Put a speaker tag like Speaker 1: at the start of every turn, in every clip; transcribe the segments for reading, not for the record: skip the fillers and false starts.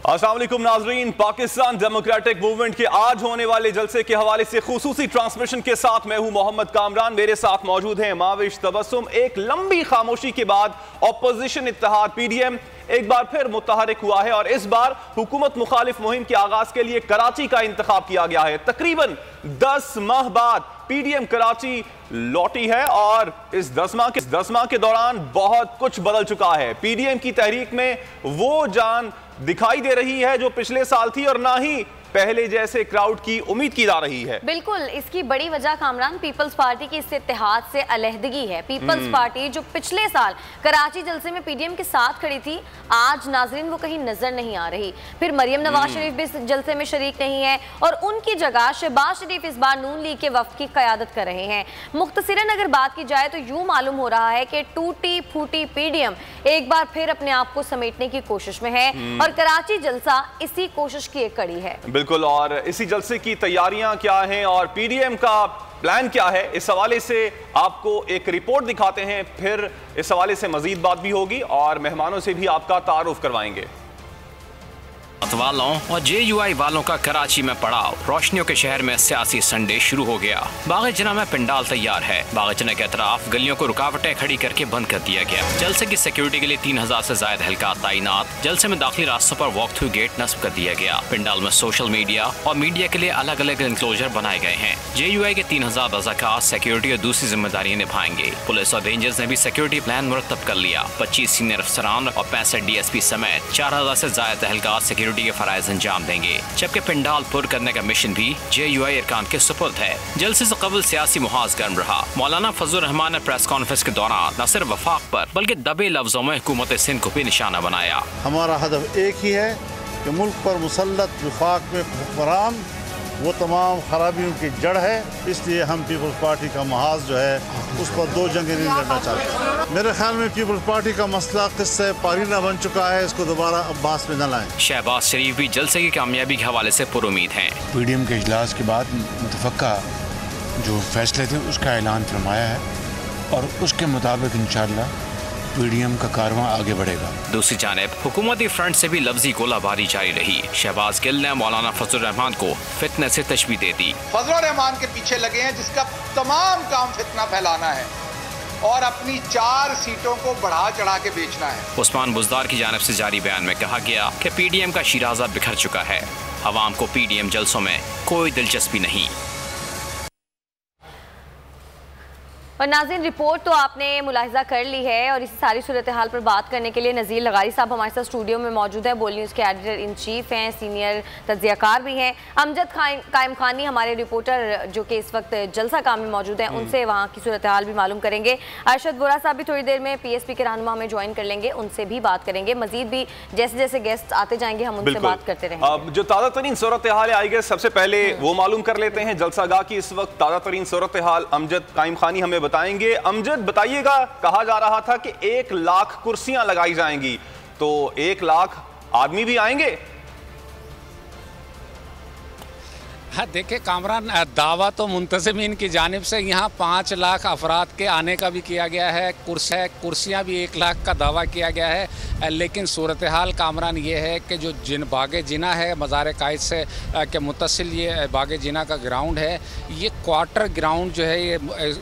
Speaker 1: अस्सलाम वालेकुम नाजरीन, पाकिस्तान डेमोक्रेटिक मूवमेंट के आज होने वाले जलसे के हवाले से खुसूसी ट्रांसमिशन के साथ मैं हूं मोहम्मद कामरान। मेरे साथ मौजूद हैं माविश तबस्सुम। एक लंबी खामोशी के बाद ऑपोजिशन इत्तेहाद पीडीएम एक बार फिर मुतहरिक हुआ है और इस बार हुकूमत मुखालिफ मुहिम के आगाज के लिए कराची का इंतखाब किया गया है। तकरीबन 10 माह बाद पीडीएम कराची लौटी है और इस 10 माह के दौरान बहुत कुछ बदल चुका है। पीडीएम की तहरीक में वो जान दिखाई दे रही है जो पिछले साल थी और ना ही पहले जैसे क्राउड की उम्मीद की जा रही है।
Speaker 2: बिल्कुल, इसकी बड़ी वजह कामरान पीपल्स पार्टी की इस इत्तेहाद से अलहदगी है। पीपल्स पार्टी जो पिछले साल कराची जलसे में पीडीएम के साथ खड़ी थी, आज नाजरीन वो कहीं नजर नहीं आ रही। फिर मरियम नवाज शरीफ भी इस जलसे में शरीक नहीं है और उनकी जगह शहबाज शरीफ इस बार नून लीग के वफ्द की क़यादत कर रहे हैं। मुख्तसरन अगर बात की जाए तो यूं मालूम हो रहा है कि टूटी फूटी पीडीएम एक बार फिर अपने आप को समेटने की कोशिश में है और कराची जलसा इसी कोशिश की एक कड़ी है।
Speaker 1: बिल्कुल, और इसी जलसे की तैयारियां क्या हैं और पीडीएम का प्लान क्या है, इस हवाले से आपको एक रिपोर्ट दिखाते हैं। फिर इस हवाले से मजीद बात भी होगी और मेहमानों से भी आपका तारुफ करवाएंगे।
Speaker 3: वालों और जेयूआई वालों का कराची में पड़ाव। रोशनियों के शहर में सियासी संडे शुरू हो गया। बाग-ए-जना में पंडाल तैयार है। बाग-ए-जना के अतराफ गलियों को रुकावटें खड़ी करके बंद कर दिया गया। जलसे की सिक्योरिटी के लिए 3000 से ज्यादा एहलकार तैनात। जलसे में दाखिली रास्तों पर वॉक थ्रू गेट नस्ब कर दिया गया। पंडाल में सोशल मीडिया और मीडिया के लिए अलग अलग इंक्लोजर बनाए गए हैं। जेयूआई के 3000 रज़ाकार सिक्योरिटी और दूसरी जिम्मेदारी निभाएंगे। पुलिस और रेंजर्स ने भी सिक्योरिटी प्लान मुरतब कर लिया। 25 सीनियर अफसरान और 65 DSP समेत 4000 से ज्यादा एहलकार सिक्योरिटी के फराइज अंजाम देंगे। जबकि पंडाल पुर करने का मिशन भी जेयूआई अरकान के सुपुर्द है। जलसे से कबल सियासी मुहाज गर्म रहा। मौलाना फजलुर रहमान ने प्रेस कॉन्फ्रेंस के दौरान न सिर्फ वफाक पर बल्कि दबे लफ्जों में हुकूमत सिंध को भी निशाना बनाया।
Speaker 4: हमारा हदफ एक ही है कि मुल्क पर मुसल्लत वफाक में हुक्मरान वो तमाम खराबियों की जड़ है। इसलिए हम पीपल्स पार्टी का महाज जो है उस पर दो जंगें नहीं लड़ना चाहते। मेरे ख्याल में पीपल्स पार्टी का मसला किस्से पारीना बन चुका है, इसको दोबारा अब्बास में न लाएं।
Speaker 3: शहबाज शरीफ भी जलसे की कामयाबी के हवाले से पुरुमीद हैं।
Speaker 5: पीडीएम के इजलास के बाद मुतफ़क्का जो फैसले थे उसका ऐलान फरमाया है और उसके मुताबिक इंशाअल्लाह पीडीएम का कारवां आगे बढ़ेगा।
Speaker 3: दूसरी जानिब हुकूमती फ्रंट से भी लफ्जी गोलाबारी जारी रही। शहबाज गिल ने मौलाना फजलुर रहमान को फितने से तशबीह दे दी।
Speaker 6: फजलुर रहमान के पीछे लगे हैं जिसका तमाम काम फितना फैलाना है और अपनी 4 सीटों को बढ़ा चढ़ा के बेचना है।
Speaker 3: उस्मान बुज़दार की जानिब से जारी बयान में कहा गया कि पीडीएम का शिराजा बिखर चुका है। अवाम को पीडीएम जलसों में कोई दिलचस्पी नहीं।
Speaker 2: और नाज़रीन, रिपोर्ट तो आपने मुलाहिजा कर ली है और इसी सारी सूरत हाल पर बात करने के लिए नज़ीर लगारी साहब हमारे साथ स्टूडियो में मौजूद है। बोल न्यूज़ के एडिटर इन चीफ हैं, सीनियर तज्जियाकार भी हैं। अमजद कायम खानी हमारे रिपोर्टर जो कि इस वक्त जलसा काम में मौजूद हैं, उनसे वहाँ की सूरत हाल भी मालूम करेंगे। अरशद वोरा साहब भी थोड़ी देर में PSP के रहनुमा में ज्वाइन कर लेंगे, उनसे भी बात करेंगे। मजीद भी जैसे जैसे गेस्ट आते जाएंगे हम उनसे बात करते रहेंगे।
Speaker 1: जो ताज़ा तरीन सूरत हाल है, आई गेस सबसे पहले वो मालूम कर लेते हैं जलसा गाह की इस वक्त ताज़ा तरीन सूरत हाल अमजद कायम खानी हमें बताएंगे। अमजद बताइएगा, कहा जा रहा था कि 1 लाख कुर्सियां लगाई जाएंगी, तो 1 लाख आदमी भी आएंगे?
Speaker 7: हाँ, देखिए कामरान, दावा तो मुंतज़मीन की जानिब से यहाँ 5 लाख अफराद के आने का भी किया गया है। कुर्सियाँ भी 1 लाख का दावा किया गया है। लेकिन सूरत हाल कामरान ये है कि जो बागे जिना है मज़ार कायद से के मुत्तसिल ये बागे जिना का ग्राउंड है, ये क्वार्टर ग्राउंड जो है ये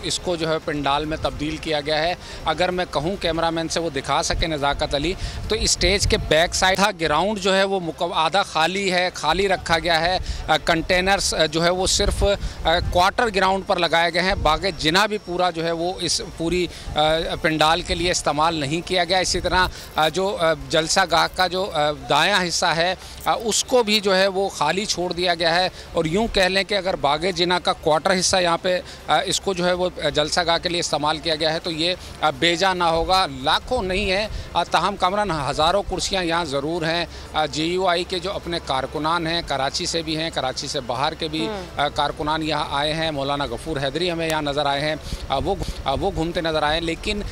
Speaker 7: इसको जो है पंडाल में तब्दील किया गया है। अगर मैं कहूँ कैमरामैन से वो दिखा सके नज़ाकत अली, तो स्टेज के बैक साइड था ग्राउंड जो है वो आधा खाली है, खाली रखा गया है। कंटेनर जो है वो सिर्फ क्वार्टर ग्राउंड पर लगाए गए हैं। बागे जिना भी पूरा जो है वो इस पूरी पंडाल के लिए इस्तेमाल नहीं किया गया। इसी तरह जो जलसा गाह का जो दायां हिस्सा है उसको भी जो है वो खाली छोड़ दिया गया है। और यूं कह लें कि अगर बागे जिना का क्वार्टर हिस्सा यहाँ पे इसको जो है वो जलसा गाह के लिए इस्तेमाल किया गया है तो ये बेजा ना होगा। लाखों नहीं है, ताहम कामरान हज़ारों कुर्सियाँ यहाँ ज़रूर हैं। JUI के जो अपने कारकुनान हैं, कराची से भी हैं, कराची से बाहर बाहर के भी कारकुनान यहाँ आए हैं। मौलाना गफूर हैदरी हमें यहाँ नज़र आए हैं, वो घूमते नज़र आए। लेकिन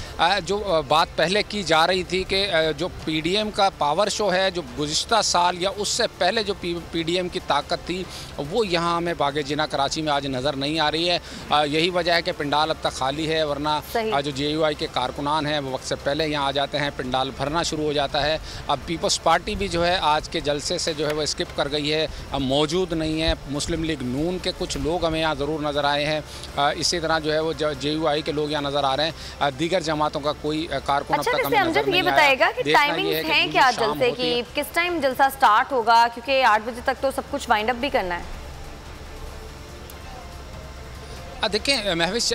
Speaker 7: जो बात पहले की जा रही थी कि जो PDM का पावर शो है, जो गुज़िश्ता साल या उससे पहले जो PDM की ताकत थी, वो यहाँ हमें बागे जिना कराची में आज नज़र नहीं आ रही है। यही वजह है कि पिंडाल अब तक खाली है, वरना जो JUI के कारकुनान हैं वो वक्त से पहले यहाँ आ जाते हैं, पिंडाल भरना शुरू हो जाता है। अब पीपल्स पार्टी भी जो है आज के जलसे से जो है वो स्किप कर गई है, अब मौजूद नहीं है। मुस्लिम लीग नून के कुछ लोग हमें यहाँ ज़रूर नज़र आए हैं, इसी तरह जो है वो JUI के लोग यहाँ नज़र आ रहे हैं। दीगर जमातों का कोई कारकुन अब तक हमें नज़र नहीं आया।
Speaker 2: ये बताएगा कि टाइमिंग्स हैं क्या जलसे की, किस टाइम जलसा स्टार्ट होगा, क्योंकि 8 बजे तक तो सब कुछ वाइंड अप भी करना है।
Speaker 7: देखिए महविश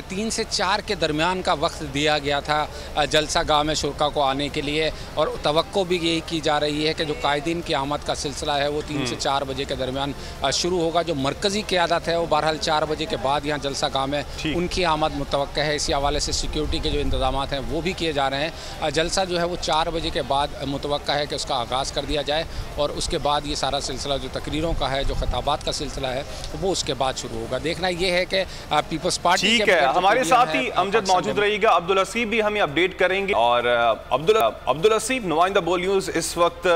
Speaker 7: 3 से 4 के दरमियान का वक्त दिया गया था जलसा गाह में शुरा को आने के लिए, और तवक्को भी यही की जा रही है कि जो कायदीन की आमद का सिलसिला है वो 3 से 4 बजे के दरमियान शुरू होगा। जो मरकज़ी क़यादत है वो बहरहाल 4 बजे के बाद यहाँ जलसा गाह में उनकी आमद मुतवक्का है। इसी हवाले से सिक्योरिटी के जो इंतजाम हैं वो भी किए जा रहे हैं। जलसा जो है वो 4 बजे के बाद मुतवक्का है कि उसका आगाज़ कर दिया जाए, और उसके बाद ये सारा सिलसिला जो तकरीरों का है, जो खिताबात का सिलसिला है, वो उसके बाद शुरू होगा। देखना ये है कि पीपल्स पार्टी
Speaker 1: ठीक है, हमारे साथ ही अमजद मौजूद रहिएगा, अब्दुल हसीब भी हमें अपडेट करेंगे। और अब्दुल हसीब नुमाइंदा बोल न्यूज़ इस वक्त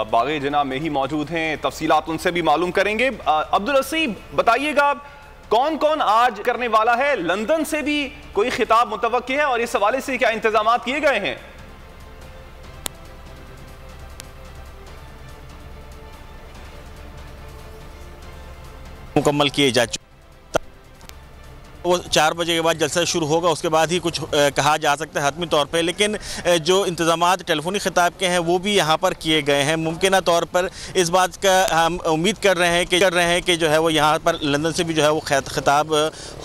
Speaker 1: बागे जिना में ही मौजूद हैं, तफसीलात उनसे भी मालूम करेंगे। अब्दुल हसीब बताइएगा कौन कौन आज करने वाला है? लंदन से भी कोई खिताब मुतवक्की है और इस हवाले से क्या इंतजाम किए गए हैं?
Speaker 8: मुकम्मल किए जा चुके, वो 4 बजे के बाद जलसा शुरू होगा, उसके बाद ही कुछ कहा जा सकता है हतमी तौर पे। लेकिन जो इंतजामात टेलीफोनी खिताब के हैं वो भी यहाँ पर किए गए हैं। मुमकिन तौर पर इस बात का हम उम्मीद कर रहे हैं कि जो है वो यहाँ पर लंदन से भी जो है वो खिताब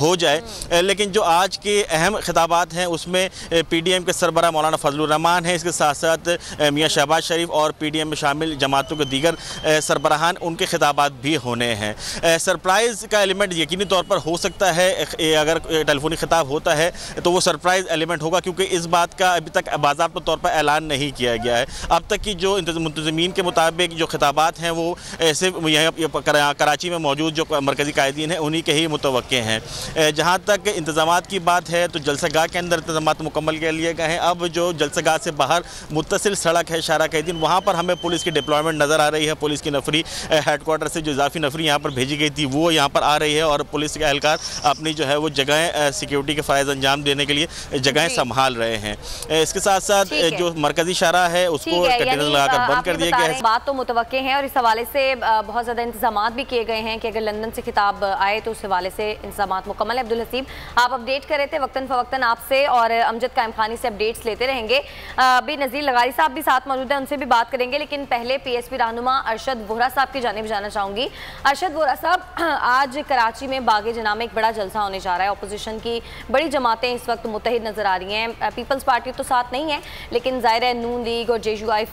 Speaker 8: हो जाए। लेकिन जो आज के अहम खिताबात हैं उसमें PDM के सरबराह मौलाना फजलुर रहमान हैं, इसके साथ साथ मियाँ शहबाज शरीफ और PDM में शामिल जमातों के दीगर सरबराहान, उनके खिताबात भी होने हैं। सरप्राइज़ का एलिमेंट यकीनी तौर पर हो सकता है, अगर टेलीफोनी खिताब होता है तो वो सरप्राइज़ एलिमेंट होगा, क्योंकि इस बात का अभी तक बाज़ाब्ता तौर पर ऐलान नहीं किया गया है। अब तक की जो मुंतज़मीन के मुताबिक जो खिताबात हैं वो ऐसे यहाँ कराची में मौजूद जो मरकज़ी कायदीन हैं उन्हीं के ही मुतवक्के हैं। जहाँ तक इंतज़ामात की बात है तो जलसागाह के अंदर इंतज़ामात मुकम्मल कर लिए गए हैं। अब जो जलसागाह से बाहर मुत्तसिल सड़क है शारा कायदीन, वहाँ पर हमें पुलिस की डिप्लॉयमेंट नज़र आ रही है। पुलिस की नफरी हेडक्वार्टर से जो इजाफी नफरी यहाँ पर भेजी गई थी वो यहाँ पर आ रही है, और पुलिस के एहलकार अपनी जो है वो जगह सिक्योरिटी के फ़राइज़ अंजाम देने के लिए जगह संभाल रहे हैं। इसके साथ साथ जो मरकजी शारा है उसको कंटेनर लगाकर बंद कर दिया गया है।
Speaker 2: बात तो मुतवक्के हैं, और इस हवाले से बहुत ज़्यादा इंतजाम भी किए गए हैं कि अगर लंदन से खिताब आए तो उस हवाले से इंतजाम मुकम्मल है। अब्दुल हसीब आप अपडेट कर रहे थे वक्तन फ़वक्तन आपसे, और अमजद कायम खानी से अपडेट्स लेते रहेंगे। अभी नज़ीर लगारी साहब भी साथ मौजूद हैं, उनसे भी बात करेंगे। लेकिन पहले PSP रहनुमा अरशद वोहरा साहब की जानिब जाना चाहूँगी। अरशद वोहरा साहब, आज कराची में बागे जिना में एक बड़ा जलसा होने जा रहा है। अपोजिशन की बड़ी जमातें इस वक्त मुत्तहिद नज़र आ रही हैं। पीपल्स पार्टी तो साथ नहीं है, लेकिन ज़ाहिर है नून लीग और JUI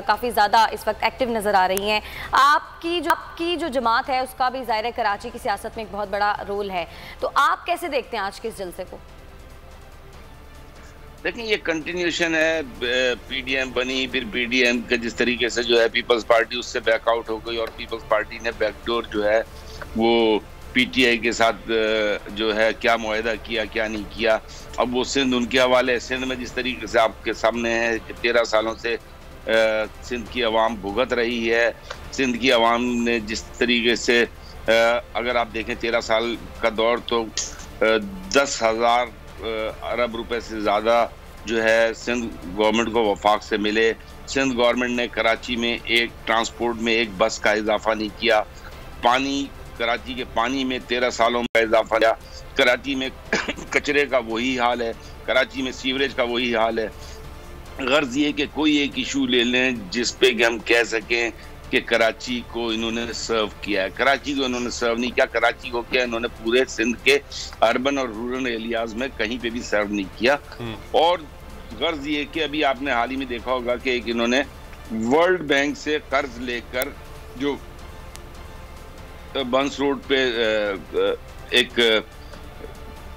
Speaker 2: काफ़ी ज़्यादा इस वक्त एक्टिव नज़र आ रही हैं। आपकी जो जमात है उसका भी ज़ाहिर है कराची की सियासत में एक बहुत बड़ा रोल है, तो आप कैसे देखते हैं आज के इस जलसे को?
Speaker 9: देखिए, ये कंटिन्यूशन है। PDM बनी, फिर PDM के जिस तरीके से जो है पीपल्स पार्टी उससे बैकआउट हो गई, और पीपल्स पार्टी ने बैकडोर जो है वो PTI के साथ जो है क्या मुआहदा किया क्या नहीं किया। अब वो सिंध उनके हवाले। सिंध में जिस तरीके से आपके सामने है कि 13 सालों से सिंध की आवाम भुगत रही है। सिंध की आवाम ने जिस तरीके से अगर आप देखें 13 साल का दौर, तो 10,000 अरब रुपए से ज़्यादा जो है सिंध गवर्नमेंट को वफाक से मिले। सिंध गवर्नमेंट ने कराची में एक ट्रांसपोर्ट में एक बस का इजाफा नहीं किया। पानी, कराची के पानी में 13 सालों में इजाफा किया। कराची में कचरे का वही हाल है, कराची में सीवरेज का वही हाल है। गर्ज ये कि कोई एक इशू ले लें जिस पे कि हम कह सकें कि कराची को इन्होंने सर्व किया है। कराची को इन्होंने सर्व नहीं किया। कराची को क्या इन्होंने पूरे सिंध के अर्बन और रूरल एरियाज में कहीं पे भी सर्व नहीं किया। और गर्ज ये कि अभी आपने हाल ही में देखा होगा कि एक इन्होंने वर्ल्ड बैंक से कर्ज लेकर जो बंस रोड पे एक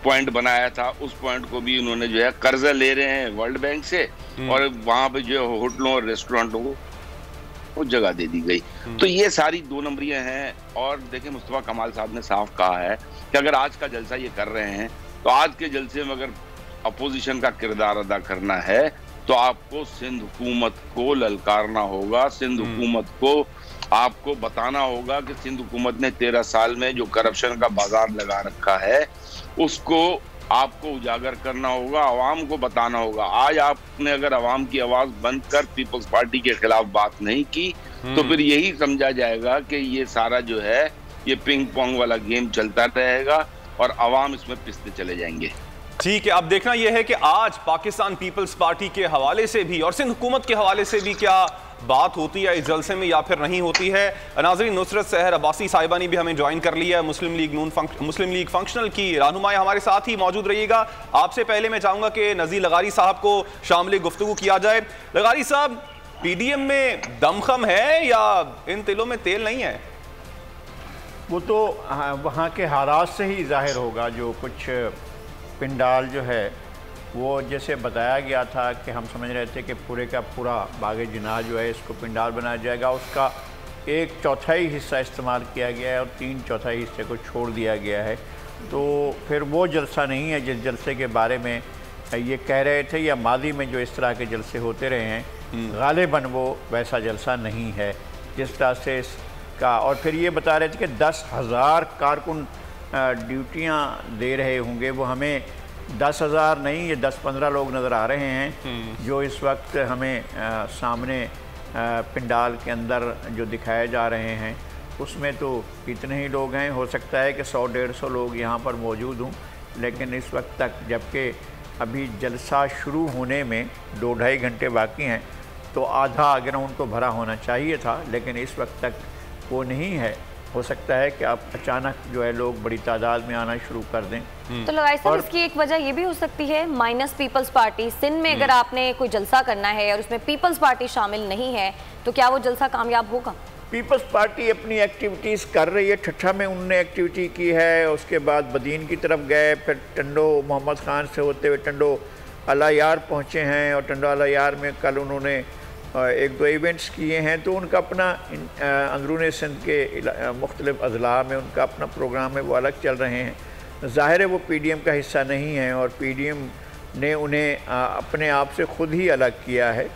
Speaker 9: पॉइंट बनाया था, उस पॉइंट को भी उन्होंने जो है कर्जा ले रहे हैं वर्ल्ड बैंक से, और वहाँ पे जो है होटलों और रेस्टोरेंटों को को जगह दे दी गई। तो ये सारी 2 नंबरियां हैं। और देखिए मुस्तफा कमाल साहब ने साफ कहा है कि अगर आज का जलसा ये कर रहे हैं तो आज के जलसे में अगर अपोजिशन का किरदार अदा करना है तो आपको सिंध हुकूमत को ललकारना होगा, सिंध हुकूमत को आपको बताना होगा कि सिंध हुकूमत ने 13 साल में जो करप्शन का बाजार लगा रखा है उसको आपको उजागर करना होगा, आवाम को बताना होगा। आज आपने अगर आवाम की आवाज बंद कर पीपल्स पार्टी के खिलाफ बात नहीं की तो फिर यही समझा जाएगा कि ये सारा जो है ये पिंग पोंग वाला गेम चलता रहेगा और आवाम इसमें पिसते चले जाएंगे।
Speaker 1: ठीक है, अब देखना यह है कि आज पाकिस्तान पीपल्स पार्टी के हवाले से भी और सिंध हुकूमत के हवाले से भी क्या बात होती है इस जलसे में या फिर नहीं होती है। नाज़रीन, नुसरत सहर अब्बासी साहिबा ने भी हमें ज्वाइन कर लिया है, मुस्लिम लीग फंक्शनल की रहनुमाई हमारे साथ ही मौजूद रहिएगा। आपसे पहले मैं चाहूंगा कि नज़ीर लगारी साहब को शामिल गुफ्तगू किया जाए। लगारी साहब, पीडीएम में दमखम है या इन तिलों में तेल नहीं है?
Speaker 10: वो तो वहाँ के हालात से ही जाहिर होगा। जो कुछ पिंडाल जो है वो जैसे बताया गया था कि हम समझ रहे थे कि पूरे का पूरा बाग जिनाह जो है इसको पिंडाल बनाया जाएगा, उसका 1/4 हिस्सा इस्तेमाल किया गया है और 3/4 हिस्से को छोड़ दिया गया है। तो फिर वो जलसा नहीं है जिस जलसे के बारे में ये कह रहे थे, या मादी में जो इस तरह के जलसे होते रहे हैं, गालिबन वो वैसा जलसा नहीं है जिस तरह से इसका। और फिर ये बता रहे थे कि 10,000 कारकुन ड्यूटियाँ दे रहे होंगे। वो हमें 10,000 नहीं, ये 10-15 लोग नज़र आ रहे हैं जो इस वक्त हमें सामने पिंडाल के अंदर जो दिखाए जा रहे हैं। उसमें तो इतने ही लोग हैं, हो सकता है कि 100-150 लोग यहाँ पर मौजूद हों, लेकिन इस वक्त तक जबकि अभी जलसा शुरू होने में 2-2.5 घंटे बाकी हैं, तो आधा ग्राउंड तो भरा होना चाहिए था, लेकिन इस वक्त तक वो नहीं है। हो सकता है कि आप अचानक जो है लोग बड़ी तादाद में आना शुरू कर दें।
Speaker 2: तो लगाई साहब, इसकी एक वजह ये भी हो सकती है माइनस पीपल्स पार्टी। सिंध में अगर आपने कोई जलसा करना है और उसमें पीपल्स पार्टी शामिल नहीं है तो क्या वो जलसा कामयाब होगा?
Speaker 10: पीपल्स पार्टी अपनी एक्टिविटीज़ कर रही है। ठट्ठा में उनने एक्टिविटी की है, उसके बाद बदीन की तरफ गए, फिर टंडो मोहम्मद खान से होते हुए टंडो अला यार पहुँचे हैं और टंडो अला यार में कल उन्होंने 1-2 इवेंट्स किए हैं। तो उनका अपना अंदरून सिंध के मुख्तलिफ अजला में उनका अपना प्रोग्राम है, वो अलग चल रहे हैं। ज़ाहिर है वो पीडीएम का हिस्सा नहीं है और पीडीएम ने उन्हें अपने आप से ख़ुद ही अलग किया है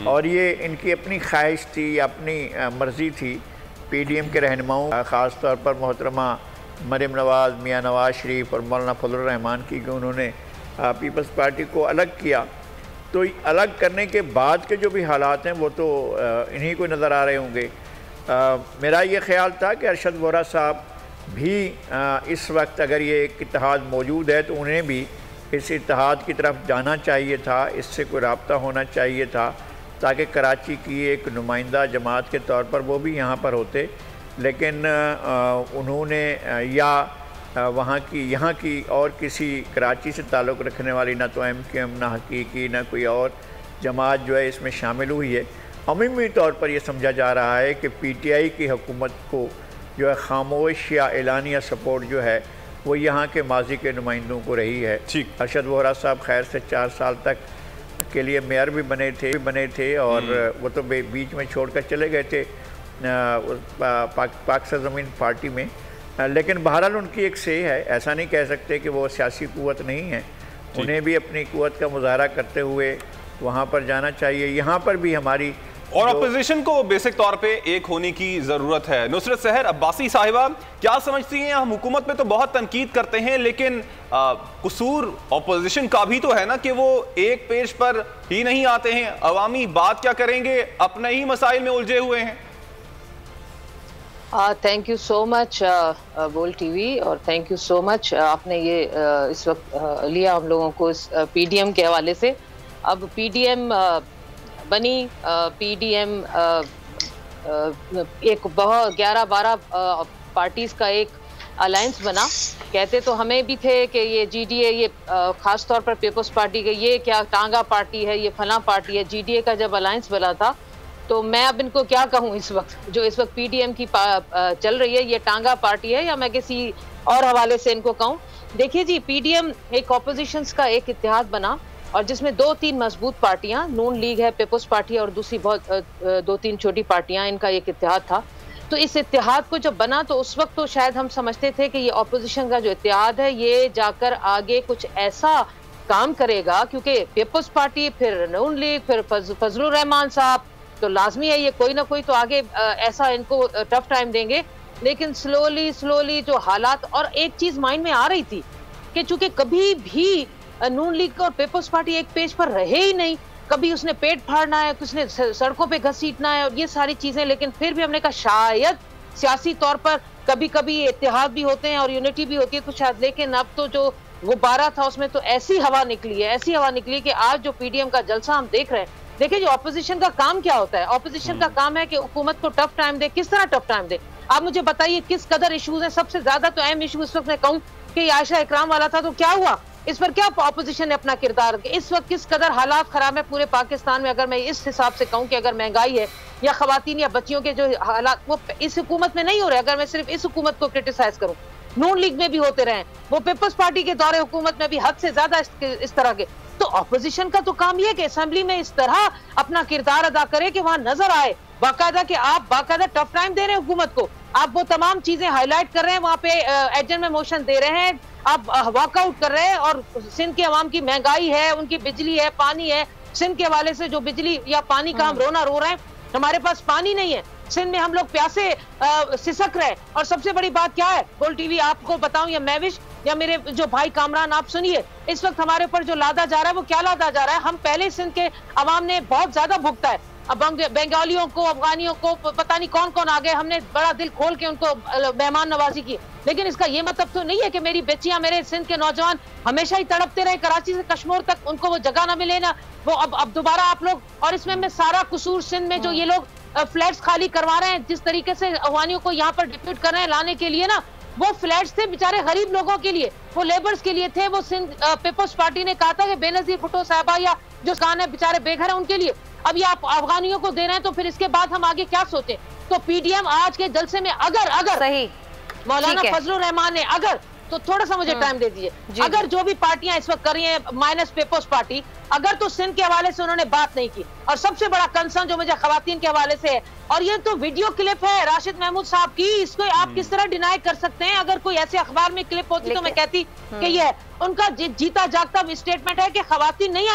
Speaker 10: और ये इनकी अपनी ख्वाहिश थी, अपनी मर्ज़ी थी पीडीएम के रहनुमाओं, ख़ास तौर पर मोहतरमा मरियम नवाज़, मियाँ नवाज़ शरीफ और मौलाना फजलुर रहमान की, कि उन्होंने पीपल्स पार्टी को अलग किया। तो अलग करने के बाद के जो भी हालात हैं वो तो इन्हीं को नज़र आ रहे होंगे। मेरा ये ख्याल था कि अरशद वोहरा साहब भी इस वक्त अगर ये एक इत्तेहाद मौजूद है तो उन्हें भी इस इत्तेहाद की तरफ जाना चाहिए था, इससे कोई रब्ता होना चाहिए था ताकि कराची की एक नुमाइंदा जमात के तौर पर वो भी यहाँ पर होते। लेकिन उन्होंने या यहाँ की और किसी कराची से ताल्लुक़ रखने वाली ना तो MQM, ना हकीकी, ना कोई और जमात जो है इसमें शामिल हुई है। अमूमी तौर पर यह समझा जा रहा है कि PTI की हुकूमत को जो है खामोश या एलानिया सपोर्ट जो है वो यहाँ के माजी के नुमाइंदों को रही है। अरशद वोहरा साहब खैर से 4 साल तक के लिए मेयर भी बने थे और वो तो बीच में छोड़कर चले गए थे पाक ज़मीन पार्टी में। लेकिन बहरहाल उनकी एक से है, ऐसा नहीं कह सकते कि वो सियासी कुव्वत नहीं है, उन्हें भी अपनी कुव्वत का मुजाहरा करते हुए वहाँ पर जाना चाहिए। यहाँ पर भी हमारी
Speaker 1: और अपोजिशन को बेसिक तौर पे एक होने की ज़रूरत है। नुसरत सहर अब्बासी साहिबा, क्या समझती हैं? हम हुकूमत में तो बहुत तनकीद करते हैं, लेकिन कसूर अपोजिशन का भी तो है ना कि वो एक पेज पर ही नहीं आते हैं। अवामी बात क्या करेंगे, अपने ही मसाइल में उलझे हुए हैं।
Speaker 11: थैंक यू सो मच बोल टीवी, और थैंक यू सो मच आपने ये इस वक्त लिया हम लोगों को इस पीडीएम के हवाले से। अब पीडीएम बनी, पीडीएम एक बहुत 11-12 पार्टीज का एक अलायंस बना। कहते तो हमें भी थे कि ये जीडीए, ये खास तौर पर पीपल्स पार्टी के, ये क्या टांगा पार्टी है, ये फला पार्टी है। जीडीए का जब अलायंस बना था तो मैं अब इनको क्या कहूँ, इस वक्त जो इस वक्त पीडीएम की चल रही है ये टांगा पार्टी है या मैं किसी और हवाले से इनको कहूँ। देखिए जी, पीडीएम एक ऑपोजिशंस का एक इत्तेहाद बना और जिसमें 2-3 मजबूत पार्टियां, नून लीग है, पीपल्स पार्टी और दूसरी बहुत 2-3 छोटी पार्टियां, इनका एक इत्तेहाद था। तो इस इत्तेहाद को जब बना तो उस वक्त तो शायद हम समझते थे कि ये ऑपोजिशन का जो इत्तेहाद है ये जाकर आगे कुछ ऐसा काम करेगा, क्योंकि पीपल्स पार्टी, फिर नून लीग, फिर फजलुर रहमान साहब, तो लाजमी है ये कोई ना कोई तो आगे ऐसा इनको टफ टाइम देंगे। लेकिन स्लोली जो हालात, और एक चीज माइंड में आ रही थी कि चूंकि कभी भी नून लीग और पीपल्स पार्टी एक पेज पर रहे ही नहीं, कभी उसने पेट फाड़ना है, उसने सड़कों पे घसीटना है और ये सारी चीजें, लेकिन फिर भी हमने कहा शायद सियासी तौर पर कभी कभी इत्तेहाद भी होते हैं और यूनिटी भी होती है तो शायद। लेकिन अब तो जो गुब्बारा था उसमें तो ऐसी हवा निकली कि आज जो पीडीएम का जलसा हम देख रहे हैं, देखिए जो ऑपोजिशन का काम क्या होता है, ऑपोजिशन का काम है कि हुकूमत को टफ टाइम दे। किस तरह टफ टाइम दे, आप मुझे बताइए किस कदर इश्यूज हैं। सबसे ज्यादा तो अहम इशू इस वक्त मैं कहूँ कि आयशा इकराम वाला था, तो क्या हुआ, इस पर क्या ऑपोजिशन ने अपना किरदार, इस वक्त किस कदर हालात खराब है पूरे पाकिस्तान में। अगर मैं इस हिसाब से कहूँ कि अगर महंगाई है या खवातीन या बच्चियों के जो हालात वो इस हुकूमत में नहीं हो रहे, अगर मैं सिर्फ इस हुकूमत को क्रिटिसाइज करूँ, नून लीग में भी होते रहे, वो पीपल्स पार्टी के दौरे हुकूमत में भी हद से ज्यादा इस तरह के। तो ऑपोजिशन का तो काम ये है कि असेंबली में इस तरह अपना किरदार अदा करे कि वहां नजर आए बाकायदा कि आप बाकायदा टफ टाइम दे रहे हैं हुकूमत को, आप वो तमाम चीजें हाईलाइट कर रहे हैं, वहां पे एजेंट में मोशन दे रहे हैं, आप वॉकआउट कर रहे हैं। और सिंध के अवाम की महंगाई है, उनकी बिजली है, पानी है, सिंध के हवाले से जो बिजली या पानी का हम रोना रो रहे हैं, हमारे पास पानी नहीं है, सिंध में हम लोग प्यासे सिसक रहे। और सबसे बड़ी बात क्या है, गोल टीवी आपको बताऊं या मैविश या मेरे जो भाई कामरान, आप सुनिए, इस वक्त हमारे ऊपर जो लादा जा रहा है वो क्या लादा जा रहा है। हम पहले सिंध के अवाम ने बहुत ज्यादा भुगता है, अब बंगालियों को, अफगानियों को, पता नहीं कौन कौन आ गए, हमने बड़ा दिल खोल के उनको मेहमान नवाजी की। लेकिन इसका ये मतलब तो नहीं है कि मेरी बच्चियां, मेरे सिंध के नौजवान हमेशा ही तड़पते रहे, कराची से कश्मीर तक उनको वो जगह ना मिले ना वो अब दोबारा आप लोग। और इसमें मैं सारा कसूर सिंध में जो ये लोग फ्लैट्स खाली करवा रहे हैं, जिस तरीके से अफगानियों को यहाँ पर डिप्यूट कर रहे हैं लाने के लिए ना, वो फ्लैट्स थे बेचारे गरीब लोगों के लिए, वो लेबर्स के लिए थे। वो सिंध पीपल्स पार्टी ने कहा था कि बेनजीर भुट्टो साहबा या जो कान है बेचारे बेघर है उनके लिए, अब ये आप अफगानियों को दे रहे हैं, तो फिर इसके बाद हम आगे क्या सोचें। तो पीडीएम आज के जलसे में अगर सही मौलाना फजलुर रहमान ने अगर, तो थोड़ा सा मुझे टाइम दे दीजिए, अगर जो भी पार्टियां इस वक्त कर रही हैं माइनस पीपल्स पार्टी, अगर तो सिंध के हवाले से उन्होंने बात नहीं की, और सबसे बड़ा कंसर्न जो मुझे खवातीन के हवाले से है, और ये तो वीडियो क्लिप है राशिद महमूद साहब की, इसको आप किस तरह डिनाई कर सकते हैं। अगर कोई ऐसे अखबार में क्लिप होती तो मैं कहती कि ये उनका जीता जागता स्टेटमेंट है कि खवातीन नहीं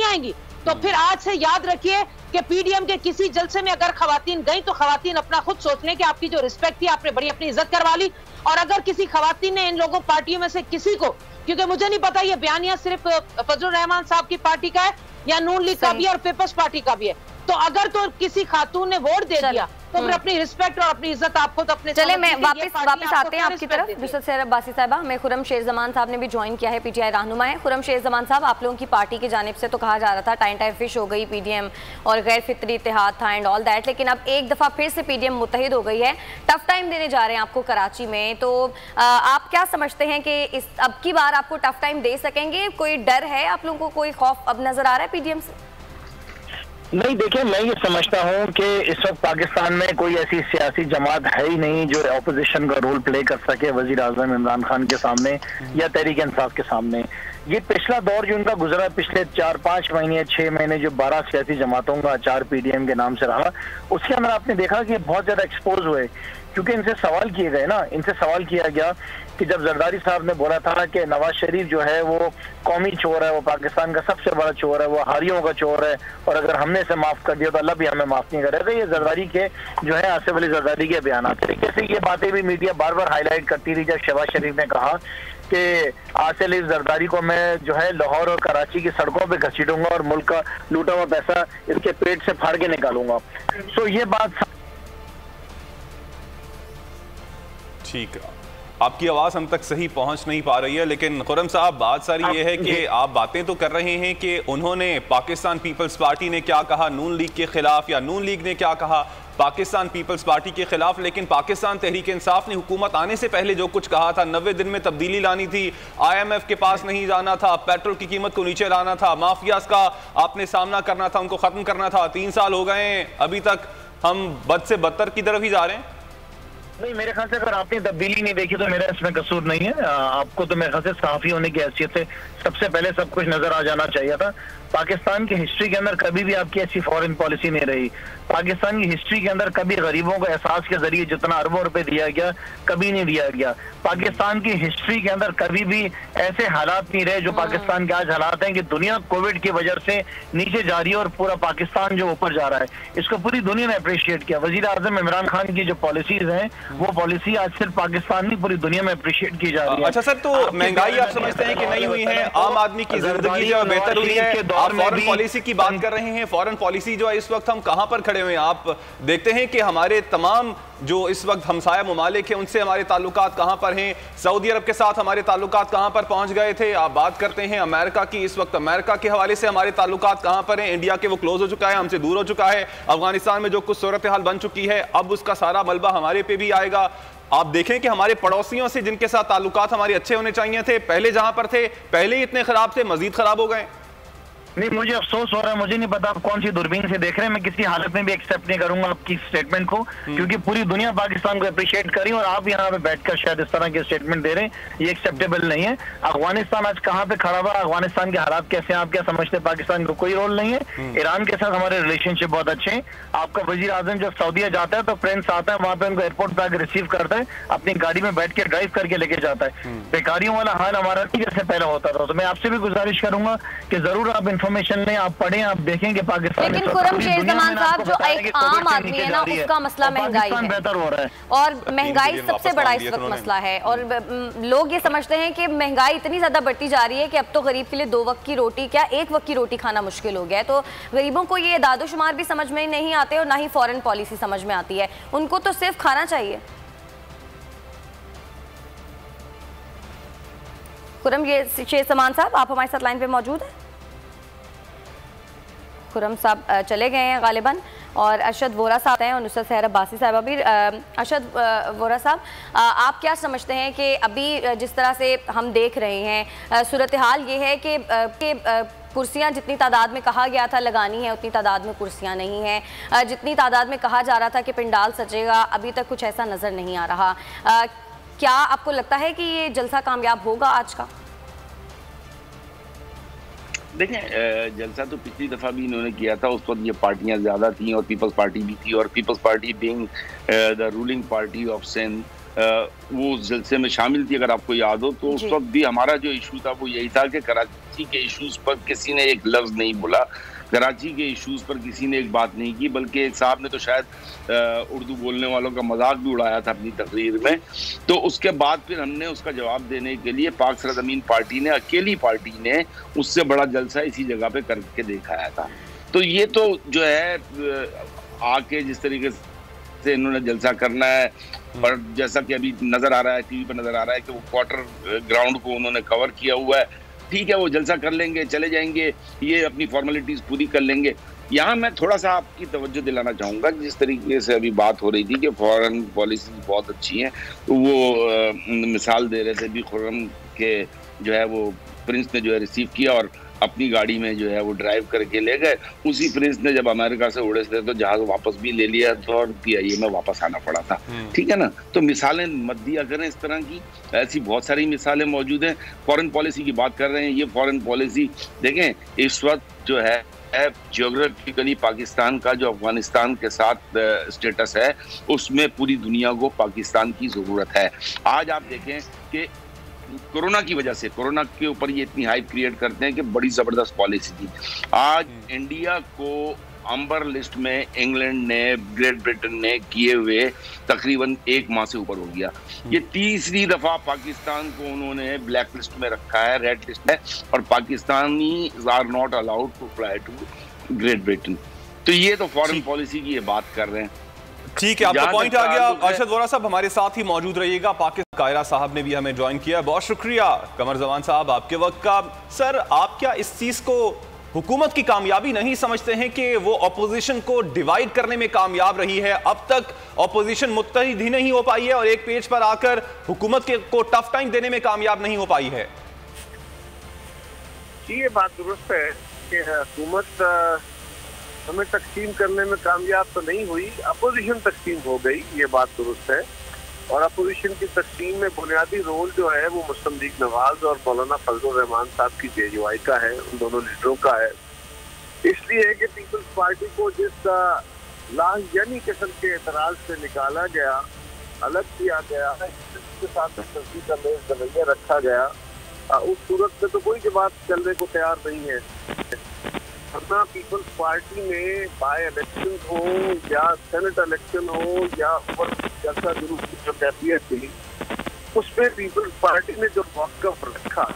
Speaker 11: आएंगी। तो फिर आज से याद रखिए कि पीडीएम के किसी जलसे में अगर खवातीन गई तो खवातीन अपना खुद सोच लें कि आपकी जो रिस्पेक्ट थी आपने बड़ी अपनी इज्जत करवा ली। और अगर किसी खवातीन ने इन लोगों पार्टियों में से किसी को, क्योंकि मुझे नहीं पता ये बयानिया सिर्फ फजलुर रहमान साहब की पार्टी का है या नून लीग का भी है और पीपल्स पार्टी का भी है, तो अगर तो किसी खातून ने वोट दे दिया तो फिर अपनी रिस्पेक्ट और अपनी इज्जत आपको तो अपने।
Speaker 2: चले मैं वापस आते हैं आपकी तरफ। दूसरी तरफ अब्बासी साहिबा, हमें खुरम शेर जमान साहब ने भी ज्वाइन किया है, पीटीआई रहनुमा है। खुरम शेर जमान साहब, आप लोगों की पार्टी की जानिब से तो कहा जा रहा था टाइम फिश हो गई पीडीएम और गैर फितरी इत्तेहाद था एंड ऑल दैट, लेकिन अब एक दफा फिर से पीडीएम मुत्तहिद हो गई है, टफ टाइम देने जा रहे हैं आपको कराची में, तो आप क्या समझते हैं कि इस अब की बार आपको टफ टाइम दे सकेंगे? कोई डर है आप लोगों को, कोई खौफ अब नजर आ रहा है पीडीएम से?
Speaker 12: नहीं, देखिए मैं ये समझता हूँ कि इस वक्त पाकिस्तान में कोई ऐसी सियासी जमात है ही नहीं जो ऑपोजिशन का रोल प्ले कर सके वजीर आजम इमरान खान के सामने या तहरीक इंसाफ के सामने। ये पिछला दौर जो उनका गुजरा, पिछले 4-5 महीने 6 महीने जो 12 सियासी जमातों का आचार पीडीएम के नाम से रहा, उसके अंदर आपने देखा कि बहुत ज्यादा एक्सपोज हुए, क्योंकि इनसे सवाल किए गए ना, इनसे सवाल किया गया कि जब जरदारी साहब ने बोला था कि नवाज शरीफ जो है वो कौमी चोर है, वो पाकिस्तान का सबसे बड़ा चोर है, वो हारियों का चोर है, और अगर हमने इसे माफ कर दिया तो अल्लाह भी हमें माफ नहीं करेगा, ये जरदारी के जो है आसिफ अली जरदारी के बयान तरीके से ये बातें भी मीडिया बार बार हाईलाइट करती रही। जब शहबाज शरीफ ने कहा कि आसिफ अली जरदारी को मैं जो है लाहौर और कराची की सड़कों पे घसीटूंगा और मुल्क का लूटा हुआ पैसा इसके पेट से फाड़ के निकालूंगा, तो ये बात
Speaker 1: ठीक है। आपकी आवाज़ हम तक सही पहुंच नहीं पा रही है, लेकिन खुरम साहब बात सारी ये है कि आप बातें तो कर रहे हैं कि उन्होंने पाकिस्तान पीपल्स पार्टी ने क्या कहा नून लीग के खिलाफ या नून लीग ने क्या कहा पाकिस्तान पीपल्स पार्टी के खिलाफ, लेकिन पाकिस्तान तहरीक इंसाफ ने हुकूमत आने से पहले जो कुछ कहा था, 90 दिन में तब्दीली लानी थी, IMF के पास नहीं जाना था, पेट्रोल की कीमत को नीचे लाना था, माफियाज का आपने सामना करना था, उनको खत्म करना था। 3 साल हो गए, अभी तक हम बद से बदतर की तरफ ही जा रहे हैं।
Speaker 12: नहीं, मेरे ख्याल से अगर आपने तब्दीली नहीं देखी तो मेरा इसमें कसूर नहीं है। आपको तो मेरे ख्याल से सहाफी होने की हैसियत से सबसे पहले सब कुछ नजर आ जाना चाहिए था। पाकिस्तान की हिस्ट्री के अंदर कभी भी आपकी ऐसी फॉरेन पॉलिसी नहीं रही। पाकिस्तान की हिस्ट्री के अंदर कभी गरीबों को एहसास के जरिए जितना अरबों रुपए दिया गया कभी नहीं दिया गया। पाकिस्तान की हिस्ट्री के अंदर कभी भी ऐसे हालात नहीं रहे जो पाकिस्तान के आज हालात हैं कि दुनिया कोविड की वजह से नीचे जा रही है और पूरा पाकिस्तान जो ऊपर जा रहा है, इसको पूरी दुनिया ने अप्रिशिएट किया। वजीर आजम इमरान खान की जो पॉलिसीज हैं वो पॉलिसी आज सिर्फ पाकिस्तान नहीं पूरी दुनिया में अप्रिशिएट की जा रही है।
Speaker 1: अच्छा सर, तो महंगाई आप समझते हैं कि नहीं हुई है, आम आदमी की जिंदगी जो बेहतर हुई है? आप फॉरेन पॉलिसी की बात कर रहे हैं, फॉरेन पॉलिसी जो है इस वक्त हम कहां पर खड़े हुए हैं? आप देखते हैं कि हमारे तमाम जो इस वक्त हमसाया ममालिक हैं उनसे हमारे ताल्लुकात कहां पर हैं? सऊदी अरब के साथ हमारे ताल्लुकात कहां पर पहुंच गए थे? आप बात करते हैं अमेरिका की, इस वक्त अमेरिका के हवाले से हमारे ताल्लुकात कहां पर हैं? इंडिया के वो क्लोज हो चुका है, हमसे दूर हो चुका है। अफगानिस्तान में जो कुछ सूरत हाल बन चुकी है अब उसका सारा मलबा हमारे पे भी आएगा। आप देखें कि हमारे पड़ोसियों से जिनके साथ ताल्लुकात हमारे अच्छे होने चाहिए थे, पहले जहां पर थे पहले ही इतने खराब थे, मजीद खराब हो गए।
Speaker 12: नहीं, मुझे अफसोस हो रहा है, मुझे नहीं पता आप कौन सी दूरबीन से देख रहे हैं। मैं किसी हालत में भी एक्सेप्ट नहीं करूंगा आपकी स्टेटमेंट को, क्योंकि पूरी दुनिया पाकिस्तान को अप्रिशिएट करी और आप यहाँ पे बैठकर शायद इस तरह के स्टेटमेंट दे रहे हैं, ये एक्सेप्टेबल नहीं है। अफगानिस्तान आज कहाँ पे खड़ा हुआ, अफगानिस्तान के हालात कैसे हैं, आप क्या समझते हैं? पाकिस्तान को कोई रोल नहीं है। ईरान के साथ हमारे रिलेशनशिप बहुत अच्छे हैं। आपका वजीर आजम जब सऊदीया जाता है तो फ्रेंड्स आता है, वहाँ पे उनको एयरपोर्ट पे आकर रिसीव करता है, अपनी गाड़ी में बैठ के ड्राइव करके लेके जाता है। बेकारियों वाला हाल हमारा नहीं जैसे पहले होता था। तो मैं आपसे भी गुजारिश करूंगा कि जरूर आप इन्फॉर्मेशन लें, आप पढ़ें, आप देखेंगे पाकिस्तान।
Speaker 2: लेकिन खुर्रम शेरजमान साहब, जो एक आम आदमी है ना, उसका मसला महंगाई है
Speaker 12: बेहतर हो रहा है
Speaker 2: और महंगाई सबसे बड़ा इस वक्त मसला है। और लोग ये समझते हैं कि महंगाई इतनी ज्यादा बढ़ती जा रही है कि अब तो गरीब के लिए 2 वक्त की रोटी क्या 1 वक्त की रोटी खाना मुश्किल हो गया है। तो गरीबों को ये दादोशुमार भी समझ में नहीं आते और ना ही फॉरेन पॉलिसी समझ में आती है, उनको तो सिर्फ खाना चाहिए। खुर्रम ये शेरजमान साहब, आप हमारे साथ लाइन पे मौजूद हैं? खुर्रम साहब चले गए हैं गालिबन, और अरशद वोरा साहब हैं और नुसरत सहर अब्बासी साहब भी। अरशद वोरा साहब, आप क्या समझते हैं कि अभी जिस तरह से हम देख रहे हैं सूरत हाल ये है कि कुर्सियां जितनी तादाद में कहा गया था लगानी है उतनी तादाद में कुर्सियां नहीं हैं, जितनी तादाद में कहा जा रहा था कि पंडाल सजेगा अभी तक कुछ ऐसा नज़र नहीं आ रहा। क्या आपको लगता है कि ये जलसा कामयाब होगा आज का?
Speaker 9: देखें, जलसा तो पिछली दफ़ा भी इन्होंने किया था, उस वक्त ये पार्टियां ज़्यादा थी और पीपल्स पार्टी भी थी, और people's party being the ruling party of Sindh वो उस जलसे में शामिल थी। अगर आपको याद हो तो उस वक्त भी हमारा जो इशू था वो यही था कि कराची के इशूज़ पर किसी ने एक लफ्ज़ नहीं बोला, कराची के इश्यूज़ पर किसी ने एक बात नहीं की, बल्कि एक साहब ने तो शायद उर्दू बोलने वालों का मजाक भी उड़ाया था अपनी तकरीर में। तो उसके बाद फिर हमने उसका जवाब देने के लिए पाक सरजमीन पार्टी ने, अकेली पार्टी ने उससे बड़ा जलसा इसी जगह पे करके दिखाया था। तो ये तो जो है आके जिस तरीके से इन्होंने जलसा करना है, और जैसा कि अभी नज़र आ रहा है, टीवी पर नज़र आ रहा है कि वो क्वार्टर ग्राउंड को उन्होंने कवर किया हुआ है। ठीक है, वो जलसा कर लेंगे, चले जाएंगे, ये अपनी फॉर्मेलिटीज़ पूरी कर लेंगे। यहाँ मैं थोड़ा सा आपकी तवज्जो दिलाना चाहूँगा, जिस तरीके से अभी बात हो रही थी कि फॉरेन पॉलिसी बहुत अच्छी हैं, तो वो मिसाल दे रहे थे भी खुर्रम के जो है वो प्रिंस ने जो है रिसीव किया और अपनी गाड़ी में जो है वो ड्राइव करके ले गए। उसी प्रिंस ने जब अमेरिका से उड़े थे तो जहाज़ वापस भी ले लिया था और PIA में वापस आना पड़ा था। ठीक है ना, तो मिसालें मत दिया करें इस तरह की, ऐसी बहुत सारी मिसालें मौजूद हैं। फॉरेन पॉलिसी की बात कर रहे हैं, ये फॉरेन पॉलिसी देखें इस वक्त जो है जियोग्राफिकली पाकिस्तान का जो अफगानिस्तान के साथ स्टेटस है उसमें पूरी दुनिया को पाकिस्तान की ज़रूरत है। आज आप देखें कि कोरोना की वजह से, कोरोना के ऊपर ये इतनी हाइप क्रिएट करते हैं कि बड़ी ज़बरदस्त पॉलिसी थी। आज इंडिया को अंबर लिस्ट में इंग्लैंड ने, ग्रेट ब्रिटेन ने किए हुए तकरीबन 1 माह से ऊपर हो गया। ये तीसरी दफ़ा पाकिस्तान को उन्होंने ब्लैक लिस्ट में रखा है, रेड लिस्ट है, और Pakistani are not allowed to fly to Great Britain. तो ये तो फॉरेन पॉलिसी की ये बात कर रहे हैं।
Speaker 1: ठीक है, आपका पॉइंट आ गया। अरशद वोरा साहब हमारे साथ ही मौजूद रहिएगा। पाकिस्तान कायरा साहब ने भी हमें ज्वाइन किया, बहुत शुक्रिया। कमर जमान साहब आपके वक्त का। सर, आप क्या इस चीज को हुकूमत की कामयाबी नहीं समझते हैं कि वो अपोजिशन को डिवाइड करने में कामयाब रही है? अब तक अपोजिशन मुत्तहिद ही नहीं हो पाई है और एक पेज पर आकर हुकूमत को टफ टाइम देने में कामयाब नहीं हो पाई है।
Speaker 13: जी, ये बात दुरुस्त है कि हुकूमत हमें तकसीम करने में कामयाब तो नहीं हुई, अपोजिशन तकसीम हो गई, ये बात दुरुस्त है। और अपोजिशन की तकसीम में बुनियादी रोल जो है वो मुस्लिम लीग नवाज और मौलाना फजलुर रहमान साहब की JUI का है, उन दोनों लीडरों का है। इसलिए कि पीपल्स पार्टी को जिस लाहियानी किस्म के एतराज से निकाला गया, अलग किया गया, इसके साथ तस्वीर का रवैया रखा गया, उस सूरत में तो कोई जवाब चलने को तैयार नहीं है। वरना पीपल्स पार्टी में बाय इलेक्शन हो या सेनेट इलेक्शन हो या ऊपर जैसा जो कैफियत थी, उसमें पीपल्स पार्टी ने जो वक़्फ़ रखा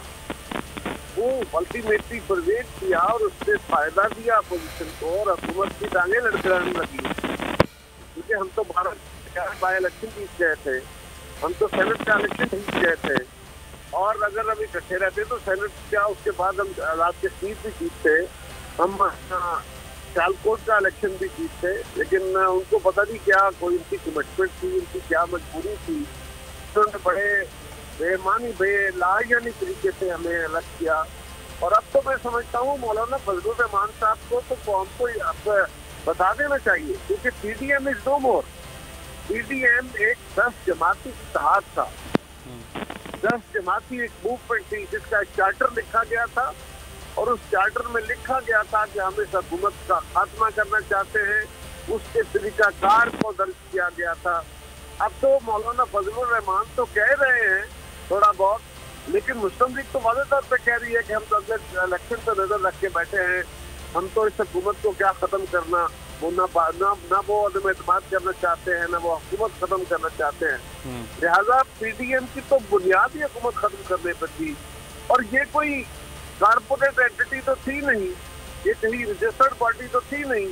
Speaker 13: वो अल्टीमेटली परवेज किया और उससे फायदा दिया अपोजिशन को और हुकूमत की टांगें लड़खड़ाने लगी। क्योंकि हम तो भारत बाय इलेक्शन जीत गए थे, हम तो सेनेट का इलेक्शन जीत गए थे, और अगर हम इकट्ठे रहते तो सेनेट क्या उसके बाद हम आजाद कश्मीर भी जीतते, हम सियालकोट का इलेक्शन भी जीतते। लेकिन उनको पता नहीं क्या कोई उनकी कमिटमेंट थी, उनकी क्या मजबूरी थी, उन्होंने बड़े बेईमानी बेलायानी तरीके से हमें अलग किया। और अब तो मैं समझता हूँ मौलाना फजलुर रहमान साहब को तो कौम को अब बता देना चाहिए, क्योंकि PDM is no more. PDM एक 10 जमाती इत्तेहाद था, 10 जमाती एक मूवमेंट थी जिसका चार्टर लिखा गया था और उस चार्टर में लिखा गया था कि हम इस हुकूमत का खात्मा करना चाहते हैं, उसके तरीकाकार को दर्ज किया गया था। अब तो मौलाना फजलुर रहमान तो कह रहे हैं थोड़ा बहुत, लेकिन मुस्लिम लीग तो वाज़ेह तौर पे कह रही है कि हम तो अगले इलेक्शन पर नजर रख के बैठे हैं, हम तो इस हुकूमत को क्या खत्म करना, वो ना वो अदम एतमाद करना चाहते हैं, ना वो हुकूमत खत्म करना चाहते हैं। लिहाजा PDM की तो बुनियाद ही हुकूमत खत्म करने पर थी, और ये कोई कारपोरेट एंटिटी तो थी नहीं, ये कहीं रजिस्टर्ड पार्टी तो थी नहीं,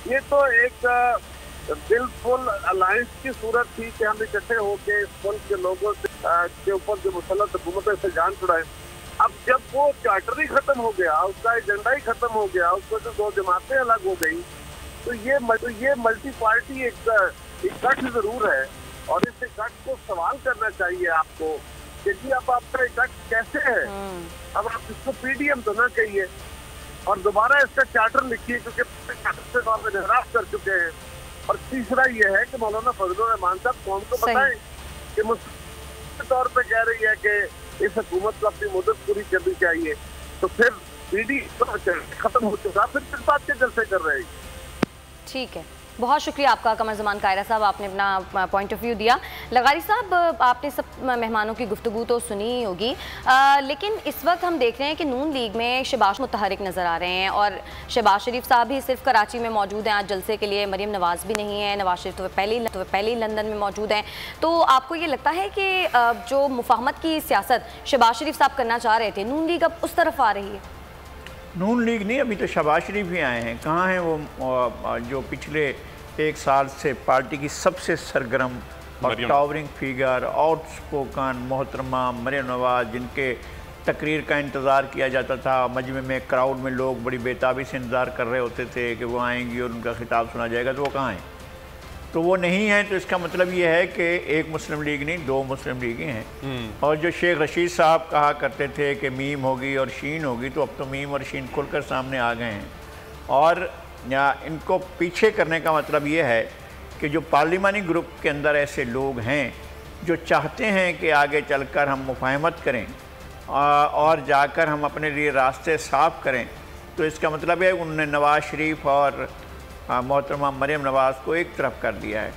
Speaker 13: ये तो एक बिल्कुल अलायंस की सूरत थी कि हम इकट्ठे होकर इस मुल्क के लोगों के ऊपर जो मुसल्लत हुकूमत से जान छुड़ाए। अब जब वो चार्टर ही खत्म हो गया, उसका एजेंडा ही खत्म हो गया, उसमें से 2 जमातें अलग हो गई, तो ये मल्टी पार्टी एक गठ जरूर है, और इस गठ को सवाल करना चाहिए आपको कि जी अब आपका गठ कैसे है। अब आप इसको PDM तो ना कहिए और दोबारा इसका चार्टर लिखिए, क्योंकि से आप निराश कर चुके हैं। और तीसरा ये है कि मौलाना फजलुर रहमान साहब कौन को बताएं कि मुस्लिम तौर पे कह रही है कि इस हुकूमत को अपनी मुद्दत पूरी करनी चाहिए, तो फिर PDM खत्म हो चुका, फिर किस बात के जलसे कर रहे हैं। ठीक है,
Speaker 2: बहुत शुक्रिया आपका कमर ज़मान कायरा साहब, आपने अपना पॉइंट ऑफ व्यू दिया। लगारी साहब, आपने सब मेहमानों की गुफ्तगू तो सुनी ही होगी, लेकिन इस वक्त हम देख रहे हैं कि नून लीग में शहबाज मुतहरिक नज़र आ रहे हैं, और शहबाज शरीफ साहब भी सिर्फ कराची में मौजूद हैं आज जलसे के लिए, मरीम नवाज़ भी नहीं है, नवाज शरीफ तो पहले ही लंदन में मौजूद हैं। तो आपको ये लगता है कि जो मुफाहमत की सियासत शहबाज शरीफ साहब करना चाह रहे थे, नून लीग अब उस तरफ आ रही है?
Speaker 10: नून लीग नहीं, अभी तो शहबाज शरीफ ही आए हैं। कहाँ हैं वो जो पिछले 1 साल से पार्टी की सबसे सरगर्म और टावरिंग फिगर, आउटस्पोकन मोहतरमा मरीम नवाज, जिनके तकरीर का इंतज़ार किया जाता था, मजमे में क्राउड में लोग बड़ी बेताबी से इंतज़ार कर रहे होते थे कि वो आएंगी और उनका खिताब सुना जाएगा, तो वो कहाँ हैं? तो वो नहीं है। तो इसका मतलब ये है कि एक मुस्लिम लीग नहीं, 2 मुस्लिम लीगें हैं। और जो शेख रशीद साहब कहा करते थे कि मीम होगी और शीन होगी, तो अब तो मीम और शीन खुलकर सामने आ गए हैं। और या इनको पीछे करने का मतलब ये है कि जो पार्लिमानी ग्रुप के अंदर ऐसे लोग हैं जो चाहते हैं कि आगे चलकर हम मुफाहमत करें और जाकर हम अपने लिए रास्ते साफ़ करें, तो इसका मतलब है उन्होंने नवाज़ शरीफ और मोहतरमा मरीम नवाज़ को एक तरफ कर दिया है।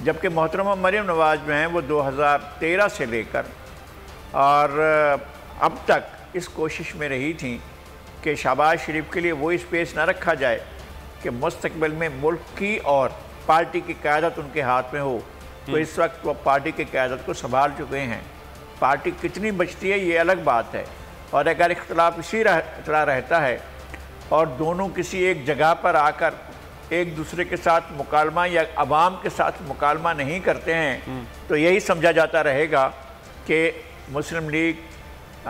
Speaker 10: जबकि मोहतरमा मरीम नवाज़ जो हैं वो 2013 से लेकर और अब तक इस कोशिश में रही थी कि शहबाज शरीफ के लिए वो स्पेस ना रखा जाए कि मुस्तकबिल में मुल्क की और पार्टी की क़यादत उनके हाथ में हो। तो इस वक्त वो पार्टी की क़यादत को संभाल चुके हैं। पार्टी कितनी बचती है ये अलग बात है, और अगर इख्तलाफ इसी तरह रहता है और दोनों किसी एक जगह पर आकर एक दूसरे के साथ मुकालमा या अवाम के साथ मुकालमा नहीं करते हैं, तो यही समझा जाता रहेगा कि मुस्लिम लीग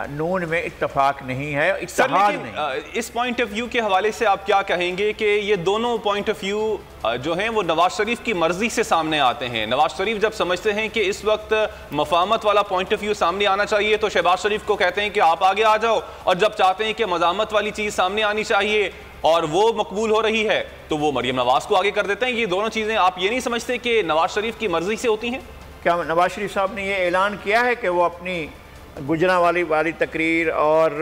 Speaker 10: नून में इत्तफाक नहीं है, इत्तेहाद नहीं।
Speaker 1: इस पॉइंट ऑफ व्यू के हवाले से आप क्या कहेंगे कि ये दोनों पॉइंट ऑफ व्यू जो हैं वो नवाज शरीफ की मर्जी से सामने आते हैं? नवाज शरीफ जब समझते हैं कि इस वक्त मफाहमत वाला पॉइंट ऑफ व्यू सामने आना चाहिए तो शहबाज शरीफ को कहते हैं कि आप आगे आ जाओ, और जब चाहते हैं कि मज़ामत वाली चीज़ सामने आनी चाहिए और वो मकबूल हो रही है तो वो मरीम नवाज को आगे कर देते हैं। ये दोनों चीज़ें आप ये नहीं समझते कि नवाज शरीफ की मर्जी से होती हैं?
Speaker 10: क्या नवाज शरीफ साहब ने ये ऐलान किया है कि वो अपनी गुजरांवाली वाली तकरीर और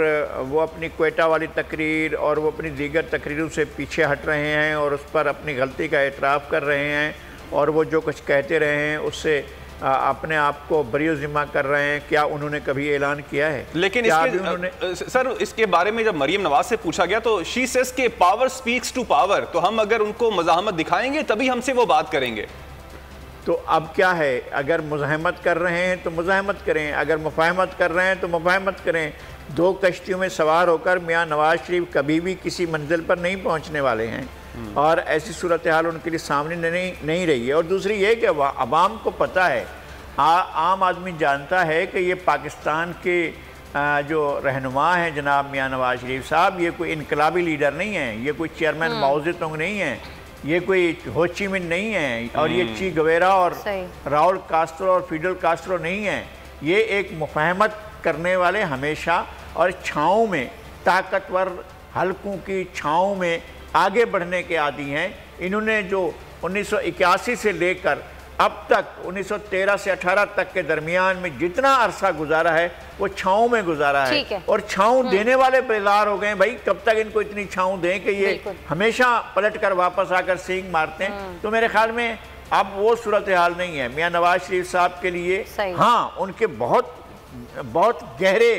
Speaker 10: वो अपनी क्वेटा वाली तकरीर और वो अपनी दीगर तकरीरों से पीछे हट रहे हैं और उस पर अपनी गलती का एतराफ़ कर रहे हैं और वो जो कुछ कहते रहे हैं उससे अपने आप को बरी ज़िम्मा कर रहे हैं? क्या उन्होंने कभी ऐलान किया है?
Speaker 1: लेकिन इसके सर इसके बारे में जब मरियम नवाज से पूछा गया तो शी सेज के पावर स्पीक्स टू पावर, तो हम अगर उनको मज़ाहमत दिखाएंगे तभी हमसे वो बात करेंगे।
Speaker 10: तो अब क्या है, अगर मुज़ाहमत कर रहे हैं तो मुज़ाहमत करें, अगर मुफाहमत कर रहे हैं तो मुफाहमत करें। दो कश्तियों में सवार होकर मियाँ नवाज शरीफ कभी भी किसी मंजिल पर नहीं पहुँचने वाले हैं और ऐसी सूरत हाल उनके लिए सामने नहीं रही है। और दूसरी ये कि अवाम को पता है, आम आदमी जानता है कि ये पाकिस्तान के जो रहनुमा हैं जनाब मियाँ नवाज शरीफ साहब, ये कोई इनकलाबी लीडर नहीं है, ये कोई चेयरमैन माओ ज़ेडुंग नहीं है, ये कोई हो ची मिन नहीं है और ये ची गवेरा और राउल कास्ट्रो और फिडल कास्ट्रो नहीं है। ये एक मुफाहमत करने वाले हमेशा और छाँव में, ताकतवर हलकों की छाँव में आगे बढ़ने के आदी हैं। इन्होंने जो 1981 से लेकर अब तक 1913 से 18 तक के दरमियान में जितना अरसा गुजारा है वो छाँव में गुजारा है और छाँव देने वाले बेजार हो गए। भाई कब तक इनको इतनी छाँव दें कि ये हमेशा पलट कर वापस आकर सींग मारते हैं। तो मेरे ख्याल में अब वो सूरत हाल नहीं है मियाँ नवाज शरीफ साहब के लिए। हाँ, उनके बहुत गहरे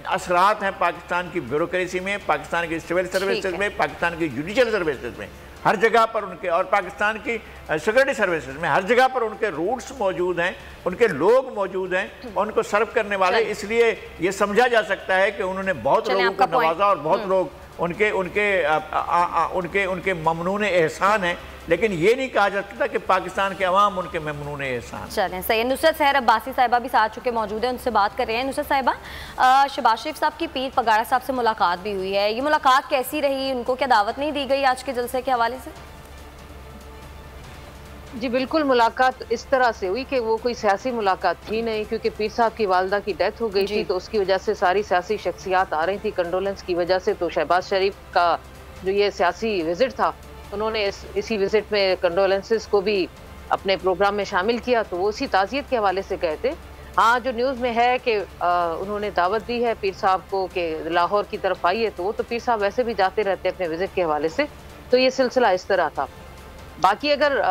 Speaker 10: असरात हैं पाकिस्तान की ब्यूरोक्रेसी में, पाकिस्तान की सिविल सर्विसेज में, पाकिस्तान की जुडिशल सर्विसेज में, हर जगह पर उनके, और पाकिस्तान की सिक्योरिटी सर्विसेज में हर जगह पर उनके रूट्स मौजूद हैं, उनके लोग मौजूद हैं और उनको सर्व करने वाले। इसलिए ये समझा जा सकता है कि उन्होंने बहुत लोगों को नवाजा और बहुत लोग उनके ममनून एहसान हैं, लेकिन ये नहीं कहा जा सकता कि पाकिस्तान के अवाम उनके ममनून एहसान।
Speaker 2: चलें, सही। नुसरत सहर अब्बासी साहिबा भी साथ चुके मौजूद हैं, उनसे बात कर रहे हैं। नुसरत साहिबा, शहबाज शरीफ साहब की पीर पगाड़ा साहब से मुलाकात भी हुई है, ये मुलाकात कैसी रही? उनको क्या दावत नहीं दी गई आज के जलसे के हवाले से?
Speaker 11: जी बिल्कुल, मुलाकात इस तरह से हुई कि वो कोई सियासी मुलाकात थी नहीं, क्योंकि पीर साहब की वालदा की डेथ हो गई थी तो उसकी वजह से सारी सियासी शख्सियात आ रही थी कंडोलेंस की वजह से। तो शहबाज शरीफ का जो ये सियासी विजिट था, उन्होंने इसी विजिट में कंडोलेंसेस को भी अपने प्रोग्राम में शामिल किया, तो वो उसी ताज़ियत के हवाले से गए थे। हाँ, जो न्यूज़ में है कि उन्होंने दावत दी है पीर साहब को कि लाहौर की तरफ आइए, तो वो तो पीर साहब वैसे भी जाते रहते अपने विजिट के हवाले से। तो ये सिलसिला इस तरह था। बाकी अगर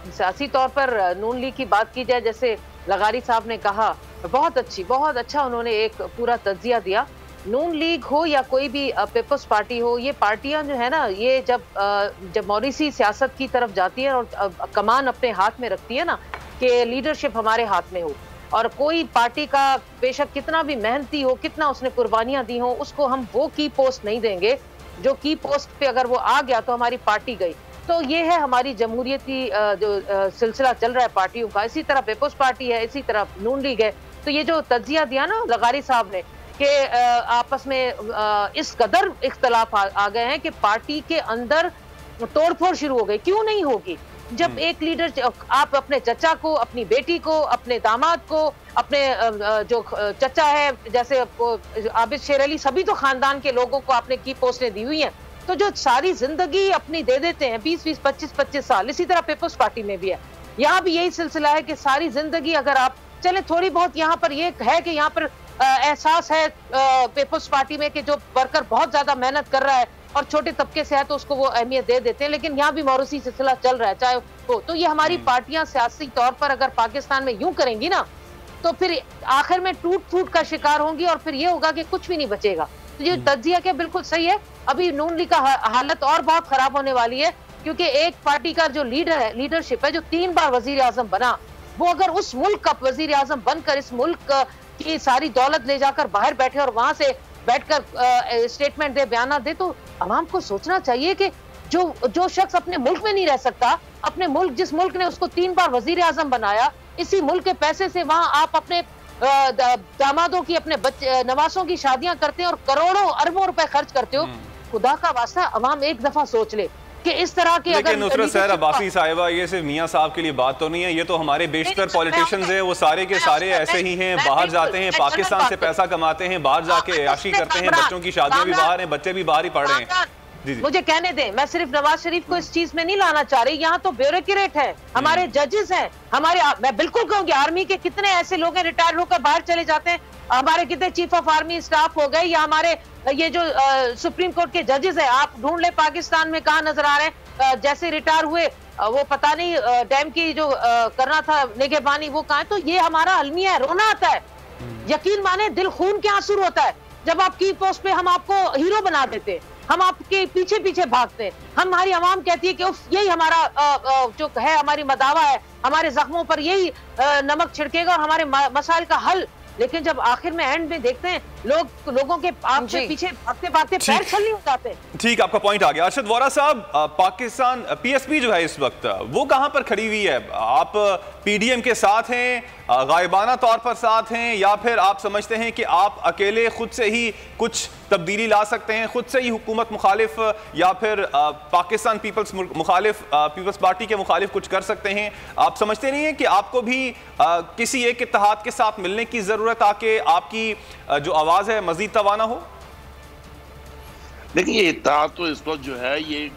Speaker 11: सियासी तौर पर नून लीग की बात की जाए, जैसे लगारी साहब ने कहा, बहुत अच्छा उन्होंने एक पूरा तज्जिया दिया। नून लीग हो या कोई भी पीपल्स पार्टी हो, ये पार्टियां जो है ना, ये जब मॉरिसी सियासत की तरफ जाती है और कमान अपने हाथ में रखती है ना कि लीडरशिप हमारे हाथ में हो, और कोई पार्टी का बेशक कितना भी मेहनती हो, कितना उसने कुर्बानियां दी हो, उसको हम वो की पोस्ट नहीं देंगे जो की पोस्ट पे अगर वो आ गया तो हमारी पार्टी गई। तो ये है हमारी जमहूरियती जो सिलसिला चल रहा है पार्टियों का। इसी तरह पीपल्स पार्टी है, इसी तरह नून लीग है। तो ये जो तज्जिया दिया ना लगारी साहब ने कि आपस में इस कदर इख्तलाफ आ गए हैं कि पार्टी के अंदर तोड़फोड़ शुरू हो गई। क्यों नहीं होगी जब एक लीडर, आप अपने चचा को, अपनी बेटी को, अपने दामाद को, अपने जो चचा है जैसे आबिद शेर अली, सभी तो खानदान के लोगों को आपने की पोस्टें दी हुई हैं, तो जो सारी जिंदगी अपनी दे देते हैं 20-20, 25-25 साल। इसी तरह पीपल्स पार्टी में भी है, यहाँ भी यही सिलसिला है कि सारी जिंदगी अगर आप चले, थोड़ी बहुत यहाँ पर ये है कि यहाँ पर एहसास है पीपल्स पार्टी में कि जो वर्कर बहुत ज्यादा मेहनत कर रहा है और छोटे तबके से है तो उसको वो अहमियत दे देते हैं, लेकिन यहाँ भी मौरूसी सिलसिला चल रहा है चाहे वो। तो ये हमारी पार्टियां सियासी तौर पर अगर पाकिस्तान में यूं करेंगी ना, तो फिर आखिर में टूट फूट का शिकार होंगी और फिर ये होगा कि कुछ भी नहीं बचेगा। तो ये तज्जिया क्या बिल्कुल सही है। अभी नून लीग का हालत और बहुत खराब होने वाली है, क्योंकि एक पार्टी का जो लीडरशिप है, जो 3 बार वजीर आजम बना, वो अगर उस मुल्क का वजीर आजम बनकर इस मुल्क की सारी दौलत ले जाकर बाहर बैठे और वहां से बैठकर स्टेटमेंट दे, बयान दे, तो अवाम को सोचना चाहिए कि जो शख्स अपने मुल्क में नहीं रह सकता, अपने मुल्क, जिस मुल्क ने उसको 3 बार वजीर आजम बनाया, इसी मुल्क के पैसे से वहां आप अपने दामादों की, अपने बच्चे नवासों की शादियां करते हैं और करोड़ों अरबों रुपए खर्च करते हो। खुदा का वास्ता अवाम एक दफा सोच ले कि इस तरह के,
Speaker 1: लेकिन नुसरत सहर अब्बासी साहिबा, ये सिर्फ मियां साहब के लिए बात तो नहीं है, ये तो हमारे बेशतर पॉलिटिशियंस हैं, वो सारे के सारे ऐसे ही हैं, बाहर जाते हैं, पाकिस्तान से पैसा कमाते हैं, बाहर जाके अयाशी करते हैं, बच्चों की शादियां भी बाहर हैं, बच्चे भी बाहर ही पढ़ रहे हैं।
Speaker 11: मुझे कहने दें, मैं सिर्फ नवाज शरीफ को इस चीज में नहीं लाना चाह रही। यहाँ तो ब्यूरोक्रेट है, हमारे जजेस हैं, हमारे, मैं बिल्कुल कहूंगी आर्मी के कितने ऐसे लोग हैं रिटायर होकर बाहर चले जाते हैं, हमारे कितने चीफ ऑफ आर्मी स्टाफ हो गए, या हमारे ये जो सुप्रीम कोर्ट के जजेस है, आप ढूंढ ले पाकिस्तान में कहाँ नजर आ रहे हैं। जैसे रिटायर हुए वो पता नहीं डैम की जो करना था निगहबानी, वो कहाँ है। तो ये हमारा अलमिया है, रोना आता है, यकीन माने दिल खून के आंसू होता है जब आप की पोस्ट पे हम आपको हीरो बना देते, हम आपके पीछे पीछे भागते, हमारी आवाम कहती है कि यही हमारा जो है, हमारी मदावा है, हमारे जख्मों पर यही नमक छिड़केगा और हमारे मसाइल का हल। लेकिन जब आखिर में एंड में देखते हैं लोगों के आपके पीछे भागते भागते पैर छलनी हो जाते हैं।
Speaker 1: ठीक, आपका पॉइंट आ गया। अरशद वोरा साहब, पाकिस्तान पीएसपी जो है इस वक्त वो कहां पर खड़ी हुई है? आप पीडीएम के साथ हैं, गायबाना तौर पर साथ हैं, या फिर आप समझते हैं कि आप अकेले खुद से ही कुछ तब्दीली ला सकते हैं, खुद से ही हुकूमत मुखालिफ या फिर पाकिस्तान पीपल्स मुखालिफ, पीपल्स पार्टी के मुखालिफ कुछ कर सकते हैं? आप समझते नहीं हैं कि आपको भी किसी एक इत्तेहाद के साथ मिलने की जरूरत, ताकि आपकी जो आवाज है मजीद तवाना हो?
Speaker 9: देखिए, इत्तेहाद तो इस वक्त जो है ये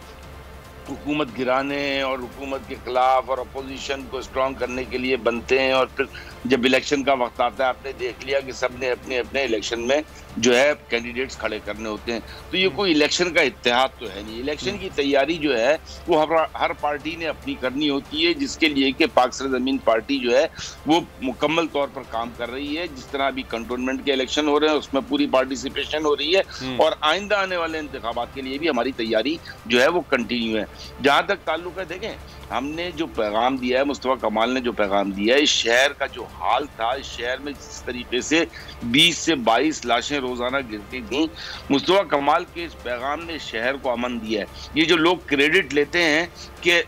Speaker 9: हुकूमत गिराने और हुकूमत के खिलाफ और अपोजिशन को स्ट्रॉन्ग करने के लिए बनते हैं, और फिर जब इलेक्शन का वक्त आता है, आपने देख लिया कि सबने अपने अपने इलेक्शन में जो है कैंडिडेट्स खड़े करने होते हैं। तो ये कोई इलेक्शन का इत्तेहाद तो है नहीं। इलेक्शन की तैयारी जो है वो हर पार्टी ने अपनी करनी होती है, जिसके लिए कि पाक सरजमीन पार्टी जो है वो मुकम्मल तौर पर काम कर रही है। जिस तरह अभी कंटोनमेंट के इलेक्शन हो रहे हैं उसमें पूरी पार्टिसिपेशन हो रही है, और आइंदा आने वाले इंतखाबात के लिए भी हमारी तैयारी जो है वो कंटिन्यू है। जहाँ तक ताल्लुक है, देखें, हमने जो पैगाम दिया है, मुस्तफा कमाल ने जो पैगाम दिया है, इस शहर का जो हाल था, इस शहर में जिस तरीके से 20 से 22 लाशें रोजाना गिरती थी, मुस्तफा कमाल के इस पैगाम ने शहर को अमन दिया है। ये जो लोग क्रेडिट लेते हैं कि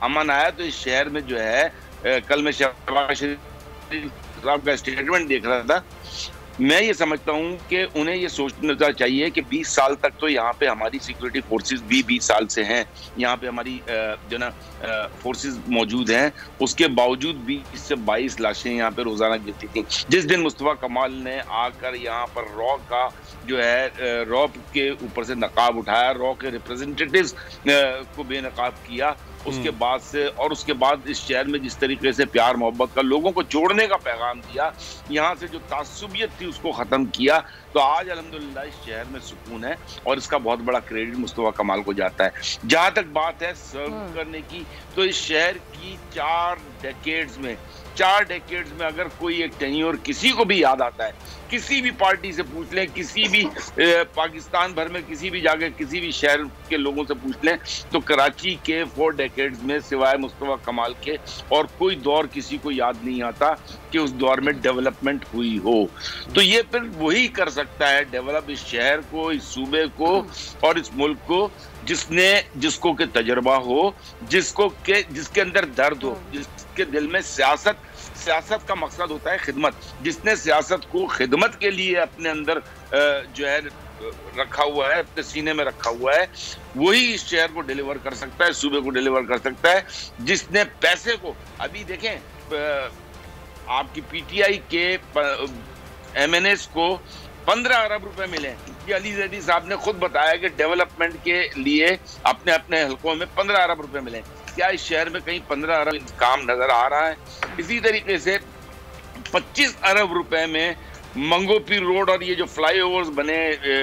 Speaker 9: अमन आया, तो इस शहर में जो है कल मैं शहबाज शरीफ साहब का स्टेटमेंट देख रहा था, मैं ये समझता हूँ कि उन्हें ये सोचना चाहिए कि 20 साल तक तो यहाँ पे हमारी सिक्योरिटी फोर्सेस भी 20 साल से हैं, यहाँ पे हमारी जो ना फोर्सेस मौजूद हैं, उसके बावजूद 20 से 22 लाशें यहाँ पे रोजाना गिरती थी। जिस दिन मुस्तफा कमाल ने आकर यहाँ पर रॉ का जो है रॉ के ऊपर से नकाब उठाया, रॉ के रिप्रेजेंटेटिव्स को बेनकाब किया, उसके बाद से, और उसके बाद इस शहर में जिस तरीके से प्यार मोहब्बत का, लोगों को जोड़ने का पैगाम दिया, यहाँ से जो तासुबियत थी उसको ख़त्म किया, तो आज अल्हम्दुलिल्लाह इस शहर में सुकून है, और इसका बहुत बड़ा क्रेडिट मुस्तफा कमाल को जाता है। जहाँ तक बात है सर्व करने की, तो इस शहर की 4 डेकेड्स में अगर कोई एक टेन्योर किसी को भी याद आता है, किसी भी पार्टी से पूछ लें, किसी भी पाकिस्तान भर में किसी भी जाके किसी भी शहर के लोगों से पूछ लें, तो कराची के 4 डेकेड्स में सिवाय मुस्तफा कमाल के और कोई दौर किसी को याद नहीं आता कि उस दौर में डेवलपमेंट हुई हो। तो ये फिर वही कर सकता है डेवलप इस शहर को, इस सूबे को और इस मुल्क को, जिसको के तजर्बा हो, जिसके अंदर दर्द हो, जिसके दिल में सियासत का मकसद होता है खिदमत, जिसने सियासत को खिदमत के लिए अपने अंदर जो है रखा हुआ है, अपने सीने में रखा हुआ है, वही इस शहर को डिलीवर कर सकता है, सूबे को डिलीवर कर सकता है। जिसने पैसे को, अभी देखें आपकी पीटीआई के एमएनएस को 15 अरब रुपए मिले। ये अली जैदी साहब ने खुद बताया कि डेवलपमेंट के लिए अपने अपने हलकों में 15 अरब रुपए मिले। क्या इस शहर में कहीं 15 अरब काम नजर आ रहा है? इसी तरीके से 25 अरब रुपए में मंगोपीर रोड और ये जो फ्लाईओवर्स बने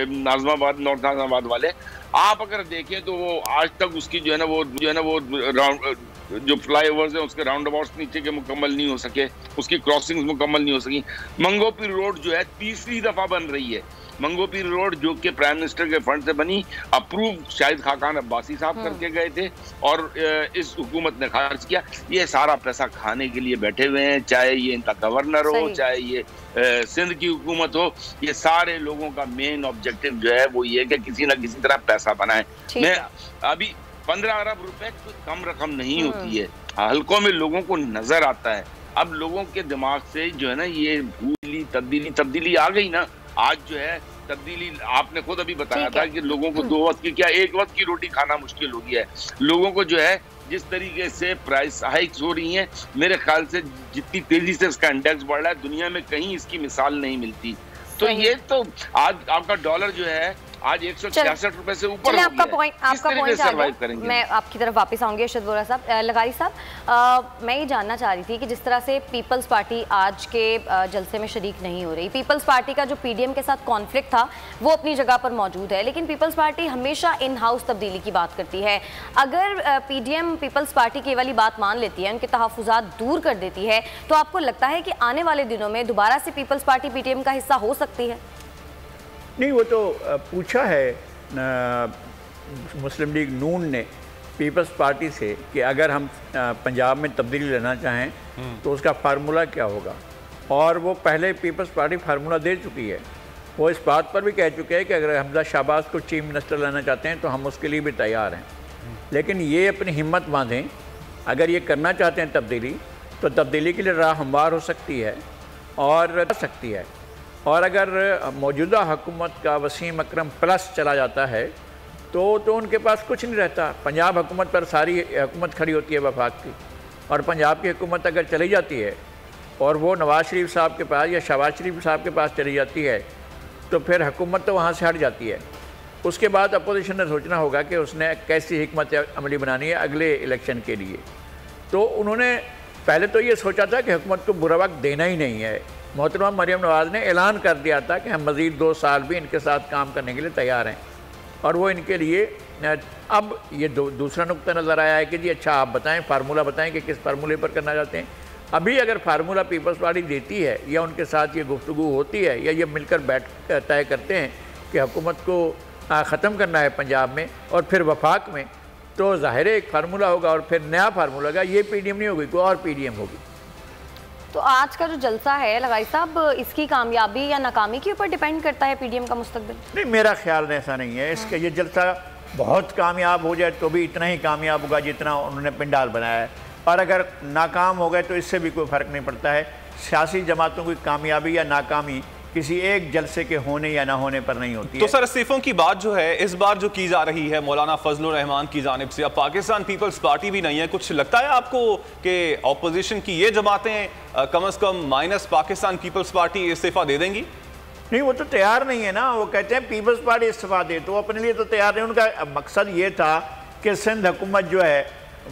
Speaker 9: नाज़िमाबाद, नॉर्थ नाज़िमाबाद वाले, आप अगर देखें तो वो आज तक उसकी जो है ना वो जो फ्लाईओवर्स है उसके राउंड अबाउट्स नीचे के मुकम्मल नहीं हो सके, उसकी क्रॉसिंग्स मुकम्मल नहीं हो सकी। मंगोपीर रोड जो है 3री दफा बन रही है। मंगोपीर रोड जो कि प्राइम मिनिस्टर के फंड से बनी, अप्रूव शाहिद खाकान अब्बासी साहब करके गए थे और इस हुकूमत ने खर्च किया। ये सारा पैसा खाने के लिए बैठे हुए हैं, चाहे ये इनका गवर्नर हो, चाहे ये सिंध की हुकूमत हो। ये सारे लोगों का मेन ऑब्जेक्टिव जो है वो ये कि किसी ना किसी तरह पैसा बनाए। मैं अभी 15 अरब रुपए कम रकम नहीं होती है, हल्कों में लोगों को नजर आता है। अब लोगों के दिमाग से जो है ना ये तब्दीली आ गई ना। आज जो है तब्दीली, आपने खुद अभी बताया था कि लोगों को 2 वक्त की क्या 1 वक्त की रोटी खाना मुश्किल हो गया है। लोगों को जो है जिस तरीके से प्राइस हाइक्स हो रही हैं, मेरे ख्याल से जितनी तेजी से इसका इंडेक्स बढ़ रहा है, दुनिया में कहीं इसकी मिसाल नहीं मिलती। तो ये तो आज आपका डॉलर जो है आज 166 रुपए से ऊपर हो
Speaker 2: आपका
Speaker 9: गया।
Speaker 2: पॉइंट
Speaker 9: सर्वाइव करेंगे।
Speaker 2: मैं आपकी तरफ वापस आऊंगी अरशद वोहरा साहब। लगारी साहब, मैं ये जानना चाह रही थी कि जिस तरह से पीपल्स पार्टी आज के जलसे में शरीक नहीं हो रही, पीपल्स पार्टी का जो पीडीएम के साथ कॉन्फ्लिक्ट था वो अपनी जगह पर मौजूद है, लेकिन पीपल्स पार्टी हमेशा इन हाउस तब्दीली की बात करती है। अगर पीडीएम पीपल्स पार्टी की वाली बात मान लेती है, उनके तहफ़्फ़ुज़ात दूर कर देती है, तो आपको लगता है कि आने वाले दिनों में दोबारा से पीपल्स पार्टी पीडीएम का हिस्सा हो सकती है?
Speaker 10: नहीं, वो तो पूछा है मुस्लिम लीग नून ने पीपल्स पार्टी से कि अगर हम पंजाब में तब्दीली लेना चाहें तो उसका फार्मूला क्या होगा, और वो पहले पीपल्स पार्टी फार्मूला दे चुकी है। वो इस बात पर भी कह चुके हैं कि अगर हमजा शहबाज को चीफ मिनिस्टर लाना चाहते हैं तो हम उसके लिए भी तैयार हैं, लेकिन ये अपनी हिम्मत बांधें। अगर ये करना चाहते हैं तब्दीली, तो तब्दीली के लिए राह हमवार हो सकती है और सकती है। और अगर मौजूदा हुकूमत का वसीम अकरम प्लस चला जाता है तो उनके पास कुछ नहीं रहता। पंजाब हुकूमत पर सारी हुकूमत खड़ी होती है वफाक की, और पंजाब की हुकूमत अगर चली जाती है और वो नवाज़ शरीफ साहब के पास या शहबाज शरीफ साहब के पास चली जाती है तो फिर हुकूमत तो वहाँ से हट जाती है। उसके बाद अपोजिशन ने सोचना होगा कि उसने कैसी हिकमत अमली बनानी है अगले इलेक्शन के लिए। तो उन्होंने पहले तो ये सोचा था कि हुकूमत को बुरा वक्त देना ही नहीं है। मोहतरमा मरियम नवाज़ ने ऐलान कर दिया था कि हम मज़ीद 2 साल भी इनके साथ काम करने के लिए तैयार हैं, और वो इनके लिए अब ये दूसरा नुक्ता नज़र आया है कि जी अच्छा आप बताएं, फार्मूला बताएं कि किस फार्मूले पर करना चाहते हैं। अभी अगर फार्मूला पीपल्स पार्टी देती है या उनके साथ ये गुफ्तगू होती है या ये मिलकर बैठ तय करते हैं कि हुकूमत को ख़त्म करना है पंजाब में और फिर वफाक में, तो ज़ाहिर है एक फार्मूला होगा और फिर नया फार्मूला होगा। ये पीडीएम नहीं होगी, कोई और पीडीएम होगी।
Speaker 2: तो आज का जो जलसा है लगाई साहब, इसकी कामयाबी या नाकामी के ऊपर डिपेंड करता है पीडीएम का मुस्तकबिल?
Speaker 10: नहीं, मेरा ख्याल ऐसा नहीं है। इसके ये जलसा बहुत कामयाब हो जाए तो भी इतना ही कामयाब होगा जितना उन्होंने पिंडाल बनाया है, और अगर नाकाम हो गए तो इससे भी कोई फ़र्क नहीं पड़ता है। सियासी जमातों की कामयाबी या नाकामी किसी एक जलसे के होने या ना होने पर नहीं होती है।
Speaker 1: तो सर, इस्तीफों की बात जो है इस बार जो की जा रही है मौलाना फजलुर रहमान की जानिब से, अब पाकिस्तान पीपल्स पार्टी भी नहीं है, कुछ लगता है आपको कि ऑपोजिशन की ये जमातें कम से कम माइनस पाकिस्तान पीपल्स पार्टी इस्तीफा दे देंगी?
Speaker 10: नहीं, वो तो तैयार नहीं है ना। वो कहते हैं पीपल्स पार्टी इस्तीफा दे, तो वो अपने लिए तो तैयार नहीं। उनका मकसद ये था कि सिंध हुकूमत जो है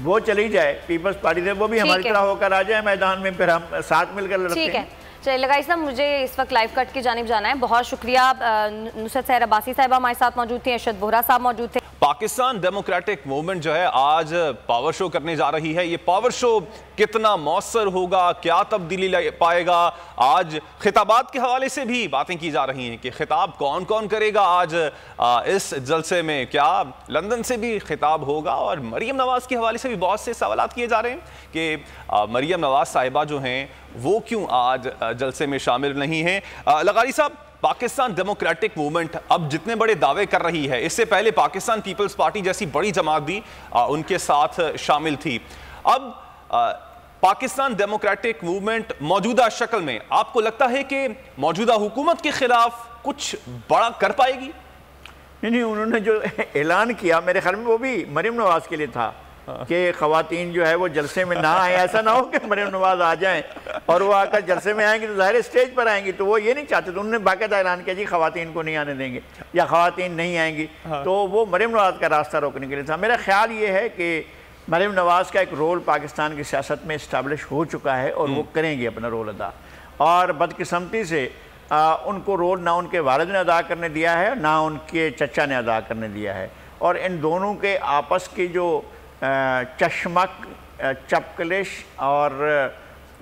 Speaker 10: वो चली जाए पीपल्स पार्टी से, वो भी हमारी तरह होकर आ जाए मैदान में, फिर हम साथ मिलकर लड़ते हैं।
Speaker 2: चलिए लगाई साहब, मुझे इस वक्त लाइव कट की जानिब जाना है। बहुत शुक्रिया। नुसरत सहर अब्बासी साहब हमारे साथ मौजूद थी, अरशद वोहरा साहब मौजूद थे।
Speaker 1: पाकिस्तान डेमोक्रेटिक मूवमेंट जो है आज पावर शो करने जा रही है। ये पावर शो कितना मौसर होगा, क्या तब्दीली ला पाएगा, आज खिताबात के हवाले से भी बातें की जा रही हैं कि खिताब कौन कौन करेगा आज इस जलसे में, क्या लंदन से भी खिताब होगा, और मरियम नवाज़ के हवाले से भी बहुत से सवाल किए जा रहे हैं कि मरियम नवाज़ साहिबा जो हैं वो क्यों आज जलसे में शामिल नहीं हैं। लगारी साहब, पाकिस्तान डेमोक्रेटिक मूवमेंट अब जितने बड़े दावे कर रही है, इससे पहले पाकिस्तान पीपल्स पार्टी जैसी बड़ी जमात भी उनके साथ शामिल थी। अब पाकिस्तान डेमोक्रेटिक मूवमेंट मौजूदा शक्ल में आपको लगता है कि मौजूदा हुकूमत के खिलाफ कुछ बड़ा कर पाएगी?
Speaker 10: नहीं, उन्होंने जो ऐलान किया मेरे ख्याल में वो भी मरियम नवाज़ के लिए था कि ख़वातीन जो है वो जलसे में ना आए। ऐसा ना हो कि मरियम नवाज़ आ जाएं और वो आकर जलसे में आएंगे तो ज़ाहिर स्टेज पर आएंगी, तो वो ये नहीं चाहते। तो उन्होंने बाकायदा ऐलान किया जी ख़वातीन को नहीं आने देंगे या ख़वातीन नहीं आएंगी। तो वो मरियम नवाज़ का रास्ता रोकने के लिए था। मेरा ख्याल ये है कि मरियम नवाज़ का एक रोल पाकिस्तान की सियासत में इस्टेब्लिश हो चुका है और वो करेंगे अपना रोल अदा, और बदकिस्मती से उनको रोल ना उनके वालिद ने अदा करने दिया है ना उनके चचा ने अदा करने दिया है। और इन दोनों के आपस की जो चश्मक, चपकलिश और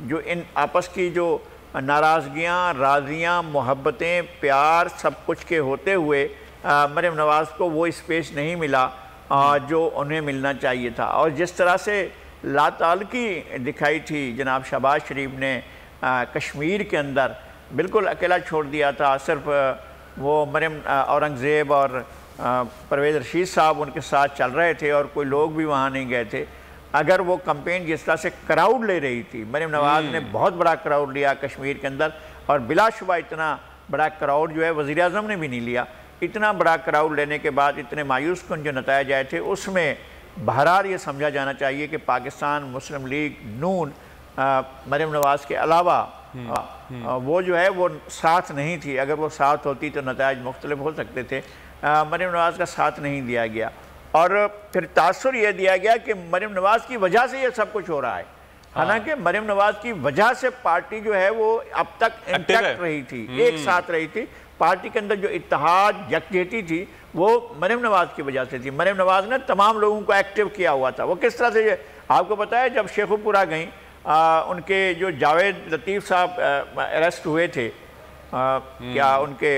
Speaker 10: जो इन आपस की जो नाराज़गियाँ, राज़ियाँ, मोहब्बतें, प्यार सब कुछ के होते हुए मरियम नवाज़ को वो स्पेस नहीं मिला जो उन्हें मिलना चाहिए था। और जिस तरह से लाताल्की दिखाई थी जनाब शहबाज शरीफ ने कश्मीर के अंदर, बिल्कुल अकेला छोड़ दिया था। सिर्फ वो मरियम औरंगज़ेब और परवेज़ रशीद साहब उनके साथ चल रहे थे और कोई लोग भी वहाँ नहीं गए थे। अगर वो कैंपेन जिस तरह से क्राउड ले रही थी, मरियम नवाज़ ने बहुत बड़ा क्राउड लिया कश्मीर के अंदर, और बिलाशुबा इतना बड़ा क्राउड जो है वज़ीर आज़म ने भी नहीं लिया। इतना बड़ा क्राउड लेने के बाद इतने मायूस कन जो नताइज आए थे, उसमें बहरहाल ये समझा जाना चाहिए कि पाकिस्तान मुस्लिम लीग नून मरियम नवाज़ के अलावा वो जो है वो साथ नहीं थी। अगर वो साथ होती तो नताइज मुख्तलिफ हो सकते थे। मरीम नवाज़ का साथ नहीं दिया गया, और फिर तासुर ये दिया गया कि मरीम नवाज़ की वजह से ये सब कुछ हो रहा है। हालांकि मरीम नवाज़ की वजह से पार्टी जो है वो अब तक इंटैक्ट रही थी, एक साथ रही थी। पार्टी के अंदर जो इत्तेहाद यकजहती थी वो मरीम नवाज़ की वजह से थी। मरीम नवाज़ ने तमाम लोगों को एक्टिव किया हुआ था। वो किस तरह से, आपको पता है जब शेखुपुरा गई, उनके जो जावेद लतीफ़ साहब अरेस्ट हुए थे, क्या उनके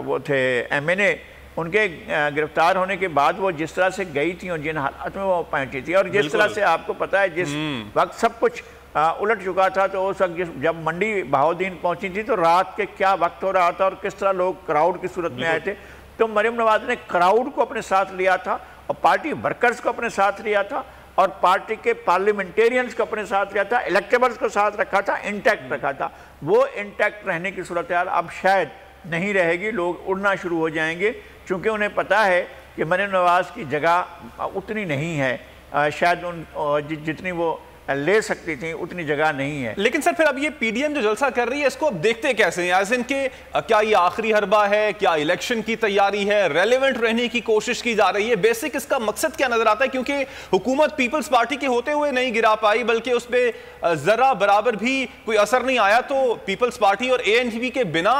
Speaker 10: वो थे MNA, उनके गिरफ्तार होने के बाद वो जिस तरह से गई थी और जिन हालात में वो पहुंची थी, और जिस तरह से आपको पता है जिस वक्त सब कुछ उलट चुका था, तो उस वक्त जब मंडी बहाउद्दीन पहुंची थी तो रात के क्या वक्त हो रहा था और किस तरह लोग क्राउड की सूरत में आए थे। तो मरीम नवाज़ ने क्राउड को अपने साथ लिया था और पार्टी वर्कर्स को अपने साथ लिया था और पार्टी के पार्लियामेंटेरियंस को अपने साथ लिया था, इलेक्टेबल्स को साथ रखा था, इंटैक्ट रखा था। वो इंटैक्ट रहने की सूरत हाल अब शायद नहीं रहेगी। लोग उड़ना शुरू हो जाएंगे क्योंकि उन्हें पता है कि मरीम नवाज़ की जगह उतनी नहीं है, शायद उन जितनी वो ले सकती थी उतनी जगह नहीं है।
Speaker 1: लेकिन सर फिर अब ये PDM जो जलसा कर रही है इसको अब देखते कैसे हैं? एज इन के क्या ये आखिरी हरबा है, क्या इलेक्शन की तैयारी है, रेलेवेंट रहने की कोशिश की जा रही है? बेसिक इसका मकसद क्या नजर आता है? क्योंकि हुकूमत पीपल्स पार्टी के होते हुए नहीं गिरा पाई, बल्कि उस पर जरा बराबर भी कोई असर नहीं आया, तो पीपल्स पार्टी और ANP के बिना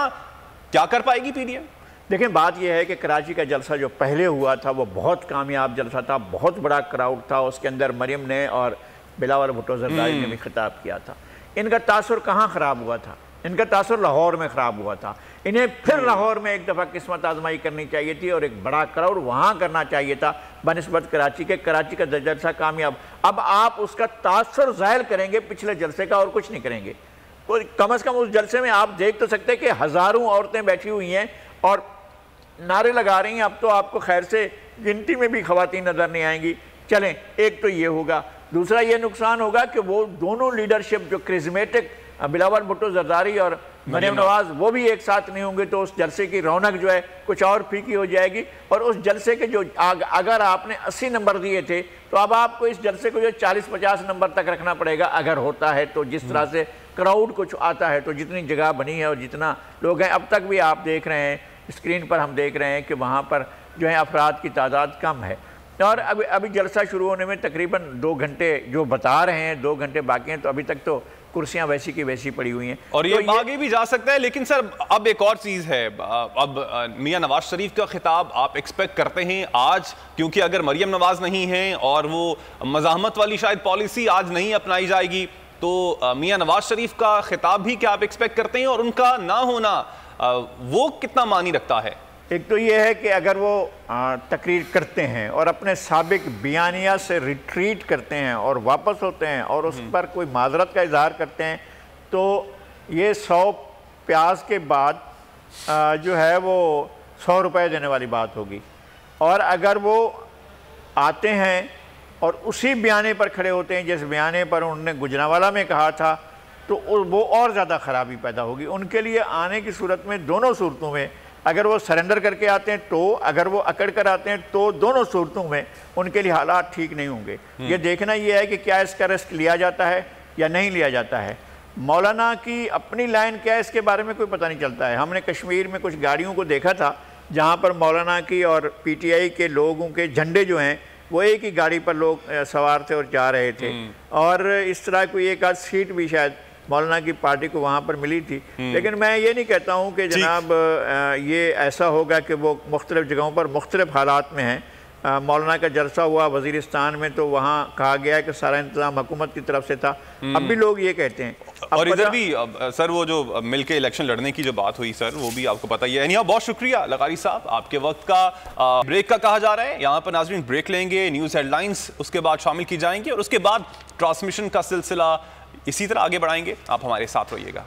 Speaker 1: क्या कर पाएगी PDM?
Speaker 10: देखिए, बात यह है कि कराची का जलसा जो पहले हुआ था वो बहुत कामयाब जलसा था, बहुत बड़ा क्राउड था, उसके अंदर मरीम ने और बिलावल भुट्टो जरदारी ने भी खिताब किया था। इनका तासुर कहाँ ख़राब हुआ था? इनका तासुर लाहौर में ख़राब हुआ था। इन्हें फिर लाहौर में एक दफ़ा किस्मत आजमाई करनी चाहिए थी और एक बड़ा क्राउड वहाँ करना चाहिए था बनिस्बत कराची के। कराची का जलसा कामयाब, अब आप उसका तासुर ज़ाहिर करेंगे पिछले जलसे का और कुछ नहीं करेंगे। तो कम से कम उस जलसे में आप देख तो सकते हैं कि हज़ारों औरतें बैठी हुई हैं और नारे लगा रही हैं। अब तो आपको खैर से गिनती में भी ख़वातीन नज़र नहीं आएंगी। चलें, एक तो ये होगा। दूसरा ये नुकसान होगा कि वो दोनों लीडरशिप जो क्रिज्मेटिक बिलावल भुट्टो जरदारी और मरीम नवाज़ वो भी एक साथ नहीं होंगे, तो उस जलसे की रौनक जो है कुछ और फीकी हो जाएगी। और उस जलसे के जो अगर आपने 80 नंबर दिए थे तो अब आपको इस जलसे को जो 40-50 नंबर तक रखना पड़ेगा अगर होता है तो। जिस तरह से क्राउड कुछ आता है, तो जितनी जगह बनी है और जितना लोग हैं, अब तक भी आप देख रहे हैं स्क्रीन पर, हम देख रहे हैं कि वहाँ पर जो है अफराद की तादाद कम है। और अभी जलसा शुरू होने में तकरीबन 2 घंटे जो बता रहे हैं, 2 घंटे बाकी हैं, तो अभी तक तो कुर्सियां वैसी की वैसी पड़ी हुई हैं
Speaker 1: और ये आगे भी जा सकता है। लेकिन सर अब एक और चीज़ है, अब मियां नवाज शरीफ का खिताब आप एक्सपेक्ट करते हैं आज? क्योंकि अगर मरियम नवाज नहीं है और वो मज़ाहमत वाली शायद पॉलिसी आज नहीं अपनाई जाएगी, तो मियां नवाज शरीफ का खिताब भी क्या आप एक्सपेक्ट करते हैं? और उनका ना होना वो कितना मानी रखता है?
Speaker 10: एक तो ये है कि अगर वो तकरीर करते हैं और अपने साबिक बयानिया से रिट्रीट करते हैं और वापस होते हैं और उस पर कोई माजरत का इजहार करते हैं, तो ये 100 प्याज के बाद जो है वो 100 रुपये देने वाली बात होगी। और अगर वो आते हैं और उसी बयाने पर खड़े होते हैं जिस बयाने पर उन्होंने गुजरांवाला में कहा था, तो वो और ज़्यादा ख़राबी पैदा होगी उनके लिए। आने की सूरत में, दोनों सूरतों में, अगर वो सरेंडर करके आते हैं तो, अगर वो अकड़ कर आते हैं तो, दोनों सूरतों में उनके लिए हालात ठीक नहीं होंगे। ये देखना ये है कि क्या इसका रिस्क लिया जाता है या नहीं लिया जाता है। मौलाना की अपनी लाइन क्या है इसके बारे में कोई पता नहीं चलता है। हमने कश्मीर में कुछ गाड़ियों को देखा था जहाँ पर मौलाना की और PTI के लोगों के झंडे जो हैं वो एक ही गाड़ी पर लोग सवार थे और जा रहे थे, और इस तरह कोई एक आध सीट भी शायद मौलाना की पार्टी को वहाँ पर मिली थी। लेकिन मैं ये नहीं कहता हूँ कि जनाब ये ऐसा होगा कि वो मुख्तलिफ़ जगहों पर मुख्तलिफ़ हालात में हैं। मौलाना का जलसा हुआ वज़ीरिस्तान में, तो वहाँ कहा गया कि सारा इंतज़ाम हुकूमत की तरफ से था। अब भी लोग ये कहते हैं।
Speaker 1: और इधर भी सर वो जो मिल के इलेक्शन लड़ने की जो बात हुई सर, वो भी आपको पता ही है। यानी बहुत शुक्रिया लगारी साहब, आपके वक्त का ब्रेक का कहा जा रहा है। यहाँ पर नाज़रीन ब्रेक लेंगे, न्यूज़ हेडलाइंस उसके बाद शामिल की जाएंगी और उसके बाद ट्रांसमिशन का सिलसिला इसी तरह आगे बढ़ाएंगे। आप हमारे साथ रहिएगा।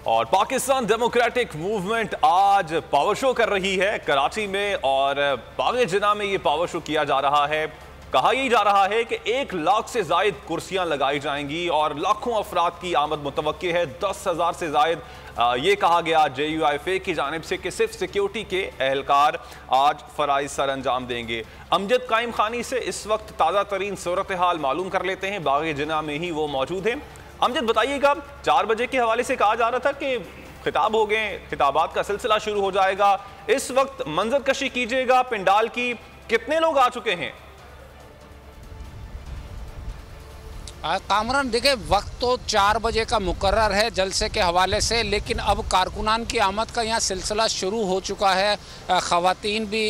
Speaker 1: और पाकिस्तान डेमोक्रेटिक मूवमेंट आज पावर शो कर रही है कराची में, और बाग़े जिना में ये पावर शो किया जा रहा है। कहा यही जा रहा है कि 1 लाख से ज़ायद कुर्सियां लगाई जाएंगी और लाखों अफराद की आमद मुतवक्के है। 10,000 से ज़ायद ये कहा गया JUIFA की जानिब से कि सिर्फ सिक्योरिटी के एहलकार आज फ़राइज़ सर अंजाम देंगे। अमजद कायम खानी से इस वक्त ताज़ा तरीन सूरत हाल मालूम कर लेते हैं। बाग़े जिना में ही वो मौजूद हैं। अमजद बताइएगा, 4 बजे के हवाले से कहा जा रहा था कि खिताब हो गए, खिताबात का सिलसिला शुरू हो जाएगा। इस वक्त मंजर कशी कीजिएगा पिंडाल की, कितने लोग आ चुके हैं?
Speaker 7: कामरान देखिए, वक्त तो 4 बजे का मुकर्रर है जलसे के हवाले से, लेकिन अब कारकुनान की आमद का यहाँ सिलसिला शुरू हो चुका है। ख़वातीन भी,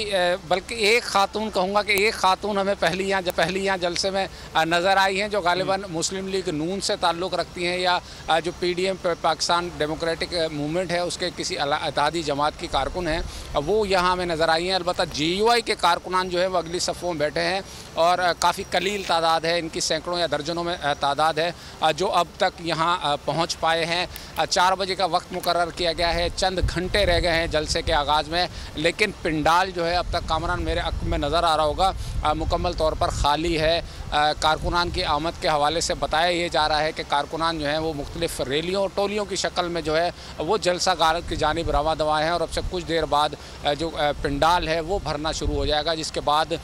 Speaker 7: बल्कि एक ख़ातून कहूँगा कि एक ख़ातून हमें पहली यहाँ जलसे में नज़र आई हैं, जो गालिबन मुस्लिम लीग नून से ताल्लुक़ रखती हैं या जो PDM पाकिस्तान डेमोक्रेटिक मूवमेंट है उसके किसी इत्तेहादी जमात की कारकुन हैं, वो यहाँ हमें नज़र आई हैं। अलबत्ता GUI के कारकुनान जो है वो अगली सफ़ों में बैठे हैं और काफ़ी कलील तादाद है, इनकी सैकड़ों या दर्जनों में तादाद है जो अब तक यहाँ पहुँच पाए हैं। 4 बजे का वक्त मुकर्रर किया गया है, चंद घंटे रह गए हैं जलसे के आगाज़ में, लेकिन पिंडाल जो है अब तक कामरान मेरे अक्ल में नज़र आ रहा होगा मुकम्मल तौर पर खाली है। कारकुनान की आमद के हवाले से बताया ये जा रहा है कि कारकुनान जो हैं वो मुख्तलिफ़ रैलियों और टोलियों की शक्ल में जो है वो जलसा गार की जानिब रवा दवा हैं और अब से कुछ देर बाद जो पिंडाल है वो भरना शुरू हो जाएगा, जिसके बाद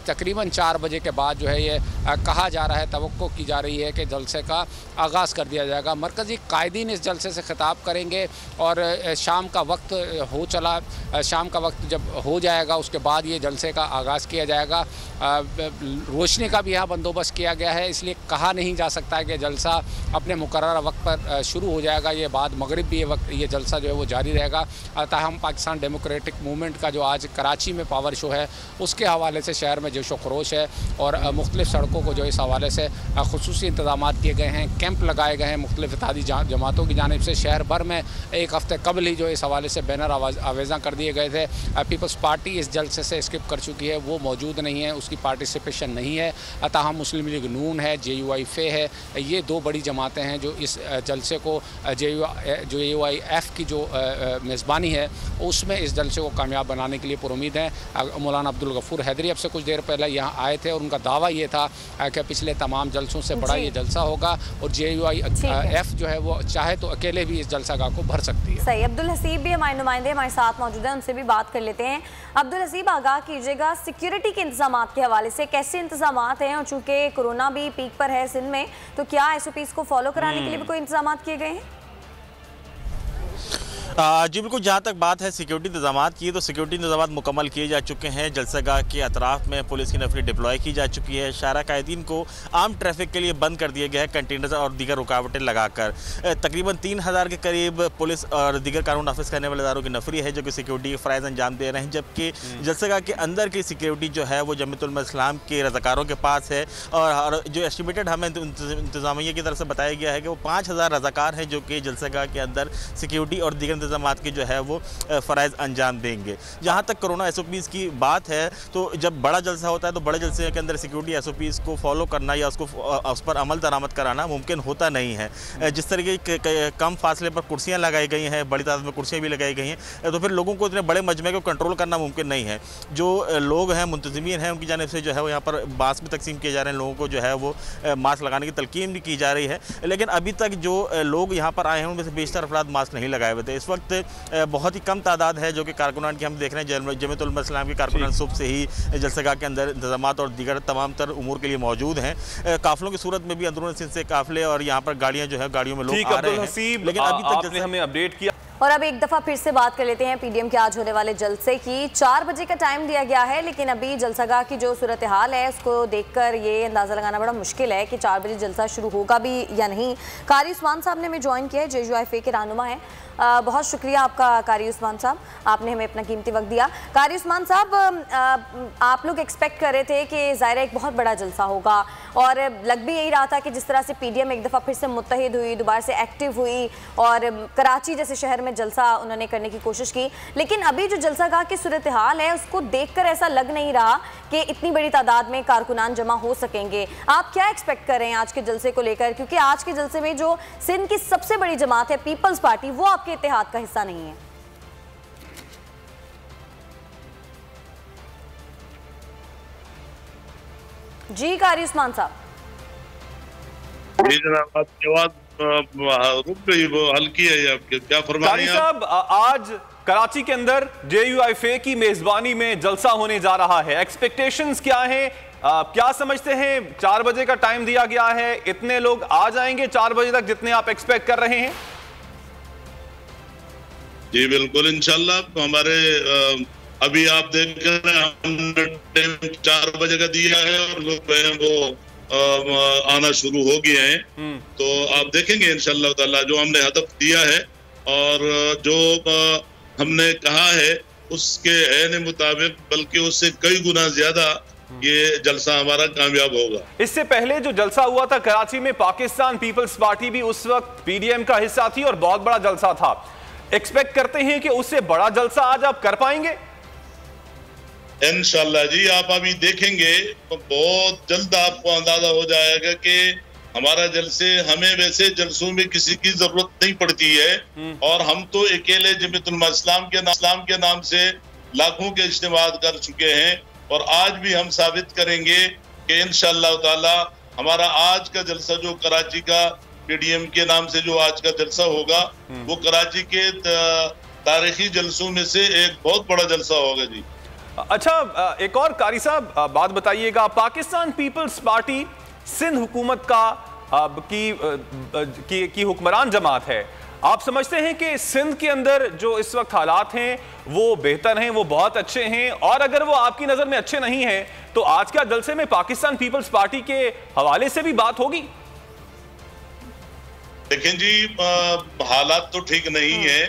Speaker 7: तकरीबन 4 बजे के बाद जो है ये कहा जा रहा है, तवक्को की जा रही है कि जलसे का आगाज़ कर दिया जाएगा। मरकज़ी कायदीन इस जलसे से खिताब करेंगे और शाम का वक्त हो चला, शाम का वक्त जब हो जाएगा उसके बाद ये जलसे का आगाज़ किया जाएगा। रोशनी का भी यहाँ बंदोबस्त किया गया है, इसलिए कहा नहीं जा सकता है कि जलसा अपने मुकर्रर वक्त पर शुरू हो जाएगा। ये बाद मगरिब भी ये जलसा जो है वो जारी रहेगा। ताहम पाकिस्तान डेमोक्रेटिक मूवमेंट का जो आज कराची में पावर शो है उसके हवाले से शहर में जोशो खरोश है और मुख्तलिफ़ सड़कों को जो इस हवाले से खुसूसी इंतजाम किए गए हैं, कैंप लगाए गए हैं मुख्तलिफ़ इत्तेहादी जमातों की जानिब से। शहर भर में एक हफ़्ते कबल ही जो इस हवाले से बैनर आवेज़ा कर दिए गए थे। पीपल्स पार्टी इस जलसे से स्किप कर चुकी है, वो मौजूद नहीं है, उसकी पार्टिसिपेशन नहीं है। ताहम मुस्लिम लीग नून है, JUI-FE है, ये 2 बड़ी जमातें हैं जो इस जलसे को JUI-F की जो मेज़बानी है उसमें इस जलसे को कामयाब बनाने के लिए पुरुमीद हैं। मौलाना अब्दुल गफूर हैदरी अब से कुछ देर पहले यहाँ आए थे और उनका दावा ये था कि पिछले तमाम जलसों से बड़ा ये जलसा होगा और JUI-F जो है वो चाहे तो अकेले भी इस जलसागाह को भर सकती है।
Speaker 2: सही। अब्दुल हसीब भी हमारे नुमाइंदे हमारे साथ मौजूद हैं, उनसे भी बात कर लेते हैं। अब्दुल हसीब, आगाह कीजिएगा सिक्योरिटी के इंतजाम के हवाले से, कैसे इंतजाम हैं और चूंकि कोरोना भी पीक पर है सिंध में, तो क्या SOPs को फॉलो कराने के लिए भी कोई इंतजाम किए गए हैं?
Speaker 8: जी बिल्कुल, जहाँ तक बात है सिक्योरिटी इंतजाम की, तो सिक्योरिटी इंतजाम मुकम्मल किए जा चुके हैं। जलसागाह के अतराफ़ में पुलिस की नफरी डिप्लॉय की जा चुकी है। शारा कायदीन को आम ट्रैफिक के लिए बंद कर दिया गया है कंटेनर और दीगर रुकावटें लगाकर। तकरीबन 3000 के करीब पुलिस और दीगर कानून नाफिज करने वाले इदारों की नफरी है जो कि सिक्योरिटी के फ़राइज़ अंजाम दे रहे हैं, जबकि जलसागाह के अंदर की सिक्योरिटी जो है वो जमीयतुल उलमा इस्लाम के रज़ाकारों के पास है। और जो एस्टिमेटेड हमें इंतजामिया की तरफ से बताया गया है कि वो 5000 रज़ाकार हैं जो कि जलसागाह के अंदर सिक्योरिटी और दीगर इंतजाम के जो है वो फ़राइज़ अंजाम देंगे। जहाँ तक कोरोना SOPs की बात है, तो जब बड़ा जलसा होता है तो बड़े जलसे के अंदर सिक्योरिटी SOPs को फॉलो करना या उस पर अमल दरामद कराना मुमकिन होता नहीं है। जिस तरीके के कम फासले पर कुर्सियाँ लगाई गई हैं, बड़ी तादाद में कुर्सियाँ भी लगाई गई हैं, तो फिर लोगों को इतने बड़े मजमे को कंट्रोल करना मुमकिन नहीं है। जो लोग हैं, मुंतज़मीन हैं, उनकी जानिब से जो है वो यहाँ पर मास्क भी तकसीम किए जा रहे हैं, लोगों को जो है वो मास्क लगाने की तलकीन भी की जा रही है। लेकिन अभी तक जो लोग यहाँ पर आए हैं उनमें से बेशतर अफराद मास्क नहीं लगाए हुए थे। इस वक्त बहुत ही कम तादाद है जो कि कारकुनान की हम देख रहे हैं। जमीयतुल उलमा इस्लाम के कारकुनान सुबह से ही जलसागाह के अंदर इंतजामात और दीगर तमाम तर उमूर के लिए मौजूद हैं। काफिलों की सूरत में भी अंदरून सिंध से काफिले और यहाँ पर गाड़ियाँ जो है गाड़ियों में लोग आ रहे हैं, लेकिन अभी तक
Speaker 1: आपने हमें अपडेट किया।
Speaker 2: और अब एक दफ़ा फिर से बात कर लेते हैं PDM के आज होने वाले जलसे की। 4 बजे का टाइम दिया गया है, लेकिन अभी जलसागाह की जो सूरत हाल है उसको देखकर ये अंदाज़ा लगाना बड़ा मुश्किल है कि 4 बजे जलसा शुरू होगा भी या नहीं। कारी उस्मान साहब ने हमें ज्वाइन किया है, JUI-FE के रहनुमा है। बहुत शुक्रिया आपका कारी उस्मान साहब, आपने हमें अपना कीमती वक्त दिया। कारी उस्मान साहब, आप लोग एक्सपेक्ट कर रहे थे कि ज़ाहिर एक बहुत बड़ा जलसा होगा और लग भी यही रहा था कि जिस तरह से PDM एक दफ़ा फिर से मुत्तहिद हुई, दोबारा से एक्टिव हुई और कराची जैसे शहर में जलसा उन्होंने करने की कोशिश की, लेकिन अभी जो जलसागाह की सूरत हाल है उसको देखकर ऐसा लग नहीं रहा कि इतनी बड़ी तादाद में कारकुनान जमा हो सकेंगे। आप क्या एक्सपेक्ट कर रहे हैं आज के जलसे को लेकर, क्योंकि आज के जलसे में जो सिंध की सबसे बड़ी जमात है पीपल्स पार्टी, वो आपके इत्तेहाद का हिस्सा नहीं है? जी कारी उस्मान साहब।
Speaker 13: जी जनाब, आपकी आवाज रुक गई, वो हल्की है आपके, क्या फरमा रहे हैं
Speaker 1: साहब? आज कराची के अंदर JUI-FE की मेजबानी में जलसा होने जा रहा है, एक्सपेक्टेशंस क्या हैं? क्या समझते हैं? 4 बजे का टाइम दिया गया है, इतने लोग आ जाएंगे 4 बजे तक जितने आप एक्सपेक्ट कर रहे हैं?
Speaker 14: जी बिल्कुल, इंशाल्लाह। हमारे अभी आप देख रहे हैं हमने टाइम 4 बजे का दिया है और लोग वो आना शुरू हो गए हैं। तो आप देखेंगे इंशाल्लाह ताला जो हमने हदफ दिया है और जो हमने कहा है उसके ऐन मुताबिक बल्कि उससे कई गुना ज्यादा ये जलसा हमारा कामयाब होगा।
Speaker 1: इससे पहले जो जलसा हुआ था कराची में, पाकिस्तान पीपल्स पार्टी भी उस वक्त पीडीएम का हिस्सा थी और बहुत बड़ा जलसा था। एक्सपेक्ट करते हैं कि उससे बड़ा जलसा आज आप कर पाएंगे?
Speaker 14: इंशाल्लाह जी, आप अभी देखेंगे तो बहुत जल्द आपको अंदाजा हो जाएगा कि हमारा जलसे, हमें वैसे जलसों में किसी की जरूरत नहीं पड़ती है और हम तो अकेले जमीयतुल इस्लाम के नाम से लाखों के इज्तिमा कर चुके हैं और आज भी हम साबित करेंगे कि इंशाअल्लाह ताला हमारा आज का जलसा जो कराची का पीडीएम के नाम से जो आज का जलसा होगा वो कराची के तारीखी जलसों में से एक बहुत बड़ा जलसा होगा जी।
Speaker 1: अच्छा, एक और कारी साहब बात बताइएगा, पाकिस्तान पीपल्स पार्टी सिंध हुकूमत की हुक्मरान जमात है। आप समझते हैं कि सिंध के अंदर जो इस वक्त हालात हैं वो बेहतर हैं, वो बहुत अच्छे हैं, और अगर वो आपकी नजर में अच्छे नहीं हैं तो आज का जलसे में पाकिस्तान पीपल्स पार्टी के हवाले से भी बात होगी?
Speaker 14: देखें जी, हालात तो ठीक नहीं है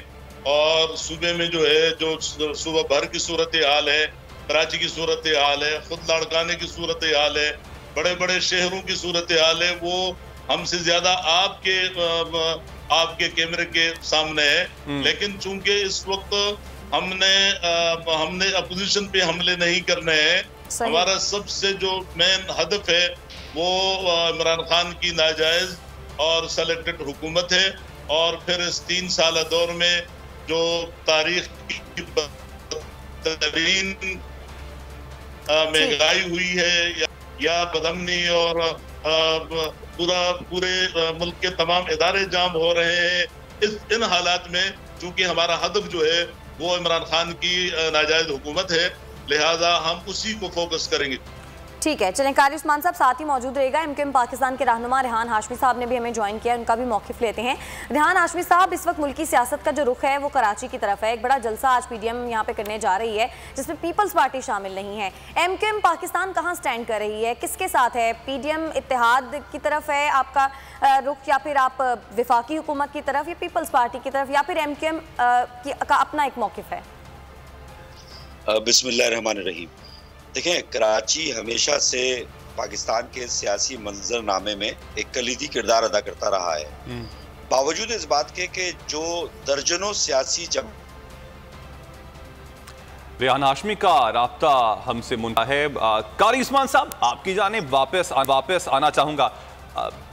Speaker 14: और सूबे में जो है, जो सूबा भर की सूरत हाल है, कराची की सूरत हाल है, खुद लाड़काने की सूरत हाल है, बड़े बड़े शहरों की सूरत हाल है, वो हमसे ज्यादा आपके कैमरे के सामने है। लेकिन चूंकि इस वक्त हमने अपोजिशन पे हमले नहीं करने हैं, हमारा सबसे जो मेन हदफ है वो इमरान खान की नाजायज और सेलेक्टेड हुकूमत है और फिर इस 3 साल दौर में जो तारीख की बदतरीन महंगाई हुई है या बदमनी और पूरे मुल्क के तमाम इदारे जाम हो रहे हैं, इन हालात में चूंकि हमारा हदफ जो है वो इमरान खान की नाजायज हुकूमत है, लिहाजा हम उसी को फोकस करेंगे।
Speaker 2: ठीक है, चलें कारी उस्मान साहब साथ ही मौजूद रहेगा। एमक्यूएम पाकिस्तान के रहनुमा रेहान हाशमी साहब ने भी हमें ज्वाइन किया, उनका भी मौक़िफ़ लेते हैं। रेहान हाशमी साहब, इस वक्त मुल्की सियासत का जो रुख है वो कराची की तरफ है। एक बड़ा जलसा आज पीडीएम यहाँ पे करने जा रही है जिसमें पीपल्स पार्टी शामिल नहीं है। एमक्यूएम पाकिस्तान कहाँ स्टैंड कर रही है, किसके साथ है? पीडीएम इत्तेहाद की तरफ है आपका रुख, या फिर आप विफाकी हुकूमत की तरफ, या पीपल्स पार्टी की तरफ, या फिर एमक्यूएम का अपना एक मौक़िफ़ है?
Speaker 15: बिस्मिल्लाहिर्रहमानिर्रहीम। देखें, कराची हमेशा से पाकिस्तान के सियासी मंजरनामे में एक कलीदी किरदार अदा करता रहा है, बावजूद इस बात के कि जो दर्जनों सियासी
Speaker 1: रेहान हाशमी का राब्ता हमसे मुंता है। कारी उस्मान साहब, आपकी जानिब वापस आना चाहूँगा।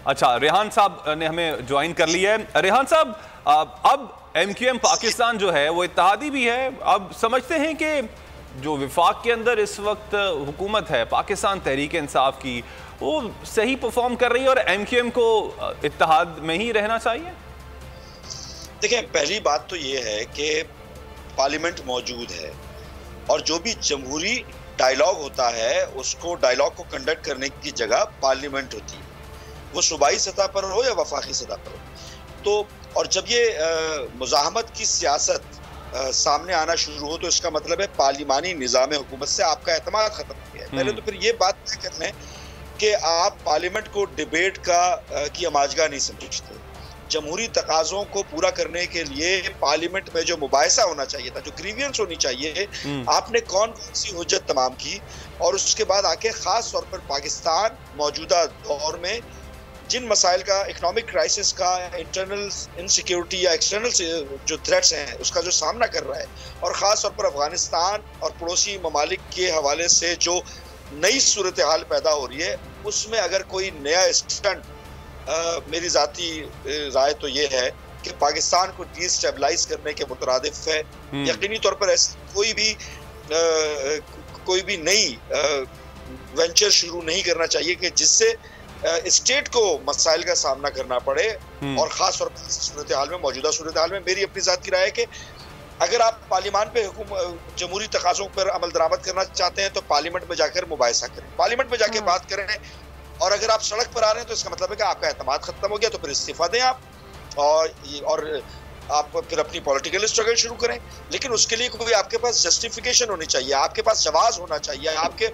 Speaker 1: अच्छा, रेहान साहब ने हमें ज्वाइन कर लिया है। रेहान साहब, अब एमक्यूएम पाकिस्तान जो है वो इत्तेहादी भी है। अब समझते हैं कि जो विफाक के अंदर इस वक्त हुकूमत है पाकिस्तान तहरीक इंसाफ की, वो सही परफॉर्म कर रही है और एमक्यूएम को इत्तेहाद में ही रहना चाहिए?
Speaker 15: देखिए, पहली बात तो ये है कि पार्लियामेंट मौजूद है और जो भी जमहूरी डायलॉग होता है उसको डायलॉग को कंडक्ट करने की जगह पार्लियामेंट होती है, वो सूबाई सतह पर हो या वफाकी सतह पर हो। तो और जब ये मुज़ाहमत की सियासत सामने आना शुरू हो तो इसका मतलब है पार्लिमानी निज़ाम हुकूमत से आपका एतमाद खत्म हो गया है। पहले तो फिर ये बात तय कर लें कि आप पार्लियामेंट को डिबेट की अमाजगा नहीं समझते। जमहूरी तकाज़ों को पूरा करने के लिए पार्लियामेंट में जो मुबाहिसा होना चाहिए था, जो ग्रीवियंस होनी चाहिए, आपने कौन कौन सी हुज्जत तमाम की और उसके बाद आके ख़ास तौर पर पाकिस्तान मौजूदा दौर में जिन मसाइल का, इकोनॉमिक क्राइसिस का, इंटरनल इनसिक्योरिटी या एक्सटर्नल जो थ्रेट्स हैं उसका जो सामना कर रहा है, और ख़ास तौर पर अफगानिस्तान और पड़ोसी ममालिक के हवाले से जो नई सूरत हाल पैदा हो रही है, उसमें अगर कोई नया स्टंट, मेरी ज़ाती राय तो ये है कि पाकिस्तान को डिस्टेबलाइज करने के मुतरादिफ है। यकीनी तौर पर ऐसी कोई भी नई वेंचर शुरू नहीं करना चाहिए कि जिससे स्टेट को मसाइल का सामना करना पड़े। और खास तौर पर सूरत हाल में, मौजूदा सूरत हाल में मेरी अपनी ज़ात की राय है कि अगर आप पार्लियामान पे जमहूरी तकाज़ों पर अमल दरामद करना चाहते हैं तो पार्लियामेंट में जाकर मुबाहिसा करें, पार्लियामेंट में जाके बात करें। और अगर आप सड़क पर आ रहे हैं तो इसका मतलब है कि आपका एतमाद खत्म हो गया, तो फिर इस्तीफा दें आप। और आप फिर अपनी पॉलिटिकल स्ट्रगल शुरू करें, लेकिन उसके लिए कोई आपके पास जस्टिफिकेशन होनी चाहिए, आपके पास जवाब होना चाहिए। आपके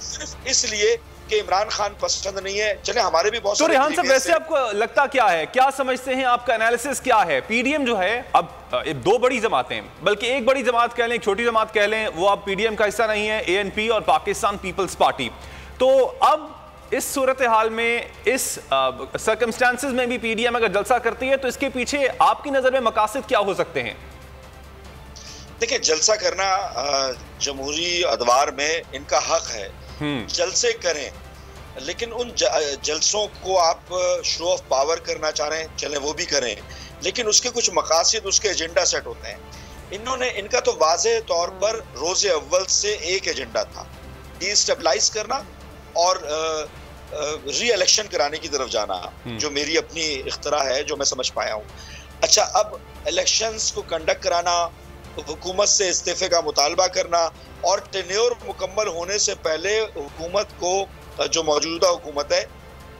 Speaker 15: सिर्फ इसलिए कि इमरान खान पसंद नहीं है, चले हमारे भी बहुत
Speaker 1: तो रेहान साहब वैसे आपको लगता क्या है, क्या समझते हैं, आपका एनालिसिस क्या है? पीडीएम जो है अब दो बड़ी जमातें, बल्कि एक बड़ी जमात कह लें, एक छोटी जमात कह लें, वो अब पीडीएम का हिस्सा नहीं है, एएनपी और पाकिस्तान पीपल्स पार्टी। तो अब इस सूरत हाल में, इस सर्कमस्टांसेस में भी पीडीएम अगर जलसा करती है तो इसके पीछे आपकी नजर में मकासद क्या हो सकते हैं?
Speaker 15: देखिए, जलसा करना जमहूरी अदवार में इनका हक है, जलसे करें, लेकिन उन जलसों को आप शो ऑफ पावर करना चाह रहे हैं, चले वो भी करें, लेकिन उसके कुछ मकासद, उसके एजेंडा सेट होते हैं। इनका तो वाज़ेह तौर पर रोज़े अव्वल से एक एजेंडा था, डिस्टेबलाइज करना और री इलेक्शन कराने की तरफ जाना, जो मेरी अपनी इख्तरा है, जो मैं समझ पाया हूँ। अच्छा, अब इलेक्शंस को कंडक्ट कराना, हुकूमत से इस्तीफे का मुतालबा करना और टेन्योर मुकम्मल होने से पहले हुकूमत को, जो मौजूदा हुकूमत है,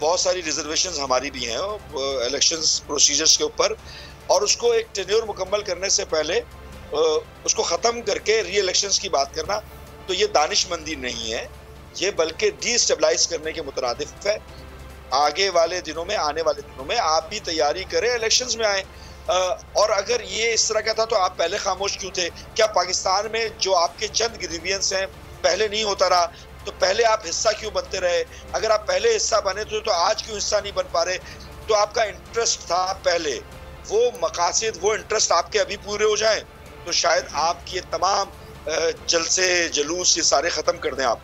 Speaker 15: बहुत सारी रिजर्वेशंस हमारी भी हैं इलेक्शंस प्रोसीजर्स के ऊपर, और उसको एक टेन्योर मुकम्मल करने से पहले उसको ख़त्म करके री इलेक्शंस की बात करना, तो ये दानिशमंदी नहीं है, ये बल्कि डिस्टेबलाइज करने के मुतरादिफ है। आगे वाले दिनों में, आने वाले दिनों में आप भी तैयारी करें, इलेक्शंस में आए। और अगर ये इस तरह का था तो आप पहले खामोश क्यों थे? क्या पाकिस्तान में जो आपके चंद ग्रीवियंस हैं पहले नहीं होता रहा? तो पहले आप हिस्सा क्यों बनते रहे? अगर आप पहले हिस्सा बने तो आज क्यों हिस्सा नहीं बन पा रहे? तो आपका इंटरेस्ट था पहले, वो मकासद, वो इंटरेस्ट आपके अभी पूरे हो जाएं तो शायद आपकी ये तमाम जलसे जलूस ये सारे ख़त्म कर दें आप।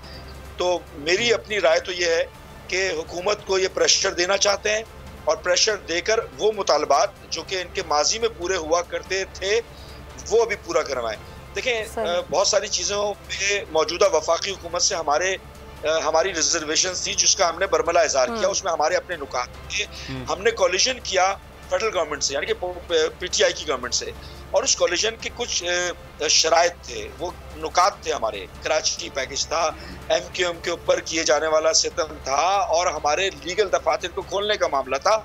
Speaker 15: तो मेरी अपनी राय तो ये है कि हुकूमत को ये प्रेशर देना चाहते हैं और प्रेशर देकर वो मुतालबात जो कि इनके माजी में पूरे हुआ करते थे वो अभी पूरा करवाएं। देखें, बहुत सारी चीज़ों पे मौजूदा वफाकी हुकूमत से हमारी रिजर्वेशन थी जिसका हमने बरमला इज़हार किया, उसमें हमारे अपने नुकात थे। हमने कॉलिजन किया फेडरल गवर्नमेंट से, यानी कि पीटीआई की गवर्नमेंट से, और उस कॉलिजन के कुछ शराइत थे, वो नुकात थे हमारे। कराची पैकेज था, एमक्यूएम के ऊपर किए जाने वाला सितम था, और हमारे लीगल दफातर को खोलने का मामला था,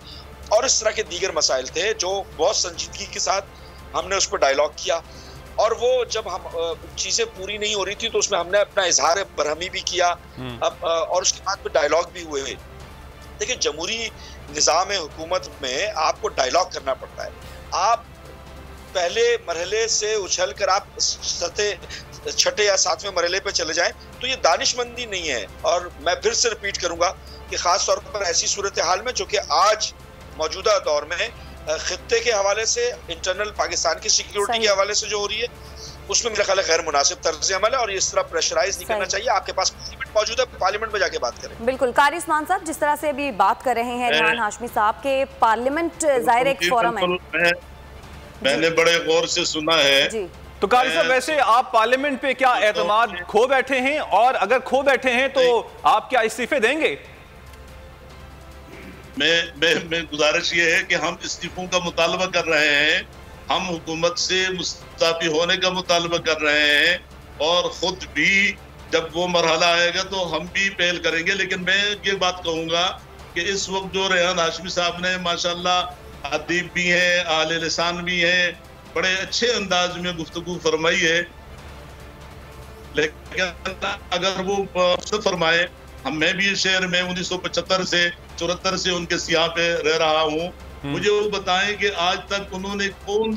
Speaker 15: और इस तरह के दीगर मसाइल थे जो बहुत संजीदगी के साथ हमने उस पर डायलॉग किया। और वो जब हम चीज़ें पूरी नहीं हो रही थी तो उसमें हमने अपना इजहार बरहमी भी किया, और उसके बाद में डायलॉग भी हुए। देखिए, जमहूरी निज़ाम हुकूमत में आपको डायलॉग करना पड़ता है। आप पहले मरहले से उछल कर आप छठे या सातवें मरहले पे चले जाएं तो ये दानिशमंदी नहीं है। और मैं फिर से रिपीट करूंगा कि खास तौर पर ऐसी सूरत हाल में जो कि आज मौजूदा दौर में खित्ते के हवाले से, इंटरनल पाकिस्तान की सिक्योरिटी के हवाले से जो हो रही है, उसमें मेरा ख्याल है गैर मुनासिब तर्ज अमल है और इस तरह प्रेशराइज नहीं करना चाहिए। आपके पास पार्लियामेंट मौजूद है, पार्लियामेंट में जाके बात करें।
Speaker 2: बिल्कुल, कारी उस्मान साहब, जिस तरह से अभी बात कर रहे हैं रेहान हाशमी साहब के, पार्लियामेंट जाहिर एक फोरम है,
Speaker 14: मैंने बड़े गौर से सुना है जी।
Speaker 1: तो कारी साहब, वैसे आप पार्लियामेंट पे क्या एतमाद खो बैठे हैं, और अगर खो बैठे हैं तो आप क्या इस्तीफे देंगे?
Speaker 14: मैं गुजारिश ये है कि हम इस्तीफों का मुतालबा कर रहे हैं, हम हुकूमत से मुस्ताफी होने का मुतालबा कर रहे हैं, और खुद भी जब वो मरहला आएगा तो हम भी पहल करेंगे। लेकिन मैं ये बात कहूँगा कि इस वक्त जो रेहान हाशमी साहब ने माशाल्लाह अदीब भी हैं, आले लिसान भी हैं, बड़े अच्छे अंदाज में गुफ्तगू फरमाई है, लेकिन अगर वो फरमाए, मैं भी इस शहर में 1975 से 74 से उनके सियाह पे रह रहा हूँ, मुझे वो बताएं कि आज तक उन्होंने कौन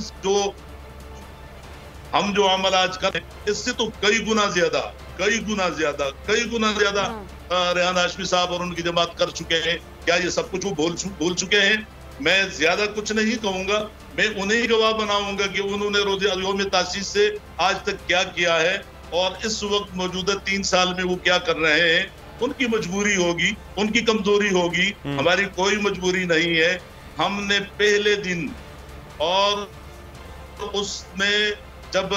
Speaker 14: हम जो अमल आज कर, इससे तो कई गुना ज्यादा रेहान हाशमी साहब और उनकी जमात कर चुके हैं। क्या ये सब कुछ वो भूल चुके हैं? मैं ज्यादा कुछ नहीं कहूंगा, मैं उन्हें ही गवाह बनाऊंगा कि उन्होंने रोज़े यौम तासीस से आज तक क्या किया है, और इस वक्त मौजूदा 3 साल में वो क्या कर रहे हैं। उनकी मजबूरी होगी, उनकी कमजोरी होगी, हमारी कोई मजबूरी नहीं है। हमने पहले दिन, और उसमें जब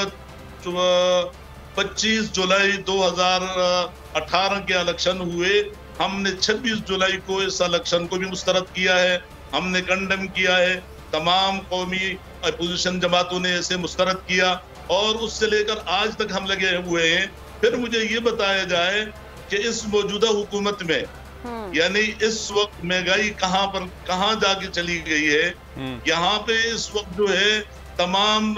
Speaker 14: 25 जुलाई 2018 के इलेक्शन हुए, हमने 26 जुलाई को इस इलेक्शन को भी मुस्तरद किया है, हमने कंडेम किया है, तमाम कौमी अपोजिशन जमातों ने इसे मुस्तरद किया, और उससे लेकर आज तक हम लगे हुए हैं। फिर मुझे ये बताया जाए कि इस मौजूदा हुकूमत में, यानी इस वक्त महंगाई कहाँ जाके चली गई है। यहाँ पे इस वक्त जो है तमाम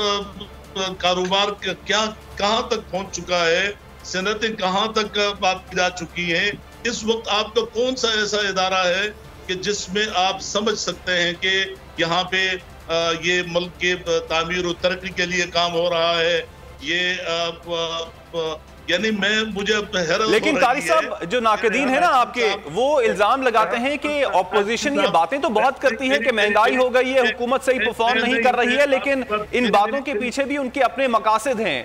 Speaker 14: कारोबार क्या कहां तक पहुंच चुका है, सनतें कहां तक बात की जा चुकी हैं। इस वक्त आपका कौन सा ऐसा इदारा है कि जिसमें आप समझ सकते हैं कि यहाँ पे ये मुल्क के तामीर और तरक्की के लिए काम हो रहा है? ये यानी मुझे हैरत।
Speaker 1: लेकिन कारी साहब, जो नाकदीन है ना आपके, वो इल्जाम लगाते हैं कि ऑपोजिशन ये बातें तो बहुत करती है कि महंगाई हो गई है, हुकूमत सही परफॉर्म नहीं कर रही है, लेकिन इन बातों के पीछे भी उनके अपने मकासद हैं,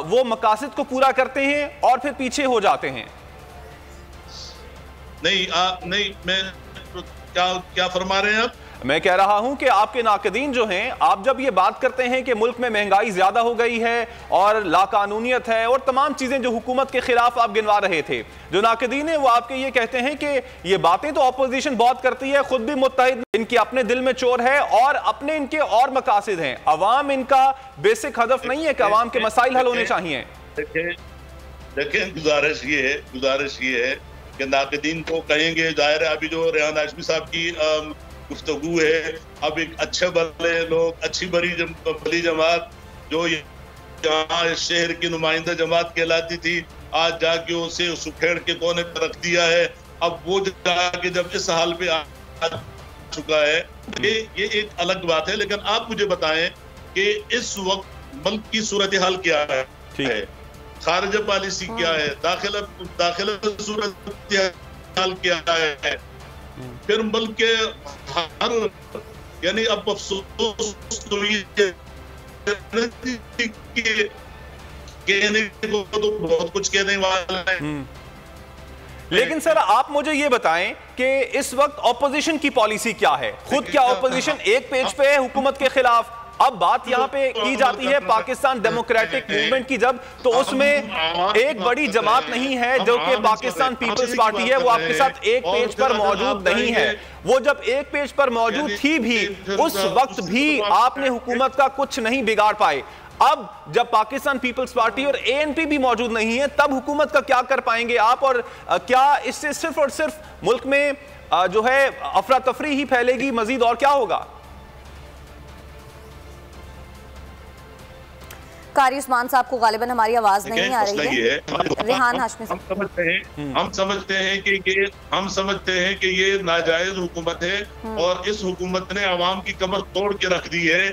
Speaker 1: वो मकासद को पूरा करते हैं और फिर पीछे हो जाते हैं।
Speaker 14: नहीं, मैं क्या फरमा रहे हैं आप?
Speaker 1: मैं कह रहा हूं कि आपके नाकदीन जो हैं, आप जब ये बात करते हैं कि मुल्क में महंगाई ज्यादा हो गई है और लाकानूनियत है और तमाम चीजें जो हुकूमत के खिलाफ आप गिनवा रहे थे, जो नाकदीन है वो आपके ये कहते हैं कि ये बातें तो ऑपोजिशन बहुत करती है, खुद भी मुत्तहिद, इनके अपने दिल में चोर है और अपने इनके और मकासद हैं। अवाम इनका बेसिक हदफ नहीं है कि अवाम के मसाइल हल होने चाहिए।
Speaker 14: देखें, गुजारिश ये है कि नाकदीन को कहेंगे, जाहिर है अभी जो रेहान हाशमी साहब की गुफ्तगू है, अब एक अच्छे भले लोग, अच्छी बड़ी जमात जो यहाँ शहर की नुमाइंदा जमात कहलाती थी, आज जाके उसे सुखेड़ के कोने पर रख दिया है। अब वो जाके जब इस हाल पे आ चुका है, ये एक अलग बात है। लेकिन आप मुझे बताएं कि इस वक्त मुल्क की सूरत हाल क्या है, खारिजा पॉलिसी क्या है, दाखिला सूरत हाल क्या है, फिर मुल्क के हर, यानी अब अफसोस तो कहने को तो बहुत कुछ कहने वाला है।
Speaker 1: लेकिन सर, आप मुझे ये बताएं कि इस वक्त ऑपोजिशन की पॉलिसी क्या है? खुद क्या ऑपोजिशन एक पेज पे है हुकूमत के खिलाफ? अब बात यहाँ पे की जाती है पाकिस्तान डेमोक्रेटिक मूवमेंट की, जब तो उसमें एक बड़ी जमात नहीं है जो कि पाकिस्तान पीपल्स पार्टी है, वो आपके साथ एक पेज पर मौजूद नहीं है। वो जब एक पेज पर मौजूद थी भी, उस वक्त भी आपने हुकूमत का कुछ नहीं बिगाड़ पाए। अब जब पाकिस्तान पीपल्स पार्टी और एएनपी भी मौजूद नहीं है, तब हुकूमत का क्या कर पाएंगे आप? और क्या इससे सिर्फ और सिर्फ मुल्क में जो है अफरा तफरी ही फैलेगी, मजीद और क्या होगा?
Speaker 2: कारी उस्मान साहब को गालिबन हमारी आवाज नहीं आ रही है। रेहान हाशमी
Speaker 14: हम समझते हैं कि ये नाजायज हुकूमत है और इस हुकूमत ने अवाम की कमर तोड़ के रख दी है।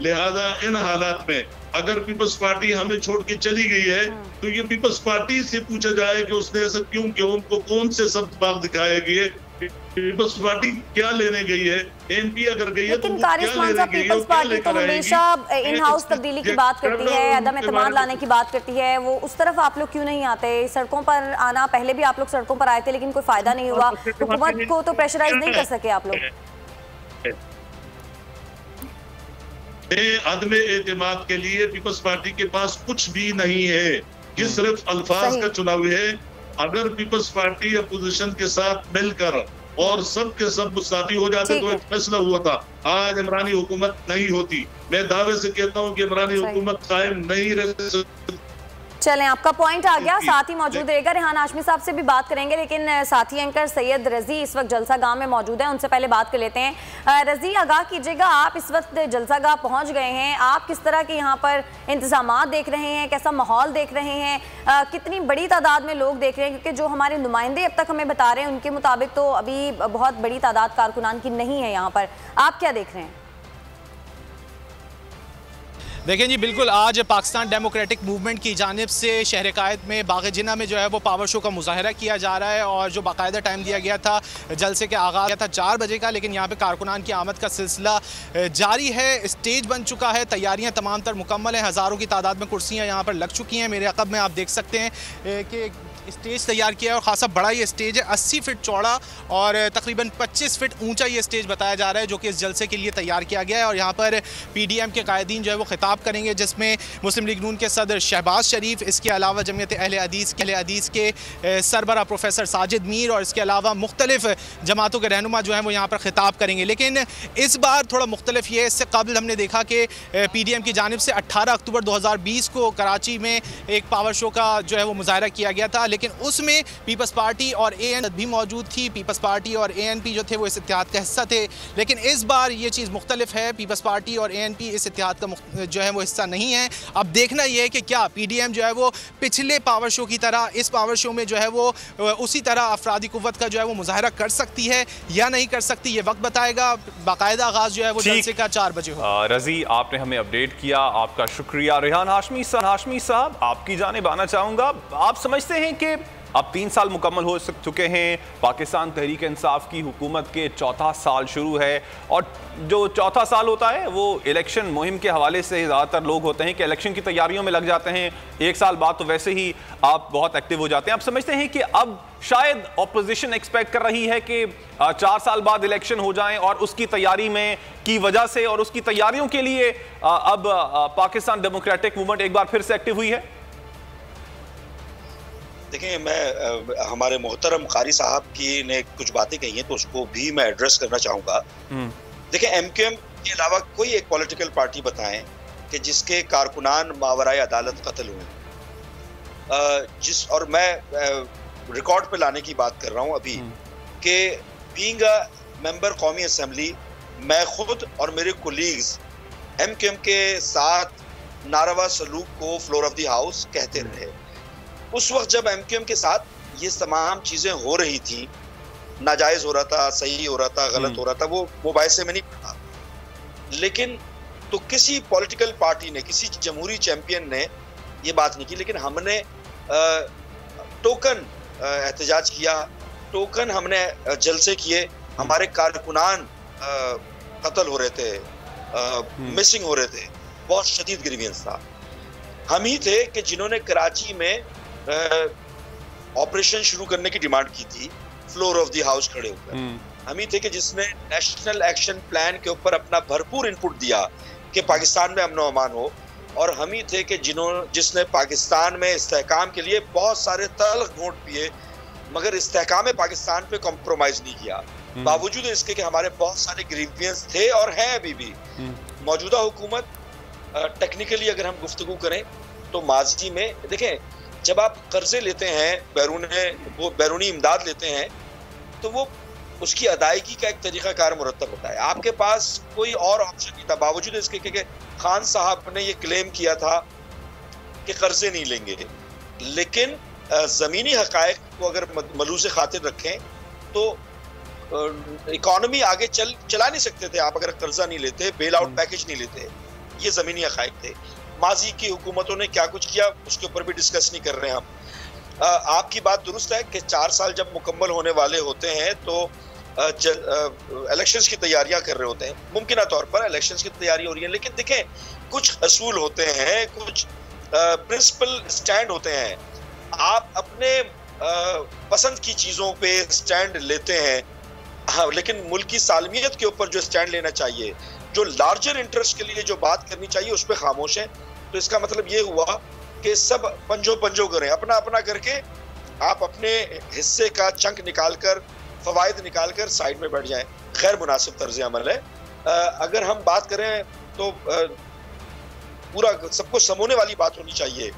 Speaker 14: लिहाजा इन हालात में अगर पीपल्स पार्टी हमें छोड़ के चली गई है, तो ये पीपल्स पार्टी से पूछा जाए कि उसने ऐसा क्यों किया, उनको कौन से शब्द बाग दिखाए गए, पीपल्स पार्टी क्या लेने गई है, एमपी अगर गई है तो वो क्या लेने गई है?
Speaker 2: पीपल्स पार्टी तो हमेशा इन हाउस तब्दीली की बात करती है, अदम एतमाद लाने की बात करती है, वो उस तरफ आप लोग क्यों नहीं आते? सड़कों पर आना, पहले भी आप लोग सड़कों पर आए थे लेकिन कोई फायदा नहीं हुआ, हुकूमत को तो प्रेशराइज नहीं कर सके आप लोग।
Speaker 14: अदम एतमाद के लिए पीपल्स पार्टी के पास कुछ भी नहीं है, ये सिर्फ अल्फाज का चुनाव है। अगर पीपल्स पार्टी अपोजिशन के साथ मिलकर और सब के सब मुस्ताफी हो जाते तो एक फैसला हुआ था, आज इमरानी हुकूमत नहीं होती। मैं दावे से कहता हूँ कि इमरानी हुकूमत कायम नहीं रह सकती।
Speaker 2: चलें, आपका पॉइंट आ गया, साथ ही मौजूद रहेगा। रेहान हाशमी साहब से भी बात करेंगे, लेकिन साथी एंकर सैयद रजी इस वक्त जलसा गाह में मौजूद है, उनसे पहले बात कर लेते हैं। रजी, आगाह कीजिएगा, आप इस वक्त जलसा गाह पहुंच गए हैं, आप किस तरह के यहाँ पर इंतजामात देख रहे हैं, कैसा माहौल देख रहे हैं, कितनी बड़ी तादाद में लोग देख रहे हैं? क्योंकि जो हमारे नुमाइंदे अब तक हमें बता रहे हैं उनके मुताबिक तो अभी बहुत बड़ी तादाद कारकुनान की नहीं है यहाँ पर, आप क्या देख रहे हैं?
Speaker 16: देखें जी, बिल्कुल आज पाकिस्तान डेमोक्रेटिक मूवमेंट की जानिब से शहर कायद में बाग़-ए-जिन्ना में जो है वो पावर शो का मुजाहरा किया जा रहा है और जो बाकायदा टाइम दिया गया था जलसे के आगाज़ किया था 4 बजे का, लेकिन यहाँ पे कारकुनान की आमद का सिलसिला जारी है। स्टेज बन चुका है, तैयारियाँ तमाम तर मुकम्मल हैं, हज़ारों की तादाद में कुर्सियाँ यहाँ पर लग चुकी हैं। मेरे अक़ब में आप देख सकते हैं कि स्टेज तैयार किया है और ख़ासा बड़ा ये स्टेज है, 80 फीट चौड़ा और तकरीबन 25 फीट ऊंचा ये स्टेज बताया जा रहा है, जो कि इस जलसे के लिए तैयार किया गया है। और यहाँ पर पीडीएम के कायदीन जो है वो खिताब खिताब करेंगे, जिसमें मुस्लिम लीग नून के सदर शहबाज शरीफ, इसके अलावा जमीयत अहले हदीस के सरबरा प्रोफेसर साजिद मीर और इसके अलावा मुख्तलिफ जमातों के रहनुमा जो हैं वो यहाँ पर खिताब करेंगे। लेकिन इस बार थोड़ा मुख्तलिफ ये, इससे कबल हमने देखा कि PDM की जानिब से 18 अक्टूबर 2020 को कराची में एक पावर शो का जो है वो मुजाहरा किया गया था, लेकिन उसमें पीपल्स पार्टी और AN भी मौजूद थी। पीपल्स पार्टी और ANP जो थे वो इस इत्तेहाद का हिस्सा थे, लेकिन इस बार ये चीज़ मुख्तलिफ है। पीपल्स पार्टी और ANP इस इत्तेहाद का जो है वो हिस्सा नहीं है। अब देखना ये है कि क्या PDM जो है वो पिछले पावर शो की तरह इस पावर शो में जो है वो उसी तरह अफरादी कुव्वत का जो है वो मुजाहरा कर सकती है या नहीं कर सकती, ये वक्त बताएगा। बाकायदा आगाज जो है वो जलसे का 4 बजे होगा।
Speaker 1: रजी, आपने हमें अपडेट किया, आपका शुक्रिया। रेहान हाशमी साहब, आपकी जानिब आना चाहूँगा। आप समझते हैं कि अब 3 साल मुकम्मल हो चुके हैं, पाकिस्तान तहरीक इंसाफ की हुकूमत के चौथा साल शुरू है, और जो चौथा साल होता है वो इलेक्शन मुहिम के हवाले से ज़्यादातर लोग होते हैं कि इलेक्शन की तैयारियों में लग जाते हैं। 1 साल बाद तो वैसे ही आप बहुत एक्टिव हो जाते हैं। आप समझते हैं कि अब शायद ऑपोजिशन एक्सपेक्ट कर रही है कि 4 साल बाद इलेक्शन हो जाएं, और उसकी तैयारी में की वजह से और उसकी तैयारियों के लिए अब पाकिस्तान डेमोक्रेटिक मूवमेंट एक बार फिर से एक्टिव हुई है?
Speaker 15: देखिए, मैं हमारे मोहतरम कारी साहब की ने कुछ बातें कही हैं तो उसको भी मैं एड्रेस करना चाहूँगा। देखिए, MQM के अलावा कोई एक पॉलिटिकल पार्टी बताएं कि जिसके कारकुनान मावराए अदालत कत्ल हुए, और मैं रिकॉर्ड पे लाने की बात कर रहा हूँ अभी कि बीइंग अ मेंबर कौमी असेंबली, मैं खुद और मेरे कोलीग्स MQM के साथ नारवा सलूक को फ्लोर ऑफ द हाउस कहते रहे। उस वक्त जब MQM के साथ ये तमाम चीज़ें हो रही थी, नाजायज़ हो रहा था, सही हो रहा था, गलत हो रहा था, वो मोबाइल से में नहीं पढ़ा, लेकिन तो किसी पॉलिटिकल पार्टी ने, किसी जमहूरी चैंपियन ने ये बात नहीं की, लेकिन हमने टोकन एहतजाज किया, टोकन हमने जलसे किए। हमारे कारकुनान कत्ल हो रहे थे, मिसिंग हो रहे थे, बहुत शदीद ग्रीवियंस था। हम ही थे कि जिन्होंने कराची में ऑपरेशन शुरू करने की डिमांड की थी, फ्लोर ऑफ द हाउस खड़े होकर। हम ही थे कि जिसने नेशनल एक्शन प्लान के ऊपर अपना भरपूर इनपुट दिया कि पाकिस्तान में अमन व अमान हो, और हम ही थे कि जिसने पाकिस्तान में इस्तेहकाम के लिए बहुत सारे तल्ख घूंट पिए, मगर इस्तेहकाम पाकिस्तान पे कॉम्प्रोमाइज नहीं किया, बावजूद इसके कि हमारे बहुत सारे ग्रीवियंस थे और हैं अभी भी। मौजूदा हुकूमत टेक्निकली अगर हम गुफ्तगू करें तो माजी में देखें, जब आप कर्जे लेते हैं, बैरूनी इमदाद लेते हैं, तो वो उसकी अदायगी का एक तरीक़ाकार मुरतब होता है। आपके पास कोई और ऑप्शन नहीं था, बावजूद इसके कि खान साहब ने ये क्लेम किया था कि कर्जे नहीं लेंगे, लेकिन ज़मीनी हक़ाइक़ को अगर मलूज़ खातिर रखें तो इकॉनमी आगे चला नहीं सकते थे आप अगर कर्जा नहीं लेते, बेल आउट पैकेज नहीं लेते। ये ज़मीनी हक़ाइक़ थे। माजी की हुकूमतों ने क्या कुछ किया उसके ऊपर भी डिस्कस नहीं कर रहे हैं हम। आपकी बात दुरुस्त है कि 4 साल जब मुकम्मल होने वाले होते हैं तो इलेक्शंस की तैयारियां कर रहे होते हैं, मुमकिन तौर पर इलेक्शंस की तैयारी हो रही है, लेकिन देखें कुछ असूल होते हैं, कुछ प्रिंसिपल स्टैंड होते हैं। आप अपने पसंद की चीज़ों पे स्टैंड लेते हैं, हाँ, लेकिन मुल्क की सालमियत के ऊपर जो स्टैंड लेना चाहिए, जो लार्जर इंटरेस्ट के लिए जो बात करनी चाहिए, उस पर खामोश है। तो इसका मतलब ये हुआ कि सब पंजो करें, अपना अपना करके आप अपने हिस्से का चंक निकाल कर, फवायद निकाल कर साइड में बैठ जाएं। गैर मुनासिब तर्ज अमल है। अगर हम बात करें तो पूरा सबको समोने वाली बात होनी चाहिए,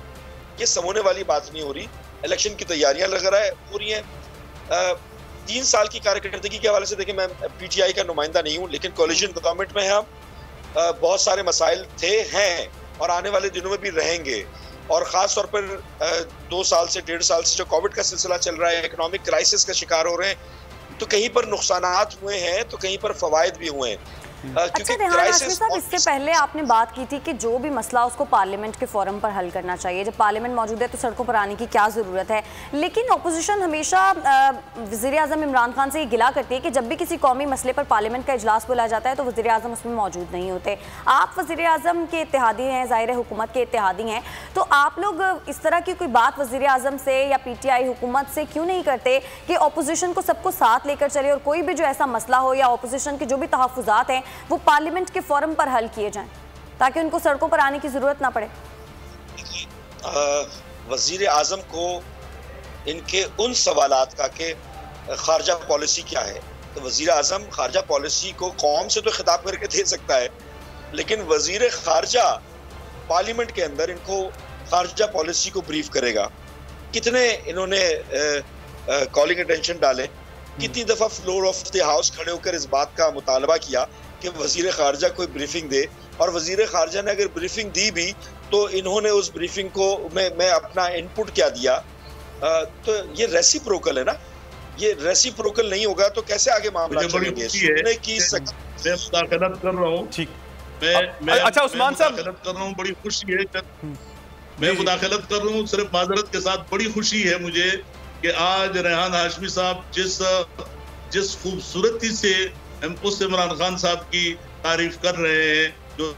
Speaker 15: ये समोने वाली बात नहीं हो रही। इलेक्शन की तैयारियां लग रहा है हो रही हैं। 3 साल की कारकर्दगी के हवाले से देखिए, मैं PTI का नुमाइंदा नहीं हूँ, लेकिन कोलिशन गवर्नमेंट में हम बहुत सारे मसाइल थे, हैं और आने वाले दिनों में भी रहेंगे। और ख़ास तौर पर 2 साल से 1.5 साल से जो कोविड का सिलसिला चल रहा है, इकोनॉमिक क्राइसिस का शिकार हो रहे हैं, तो कहीं पर नुकसानात हुए हैं तो कहीं पर फवायद भी हुए हैं।
Speaker 2: अच्छा रेहान हाशमी साहब, इससे पहले आपने बात की थी कि जो भी मसला उसको पार्लियामेंट के फोरम पर हल करना चाहिए। जब पार्लियामेंट मौजूद है तो सड़कों पर आने की क्या ज़रूरत है, लेकिन अपोजिशन हमेशा वज़ीर-ए-आज़म इमरान खान से ये गिला करती है कि जब भी किसी कौमी मसले पर पार्लियामेंट का इजलास बुलाया जाता है तो वज़ीर-ए-आज़म उसमें मौजूद नहीं होते। आप वज़ीर-ए-आज़म के इत्तेहादी हैं, ज़ाहिर है हुकूमत के इत्तेहादी हैं, तो आप लोग इस तरह की कोई बात वज़ीर-ए-आज़म से या PTI हुकूमत से क्यों नहीं करते कि अपोजिशन को सबको साथ लेकर चले और कोई भी जो ऐसा मसला हो या अपोजिशन के जो भी तहफ़्फ़ुज़ात हैं वो पार्लियामेंट के फोरम पर हल किए जाएं? ताकि उनको सड़कों पर आने की जरूरत ना पड़े?
Speaker 15: वजीर आजम को इनके उन सवालात का कि खारजा पॉलिसी क्या है, तो वजीर आजम खारजा पॉलिसी को कौम से तो खिताब करके दे सकता है, लेकिन वजीर खारजा पार्लियामेंट के अंदर इनको खारजा पॉलिसी को ब्रीफ करेगा। कितने इन्होंने कॉलिंग अटेंशन डाले, कितनी दफ़ा फ्लोर ऑफ द हाउस खड़े होकर इस बात का मुतालबा किया कि वजीर खारजा कोई ब्रीफिंग दे, और वजीर खारजा ने अगर ब्रीफिंग दी भी तो इन्होंने उस ब्रीफिंग को मैं अपना इनपुट क्या दिया। तो ये रेसिप्रोकल है ना, ये रेसिप्रोकल नहीं होगा तो कैसे आगे मामला चलेंगे? सुनने की
Speaker 14: मैं मुदाखलत कर रहा हूँ।
Speaker 1: ठीक,
Speaker 14: मैं
Speaker 1: अच्छा उस्मान साहब
Speaker 14: मुदाखलत कर रहा हूँ, बड़ी खुशी है। मैं मुदाखलत कर रहा हूँ सिर्फ माजरत के साथ। बड़ी खुशी है मुझे कि आज रेहान हाशमी साहब जिस खूबसूरती से उस इमरान खान साहब की तारीफ कर रहे हैं, जो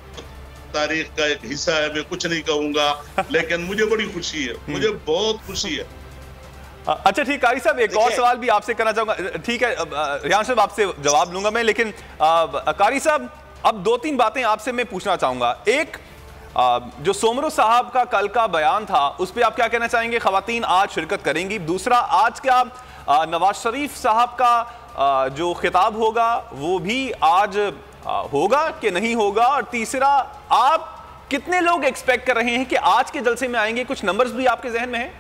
Speaker 14: तारीख का एक हिस्सा है, मैं कुछ नहीं कहूंगा, लेकिन मुझे बड़ी खुशी है, मुझे बहुत खुशी है।
Speaker 1: अच्छा ठीक, कारी साहब एक और सवाल भी आपसे करना चाहूंगा। ठीक है रेहान साहब, आपसे जवाब लूंगा मैं, लेकिन कारी साहब अब 2-3 बातें आपसे मैं पूछना चाहूंगा। एक, जो सोमरो साहब का कल का बयान था उस पर आप क्या कहना चाहेंगे? खवातीन आज शिरकत करेंगी। दूसरा, आज क्या नवाज शरीफ साहब का जो खिताब होगा वो भी आज होगा कि नहीं होगा? और तीसरा, आप कितने लोग एक्सपेक्ट कर रहे हैं कि आज के जलसे में आएंगे? कुछ नंबर्स भी आपके जहन में हैं?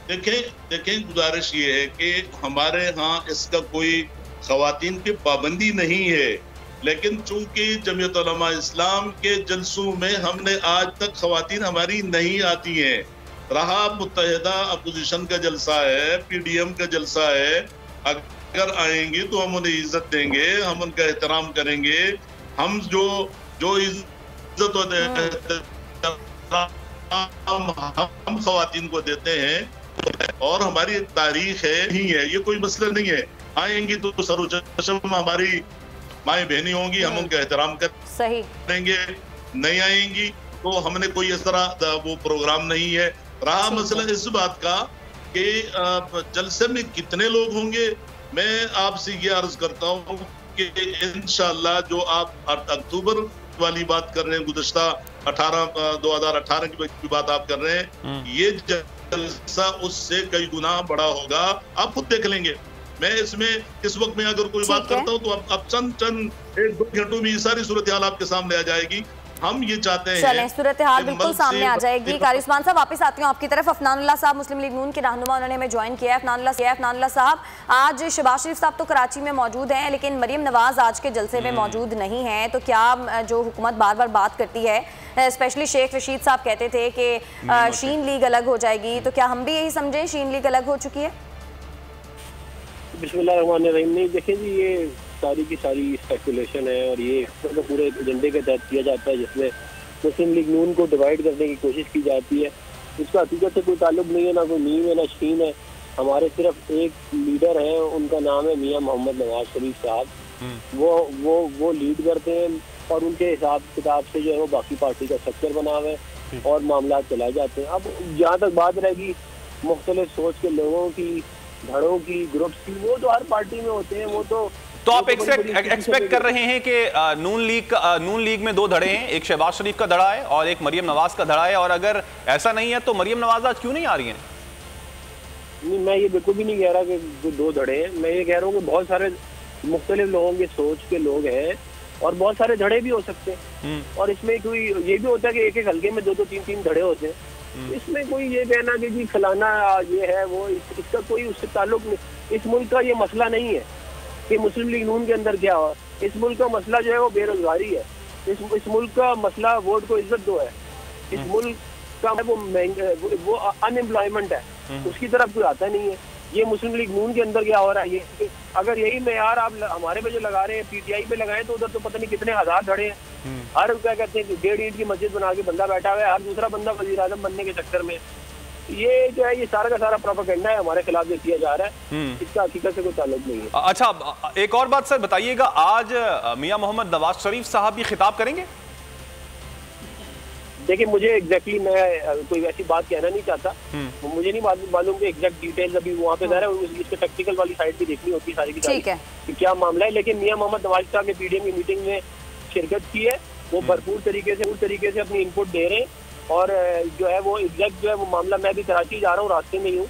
Speaker 14: देखें गुजारिश ये है कि हमारे यहाँ इसका कोई खवातीन की पाबंदी नहीं है, लेकिन चूंकि जमीयत उलमा इस्लाम के जलसों में हमने आज तक खवातीन हमारी नहीं आती हैं। रहा मुत्तहिदा अपोजिशन का जलसा है, PDM का जलसा है, अगर आएंगी तो हम उन्हें इज्जत देंगे, हम उनका एहतराम करेंगे। हम जो इज्जत हम खवातीन को देते हैं और हमारी तारीख है ही है, ये कोई मसला नहीं है। आएंगी तो सरोचशम हमारी माएँ बहनी होंगी, हम उनका एहतराम करेंगे। नहीं आएंगी तो हमने कोई इस तरह वो प्रोग्राम नहीं है। रहा मसला इस बात का कि जलसे में कितने लोग होंगे, मैं आपसे ये अर्ज करता हूँ कि इंशाअल्लाह जो आप अक्टूबर वाली बात कर रहे हैं, गुज़श्ता 2018 की बात आप कर रहे हैं, ये जलसा उससे कई गुना बड़ा होगा। आप खुद देख लेंगे। मैं इसमें इस वक्त में अगर कोई बात करता हूँ तो अब चंद 1-2 घंटों में ये सारी सूरत हाल आपके सामने आ जाएगी। हम ये चाहते हैं,
Speaker 2: चलें सूरत हाल बिल्कुल सामने आ जाएगी। कारी उस्मान साहब वापस आती हूँ आपकी तरफ। अफनानुल्लाह साहब मुस्लिम लीग नून के रहनुमा, उन्होंने हमें ज्वाइन किया है। अफनानुल्लाह साहब, आज शहबाज शरीफ साहब तो कराची में मौजूद हैं, लेकिन मरियम नवाज आज के जलसे में मौजूद नहीं है, तो क्या जो हुकूमत बार बार बात करती है, स्पेशली शेख रशीद साहब कहते थे कि शीन लीग अलग हो जाएगी, तो क्या हम भी यही समझें शीन लीग अलग हो चुकी है?
Speaker 17: बिस्मिल्लाहिर्रहमानिर्रहीम। नहीं देखें जी, ये सारी की सारी स्पेकुलेशन है और ये तो पूरे एजेंडे के तहत किया जाता है जिसमें मुस्लिम लीग नून को डिवाइड करने की कोशिश की जाती है। इसका हकीकत से कोई ताल्लुक नहीं है, ना कोई मीम है ना शीन है। हमारे सिर्फ एक लीडर है, उनका नाम है मियां मोहम्मद नवाज शरीफ साहब। वो लीड करते हैं और उनके हिसाब किताब से जो है वो बाकी पार्टी का स्ट्रक्चर बना हुआ है और मामला चलाए जाते हैं। अब जहाँ तक बात रहेगी मुख्तलिफ सोच के लोगों की, धड़ों की, ग्रुप्स की, वो तो हर पार्टी में होते हैं। वो तो
Speaker 1: आप एक्सपेक्ट कर रहे हैं कि नून लीग में 2 धड़े हैं, एक शहबाज शरीफ का धड़ा है और एक मरियम नवाज का धड़ा है, और अगर ऐसा नहीं है तो मरियम नवाज आज क्यों नहीं आ रही हैं?
Speaker 17: नहीं, मैं ये बिल्कुल भी नहीं कह रहा कि 2 धड़े हैं। मैं ये कह रहा हूँ कि बहुत सारे मुख्तलिफ लोगों की सोच के लोग हैं और बहुत सारे धड़े भी हो सकते हैं। और इसमें कोई ये भी होता है कि एक हल्के में 2-2, 3-3 धड़े होते हैं। इसमें कोई ये कहना कि जी फलाना ये है वो, इसका कोई उससे ताल्लुक नहीं। इस मुल्क का ये मसला नहीं है कि मुस्लिम लीग नून के अंदर क्या हो। इस मुल्क का मसला जो है वो बेरोजगारी है। इस मुल्क का मसला वोट को इज्जत दो है। इस मुल्क का वो अनएम्प्लॉयमेंट है, उसकी तरफ कोई आता नहीं है। ये मुस्लिम लीग नून के अंदर क्या हो रहा है, ये अगर यही मेयार आप हमारे पे जो लगा रहे हैं, PTI पे लगाए, तो उधर तो पता नहीं कितने हजार धड़े हैं। हर क्या कहते हैं 1.5 ईंट की मस्जिद बना के बंदा बैठा हुआ है, हर दूसरा बंदा वजीर आजम बनने के चक्कर में। ये जो है ये सारा का सारा प्रोपेगेंडा है, हमारे खिलाफ जो किया जा रहा है, इसका हकीकत से कोई ताल्लुक नहीं है।
Speaker 1: अच्छा, एक और बात सर बताइएगा, आज मियां मोहम्मद नवाज शरीफ साहब भी खिताब करेंगे?
Speaker 17: देखिए, मुझे एग्जैक्टली मैं कोई ऐसी बात कहना नहीं चाहता। मुझे नहीं मालूम कि एग्जैक्ट डिटेल्स अभी वहाँ पे ज़रा इसके टेक्निकल वाली साइड भी देखनी होती है सारी की सारी कि क्या मामला है। लेकिन मियां मोहम्मद नवाज साहब ने PDM की मीटिंग में शिरकत की है वो भरपूर तरीके से अपनी इनपुट दे रहे हैं। और जो है वो एग्जैक्ट जो है वो मामला, मैं भी कराची जा रहा हूँ, रास्ते में ही हूँ,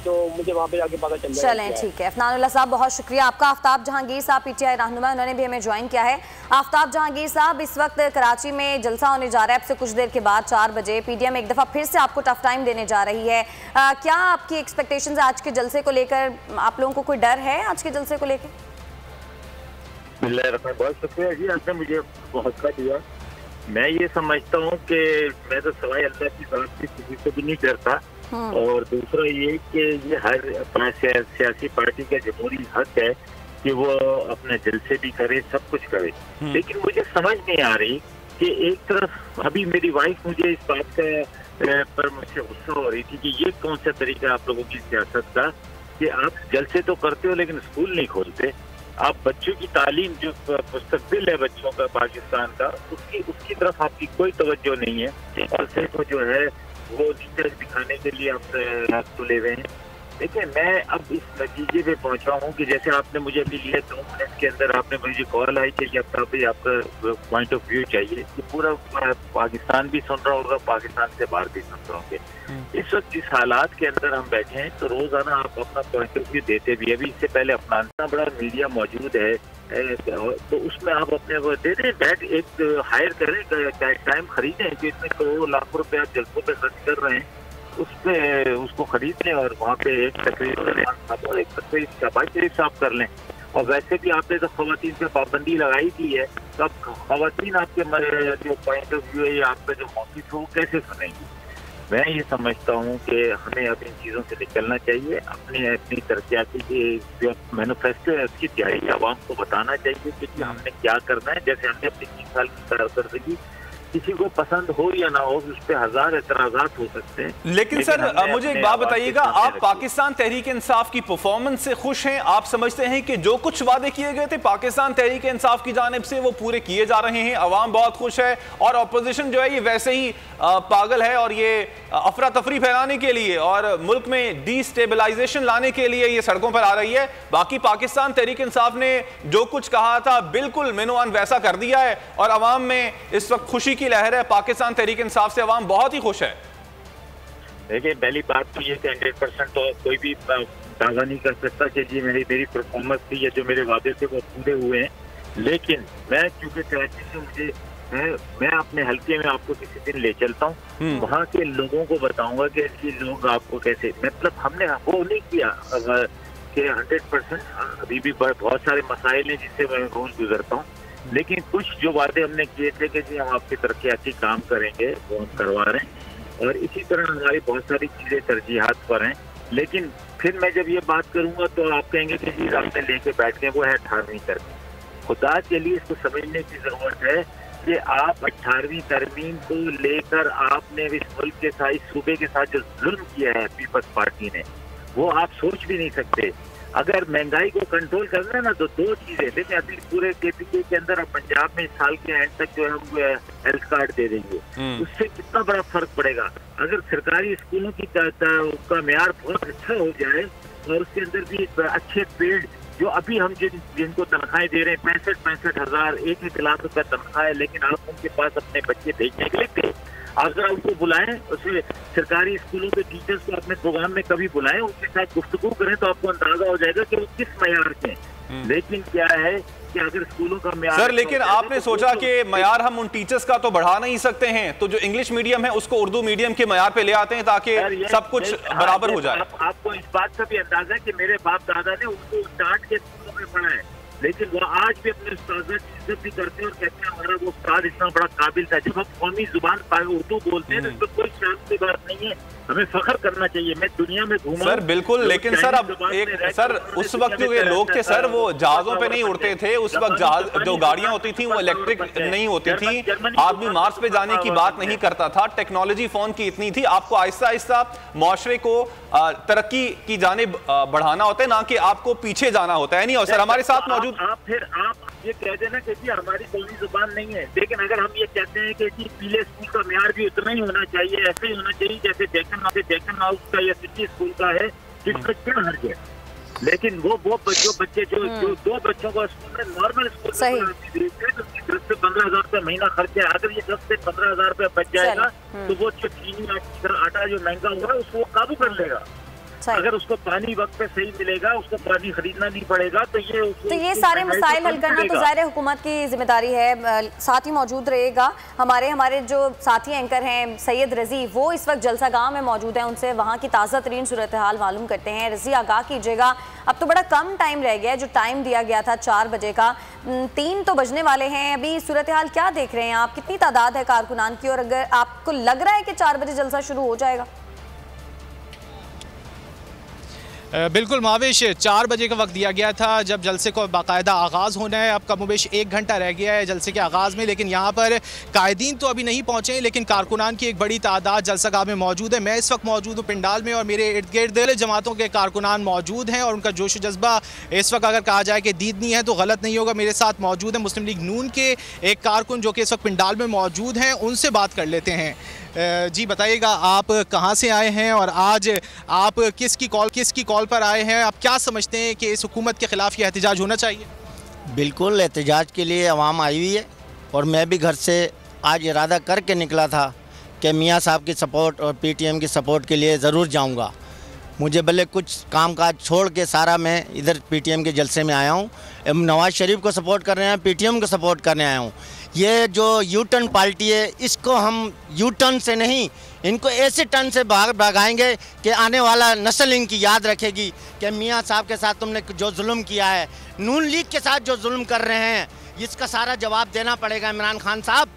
Speaker 17: तो मुझे वहाँ पे जाके पता चल जाएगा।
Speaker 2: चलें, ठीक है। अफनानुल्लाह साहब बहुत शुक्रिया आपका। आफ्ताब जहांगीर साहब पीटीआई रहनुमा, उन्होंने भी हमें ज्वाइन किया है। आफ्ताब जहांगीर साहब, इस वक्त कराची में जलसा होने जा रहा है, अब से कुछ देर के बाद 4 बजे पीडीएम एक दफ़ा फिर से आपको टफ टाइम देने जा रही है। क्या आपकी एक्सपेक्टेशंस आज के जलसे को लेकर? आप लोगों को कोई डर है आज के जलसे को लेकर?
Speaker 18: बहुत शुक्रिया जी, आपने मुझे हौसला दिया। मैं ये समझता हूँ कि मैं तो सवाई अल्लाह की बात से किसी से भी नहीं डरता, और दूसरा ये कि ये हर अपना सियासी पार्टी का जमहूरी हक है कि वो अपने जलसे भी करे, सब कुछ करे। लेकिन मुझे समझ नहीं आ रही कि एक तरफ अभी मेरी वाइफ मुझे इस बात का पर मुझसे गुस्सा हो रही थी कि ये कौन सा तरीका आप लोगों की सियासत का कि आप जलसे तो करते हो लेकिन स्कूल नहीं खोलते, आप बच्चों की तालीम जो मुस्तकबिल है बच्चों का पाकिस्तान का, उसकी तरफ आपकी कोई तवज्जो नहीं है, और सिर्फ जो है वो नीचे दिखाने के लिए आप तुले हुए हैं। देखिए, मैं अब इस नतीजे पे पहुंचा हूँ कि जैसे आपने मुझे अभी लिया 2 मिनट के अंदर आपने मुझे कॉल आई कि आपका पॉइंट ऑफ व्यू चाहिए, कि पूरा पाकिस्तान भी सुन रहा होगा, पाकिस्तान से बाहर भी सुन रहा होंगे। इस वक्त जिस हालात के अंदर हम बैठे हैं, तो रोजाना आप अपना पॉइंट ऑफ व्यू देते भी, अभी इससे पहले अपना इतना बड़ा मीडिया मौजूद है, तो उसमें आप अपने वो दे दें, बैठ एक हायर करें, टाइम खरीदें, कि इसमें करोड़ों लाखों रुपए आप जलसों पे खर्च कर रहे हैं, उस पे उसको खरीद लें और वहाँ पे एक तकरीर और एक तकरीर शहबाज शरीफ साफ कर लें। और वैसे भी आपने तो खवातीन पे पाबंदी लगाई दी है, तो अब खवातीन आपके जो पॉइंट ऑफ व्यू है या आपका जो मौक़िफ़ है वो कैसे सुनेंगी? मैं ये समझता हूँ कि हमें अब इन चीज़ों से निकलना चाहिए, अपनी तरक्याती की जो मैनिफेस्टो है उसकी तैयारी आवाम को बताना चाहिए कि हमने क्या करना है। जैसे हमने अपनी 3 साल की कारकर्दगी, किसी को पसंद हो या ना हो, उस पर 1000 एतराज़ात हो सकते हैं।
Speaker 1: लेकिन सर मुझे एक बात बताइएगा, आप पाकिस्तान तहरीक इंसाफ की परफॉर्मेंस से खुश हैं? आप समझते हैं कि जो कुछ वादे किए गए थे पाकिस्तान तहरीक इंसाफ की जानिब से वो पूरे किए जा रहे हैं, अवाम बहुत खुश है, और अपोजिशन जो है ये वैसे ही पागल है और ये अफरा तफरी फैलाने के लिए और मुल्क में डिस्टेबलाइजेशन लाने के लिए ये सड़कों पर आ रही है? बाकी पाकिस्तान तहरीक इंसाफ ने जो कुछ कहा था बिल्कुल मेनोआन वैसा कर दिया है, और अवाम में इस वक्त खुशी की लहर है। पाकिस्तान तहरीक इंसाफ से अवाम बहुत ही खुश है।
Speaker 18: देखिए, पहली बात तो ये कि 100% तो कोई भी दावा नहीं कर सकता कि जी मेरी परफॉर्मेंस थी या जो मेरे वादे थे वो पूरे हुए हैं। लेकिन मैं चूंकि कराची से मुझे मैं अपने हल्के में आपको किसी दिन ले चलता हूँ, वहाँ के लोगों को बताऊंगा कि ये लोग आपको कैसे, मतलब हमने वो नहीं किया कि 100%। अभी भी बहुत सारे मसाइल हैं जिससे मैं रोज गुजरता हूँ, लेकिन कुछ जो वादे हमने किए थे कि जी हम आपके तरक्याती काम करेंगे वो हम करवा रहे हैं, और इसी तरह हमारी बहुत सारी चीज़ें तरजीहात पर हैं। लेकिन फिर मैं जब ये बात करूँगा तो आप कहेंगे कि जी आपने लेके बैठ के वो है 18वीं तरमीम। खुदा के लिए इसको समझने की ज़रूरत है कि आप 18वीं तरमीम को लेकर आपने इस मुल्क के साथ, इस सूबे के साथ जो जुल्म किया है पीपल्स पार्टी ने, वो आप सोच भी नहीं सकते। अगर महंगाई को कंट्रोल करना है ना, तो 2 चीजें देखिए, अभी पूरे केपीके के अंदर अब पंजाब में इस साल के एंड तक जो है हम हेल्थ कार्ड दे देंगे, उससे कितना बड़ा फर्क पड़ेगा। अगर सरकारी स्कूलों की का मेयार बहुत अच्छा हो जाए और उसके अंदर भी अच्छे पेड़, जो अभी हम जिनको तनख्वाहें दे रहे हैं 65 हज़ार, 1 लाख रुपए तनख्वाह है, लेकिन आप उनके पास अपने बच्चे भेजने के लिए आप जरा उनको बुलाएं, उसमें सरकारी स्कूलों के टीचर्स को अपने प्रोग्राम में कभी बुलाएं, उनके साथ गुफ्तगू करें तो आपको अंदाजा हो जाएगा कि वो किस मयार के हैं। लेकिन क्या है कि अगर स्कूलों का मयार
Speaker 1: सर, लेकिन आपने सोचा कि मयार हम उन टीचर्स का तो बढ़ा नहीं सकते हैं, तो जो इंग्लिश मीडियम है उसको उर्दू मीडियम के मयार पे ले आते हैं ताकि सब कुछ बराबर हो जाए।
Speaker 18: आपको इस बात का भी अंदाजा है कि मेरे बाप दादा ने उनको डांट के स्कूलों में पढ़ा है, लेकिन वो आज भी अपने उस्ताद की इज्जत भी करते हैं और कहते हैं हमारा वो उस्ताद इतना बड़ा काबिल था। जब हम कौमी जुबान उर्दू बोलते हैं तो इसमें कोई शर्म की बात नहीं है, हमें फख्र करना चाहिए। मैं दुनिया में घूमा
Speaker 1: सर, बिल्कुल, लेकिन सर अब एक सर उस वक्त जो लोग थे सर वो जहाजों पे नहीं उड़ते थे, उस वक्त जहाज जो गाड़ियां होती थी वो इलेक्ट्रिक नहीं होती थी, आदमी मार्स पे जाने की बात नहीं करता था, टेक्नोलॉजी फोन की इतनी थी। आपको आहिस्ता आहिस्ता मुआशरे को तरक्की की जानिब बढ़ाना होता है, ना कि आपको पीछे जाना होता है। नहीं, और सर हमारे साथ मौजूद
Speaker 18: आप ये कह देना कि जी हमारी कौमी जुबान नहीं है, लेकिन अगर हम ये कहते हैं कि जी पीले स्कूल का मेयार भी उतना ही होना चाहिए, ऐसे ही होना चाहिए जैसे डेक्कन हाउस का या सिटी स्कूल का है, इसमें क्या हर्ज है? लेकिन वो जो बच्चे जो 2 बच्चों को स्कूल में नॉर्मल स्कूल में 10 से 15 हजार रुपये महीना खर्च है, अगर ये 10 से 15 हजार रुपये बच जाएगा तो वो जो चीनी आटा जो महंगा हुआ है उसको काबू कर लेगा। अगर उसको पानी वक्त पे सही मिलेगा, उसको पानी खरीदना नहीं पड़ेगा, तो ये
Speaker 2: सारे मसाइल हल करना तो ज़ाहिर है हुकूमत की जिम्मेदारी है। साथ ही मौजूद रहेगा हमारे जो साथी एंकर हैं सैयद रजी, वो इस वक्त जलसा गांव में मौजूद हैं, उनसे वहाँ की ताज़ा तरीन सूरत हाल मालूम करते हैं। रजी आगाह कीजिएगा, अब तो बड़ा कम टाइम रह गया है, जो टाइम दिया गया था 4 बजे का 3 तो बजने वाले हैं। अभी सूरत हाल क्या देख रहे हैं आप, कितनी तादाद है कारकुनान की, और अगर आपको लग रहा है कि 4 बजे जलसा शुरू हो जाएगा?
Speaker 16: बिल्कुल माविश, 4 बजे का वक्त दिया गया था जब जलसे को बाकायदा आगाज़ होना है। अब कमोबेश 1 घंटा रह गया है जलसे के आगाज़ में, लेकिन यहाँ पर कायदीन तो अभी नहीं पहुँचे हैं, लेकिन कारकुनान की एक बड़ी तादाद जलसा गाह में मौजूद है। मैं इस वक्त मौजूद हूँ पिंडाल में और मेरे इर्द गिर्द जमातों के कारकुनान मौजूद हैं और उनका जोश जज्बा इस वक्त अगर कहा जाए कि दीदनी है तो गलत नहीं होगा। मेरे साथ मौजूद है मुस्लिम लीग नून के एक कारकुन जो कि इस वक्त पिंडाल में मौजूद हैं, उनसे बात कर लेते हैं। जी बताइएगा, आप कहाँ से आए हैं और आज आप किसकी कॉल पर आए हैं? आप क्या समझते हैं कि इस हुकूमत के ख़िलाफ़ ये एहतजाज होना चाहिए?
Speaker 19: बिल्कुल, एहतजाज के लिए आवाम आई हुई है और मैं भी घर से आज इरादा करके निकला था कि मियाँ साहब की सपोर्ट और PTM की सपोर्ट के लिए ज़रूर जाऊँगा। मुझे भले कुछ काम काज छोड़ के सारा मैं इधर PTM के जलसे में आया हूँ। नवाज़ शरीफ को सपोर्ट कर रहे हैं, PTM को सपोर्ट करने आया हूँ। ये जो U-टर्न पार्टी है, इसको हम U-टर्न से नहीं, इनको ऐसे टर्न से भगाएंगे कि आने वाला नस्ल इनकी याद रखेगी कि मियाँ साहब के साथ तुमने जो जुल्म किया है, नून लीग के साथ जो जुल्म कर रहे हैं, इसका सारा जवाब देना पड़ेगा इमरान खान साहब।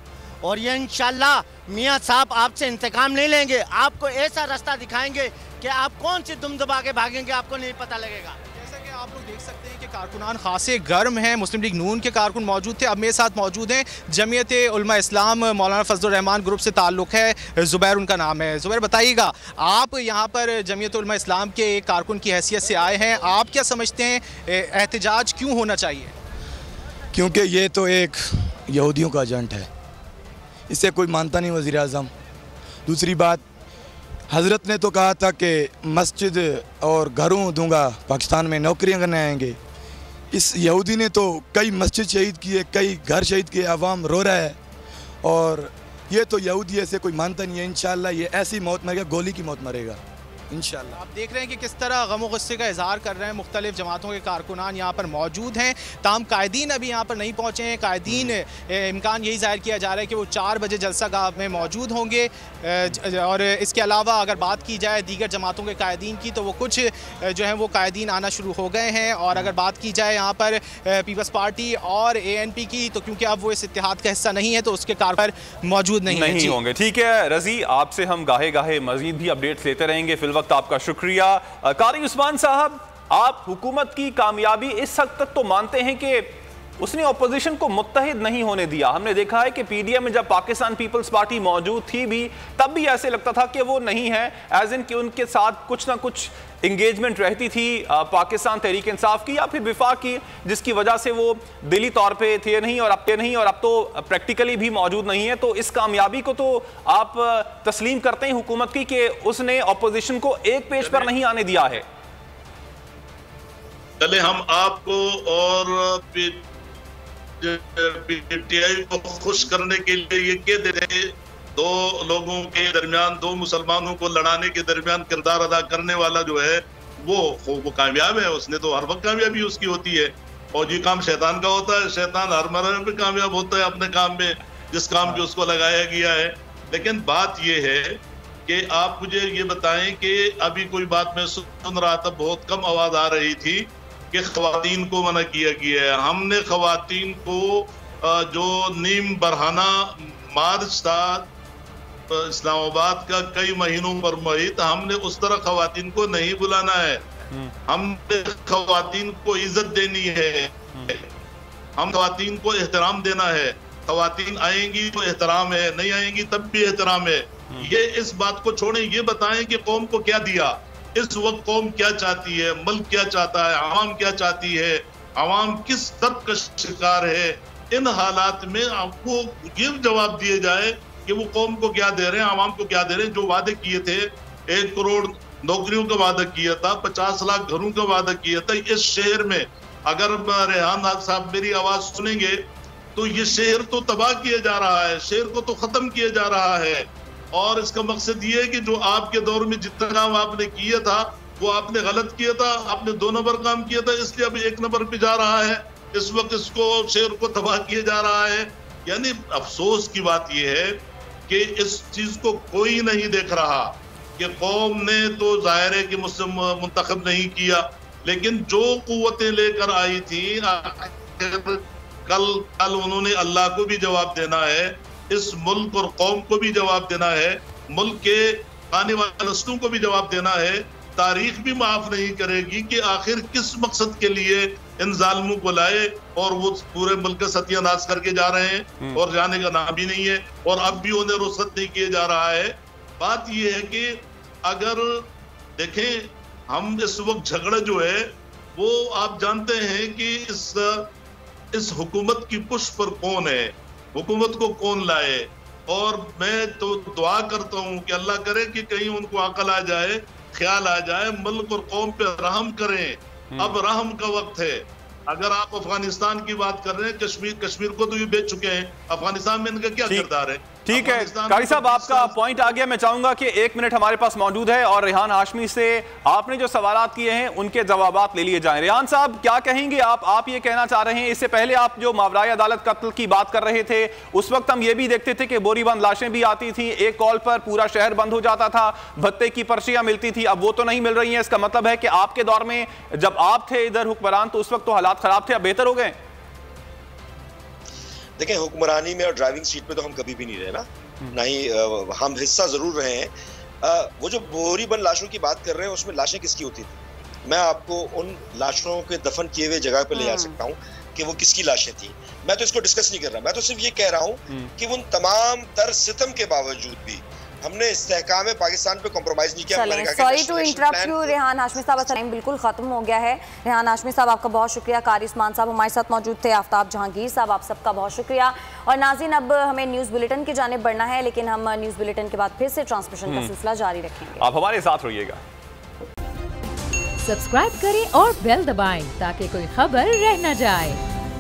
Speaker 19: और ये इंशाल्लाह मियाँ साहब आपसे इंतकाम नहीं लेंगे, आपको ऐसा रास्ता दिखाएंगे कि आप कौन सी दुम दबा के भागेंगे आपको नहीं पता लगेगा।
Speaker 16: जैसा कि आप लोग देख सकते हैं कि कारकुनान खासे गर्म हैं। मुस्लिम लीग नून के कारकुन मौजूद थे, अब मेरे साथ मौजूद हैं जमीयत उलमा इस्लाम मौलाना फजलुर रहमान ग्रुप से ताल्लुक़ है, ज़ुबैर उनका नाम है। ज़ुबैर बताइएगा, आप यहाँ पर जमीयत उलमा इस्लाम के एक कारकुन की हैसियत से आए हैं, आप क्या समझते हैं एहतजाज क्यों होना चाहिए?
Speaker 20: क्योंकि ये तो एक यहूदियों का एजेंट है, इसे कोई मानता नहीं वज़ीर आज़म। दूसरी बात, हज़रत ने तो कहा था कि मस्जिद और घरों दूंगा, पाकिस्तान में नौकरियां करने आएंगे। इस यहूदी ने तो कई मस्जिद शहीद किए, कई घर शहीद किए, आवाम रो रहा है। और ये तो यहूदी ऐसे कोई मानता नहीं है। इंशाल्लाह ये ऐसी मौत मरेगा, गोली की मौत मरेगा इंशाल्लाह।
Speaker 16: आप देख रहे हैं कि किस तरह गम और गुस्से का इजहार कर रहे हैं मुख्तलिफ जमातों के कारकुनान यहाँ पर मौजूद हैं। ताम कायदीन अभी यहाँ पर नहीं पहुँचे हैं। कायदीन इम्कान यही जाहिर किया जा रहा है कि वो 4 बजे जलसा गाह में मौजूद होंगे। और इसके अलावा अगर बात की जाए दीगर जमातों के कायदीन की, तो वो कुछ जो है वो कायदीन आना शुरू हो गए हैं। और अगर बात की जाए यहाँ पर पीपल्स पार्टी और ANP की, तो क्योंकि अब वो इस इत्तेहाद का हिस्सा नहीं है तो उसके कारकुन मौजूद नहीं
Speaker 1: होंगे। ठीक है रजी, आपसे हम गाहे गाहे मजीद भी अपडेट्स लेते रहेंगे। फिल वक्त आपका शुक्रिया। कारी उस्मान साहब, आप हुकूमत की कामयाबी इस हद तक तो मानते हैं कि उसने ऑपोजिशन को मुत्तहिद नहीं होने दिया। हमने देखा है कि PDM में जब पाकिस्तान पीपल्स पार्टी मौजूद थी भी, तब भी ऐसे लगता था कि वो नहीं है, एज इन कि उनके साथ कुछ ना कुछ इंगेजमेंट रहती थी पाकिस्तान तहरीक इंसाफ की या फिर विफाक की, जिसकी वजह से वो दिली तौर पे थे नहीं और अब तो प्रैक्टिकली भी मौजूद नहीं है। तो इस कामयाबी को तो आप तस्लीम करते हैं हुकूमत की कि उसने ऑपोजिशन को एक पेज पर नहीं आने दिया है।
Speaker 14: चले हम आपको और PTI को खुश करने के लिए ये कह दे रहे, 2 लोगों के दरमियान, 2 मुसलमानों को लड़ाने के दरमियान किरदार अदा करने वाला जो है वो कामयाब है। उसने तो हर वक्त कामयाबी उसकी होती है और ये काम शैतान का होता है। शैतान हर मरहले पे कामयाब होता है अपने काम में, जिस काम पे उसको लगाया गया है। लेकिन बात ये है कि आप मुझे ये बताएं कि अभी कोई बात मैं सुन रहा था, बहुत कम आवाज आ रही थी कि खवातीन को मना किया गया है। हमने खवातीन को जो नीम बरहाना मार्च था इस्लामाबाद का कई महीनों पर मुहित, हमने उस तरह खवातीन को नहीं बुलाना है। हमने खवातीन को इज्जत देनी है, हम खवातीन को एहतराम देना है। खवातीन आएंगी तो एहतराम है, नहीं आएंगी तब भी एहतराम है। ये इस बात को छोड़ें, ये बताएं कि कौम को क्या दिया, इस वक्त कौम क्या चाहती है, मुल्क क्या चाहता है, आवाम क्या चाहती है, आवाम किस दर्द का शिकार है। इन हालात में आपको ये जवाब दिए जाए कि वो कौम को क्या दे रहे हैं, आवाम को क्या दे रहे हैं। जो वादे किए थे 1 करोड़ नौकरियों का वादा किया था, 50 लाख घरों का वादा किया था। इस शहर में अगर रेहान साहब मेरी आवाज सुनेंगे तो ये शहर तो तबाह किया जा रहा है, शहर को तो खत्म किया जा रहा है। और इसका मकसद ये है कि जो आपके दौर में जितना काम आपने किया था वो आपने गलत किया था, आपने 2 नंबर काम किया था, इसलिए अब 1 नंबर पे जा रहा है। इस वक्त इसको शहर को तबाह किया जा रहा है। यानी अफसोस की बात यह है कि इस चीज को कोई नहीं देख रहा कि कौम ने तो जाहिर है कि मुझसे मुंतखब नहीं किया, लेकिन जो कुव्वतें लेकर आई थी कल उन्होंने अल्लाह को भी जवाब देना है, इस मुल्क और कौम को भी जवाब देना है, मुल्क के आने वाले नस्लों को भी जवाब देना है। तारीख भी माफ नहीं करेगी कि आखिर किस मकसद के लिए इन जालिमों को लाए और वो पूरे मुल्क का सत्यानाश करके जा रहे हैं और जाने का नाम भी नहीं है और अब भी उन्हें रुखसत नहीं किया जा रहा है। बात ये है कि अगर देखें हम इस वक्त झगड़ा जो है वो आप जानते हैं कि इस हुकूमत की पुश पर कौन है, हुकूमत को कौन लाए। और मैं तो दुआ करता हूं कि अल्लाह करे कि कहीं उनको अकल आ जाए, ख्याल आ जाए, मुल्क और कौम पे रहम करें। अब रहम का वक्त है। अगर आप अफगानिस्तान की बात कर रहे हैं, कश्मीर को तो ये बेच चुके हैं, अफगानिस्तान में इनका क्या किरदार है?
Speaker 1: ठीक है कारी साहब, आपका पॉइंट आ गया। मैं चाहूंगा कि 1 मिनट हमारे पास मौजूद है और रेहान हाशमी से आपने जो सवालात किए हैं उनके जवाबात ले लिए जाएं। रेहान साहब क्या कहेंगे आप ये कहना चाह रहे हैं, इससे पहले आप जो मावराए अदालत कत्ल की बात कर रहे थे उस वक्त हम ये भी देखते थे कि बोरीबंद लाशें भी आती थी, एक कॉल पर पूरा शहर बंद हो जाता था, भत्ते की पर्चियां मिलती थी, अब वो तो नहीं मिल रही हैं। इसका मतलब है कि आपके दौर में जब आप थे इधर हुक्मरान तो उस वक्त तो हालात खराब थे, अब बेहतर हो गए?
Speaker 15: देखें, हुक्मरानी में और ड्राइविंग सीट पे तो हम कभी भी नहीं रहे ना, ना ही हम हिस्सा जरूर रहे हैं। वो जो बोरीबंद लाशों की बात कर रहे हैं उसमें लाशें किसकी होती थी? मैं आपको उन लाशों के दफन किए हुए जगह पे ले जा सकता हूँ कि वो किसकी लाशें थी। मैं तो इसको डिस्कस नहीं कर रहा, मैं तो सिर्फ ये कह रहा हूँ कि उन तमाम तर सितम के बावजूद भी हमने इस्तेहकाम पाकिस्तान पे कॉम्प्रोमाइज नहीं किया।
Speaker 2: Sorry to interrupt you Rehan Hashmi साहब, टाइम बिल्कुल खत्म हो गया है। रेहान हाशमी साहब आपका बहुत शुक्रिया, कारी उस्मान साहब हमारे साथ मौजूद थे, आफ्ताब जहांगीर साहब आप सबका बहुत शुक्रिया। और नाज़रीन अब हमें न्यूज़ बुलेटिन की जानिब बढ़ना है, लेकिन हम न्यूज़ बुलेटिन के बाद फिर से ट्रांसमिशन का सिलसिला जारी रखेंगे।
Speaker 1: आप हमारे साथ रहिएगा।
Speaker 21: सब्सक्राइब करें और बेल दबाएं ताकि कोई खबर रह न जाए।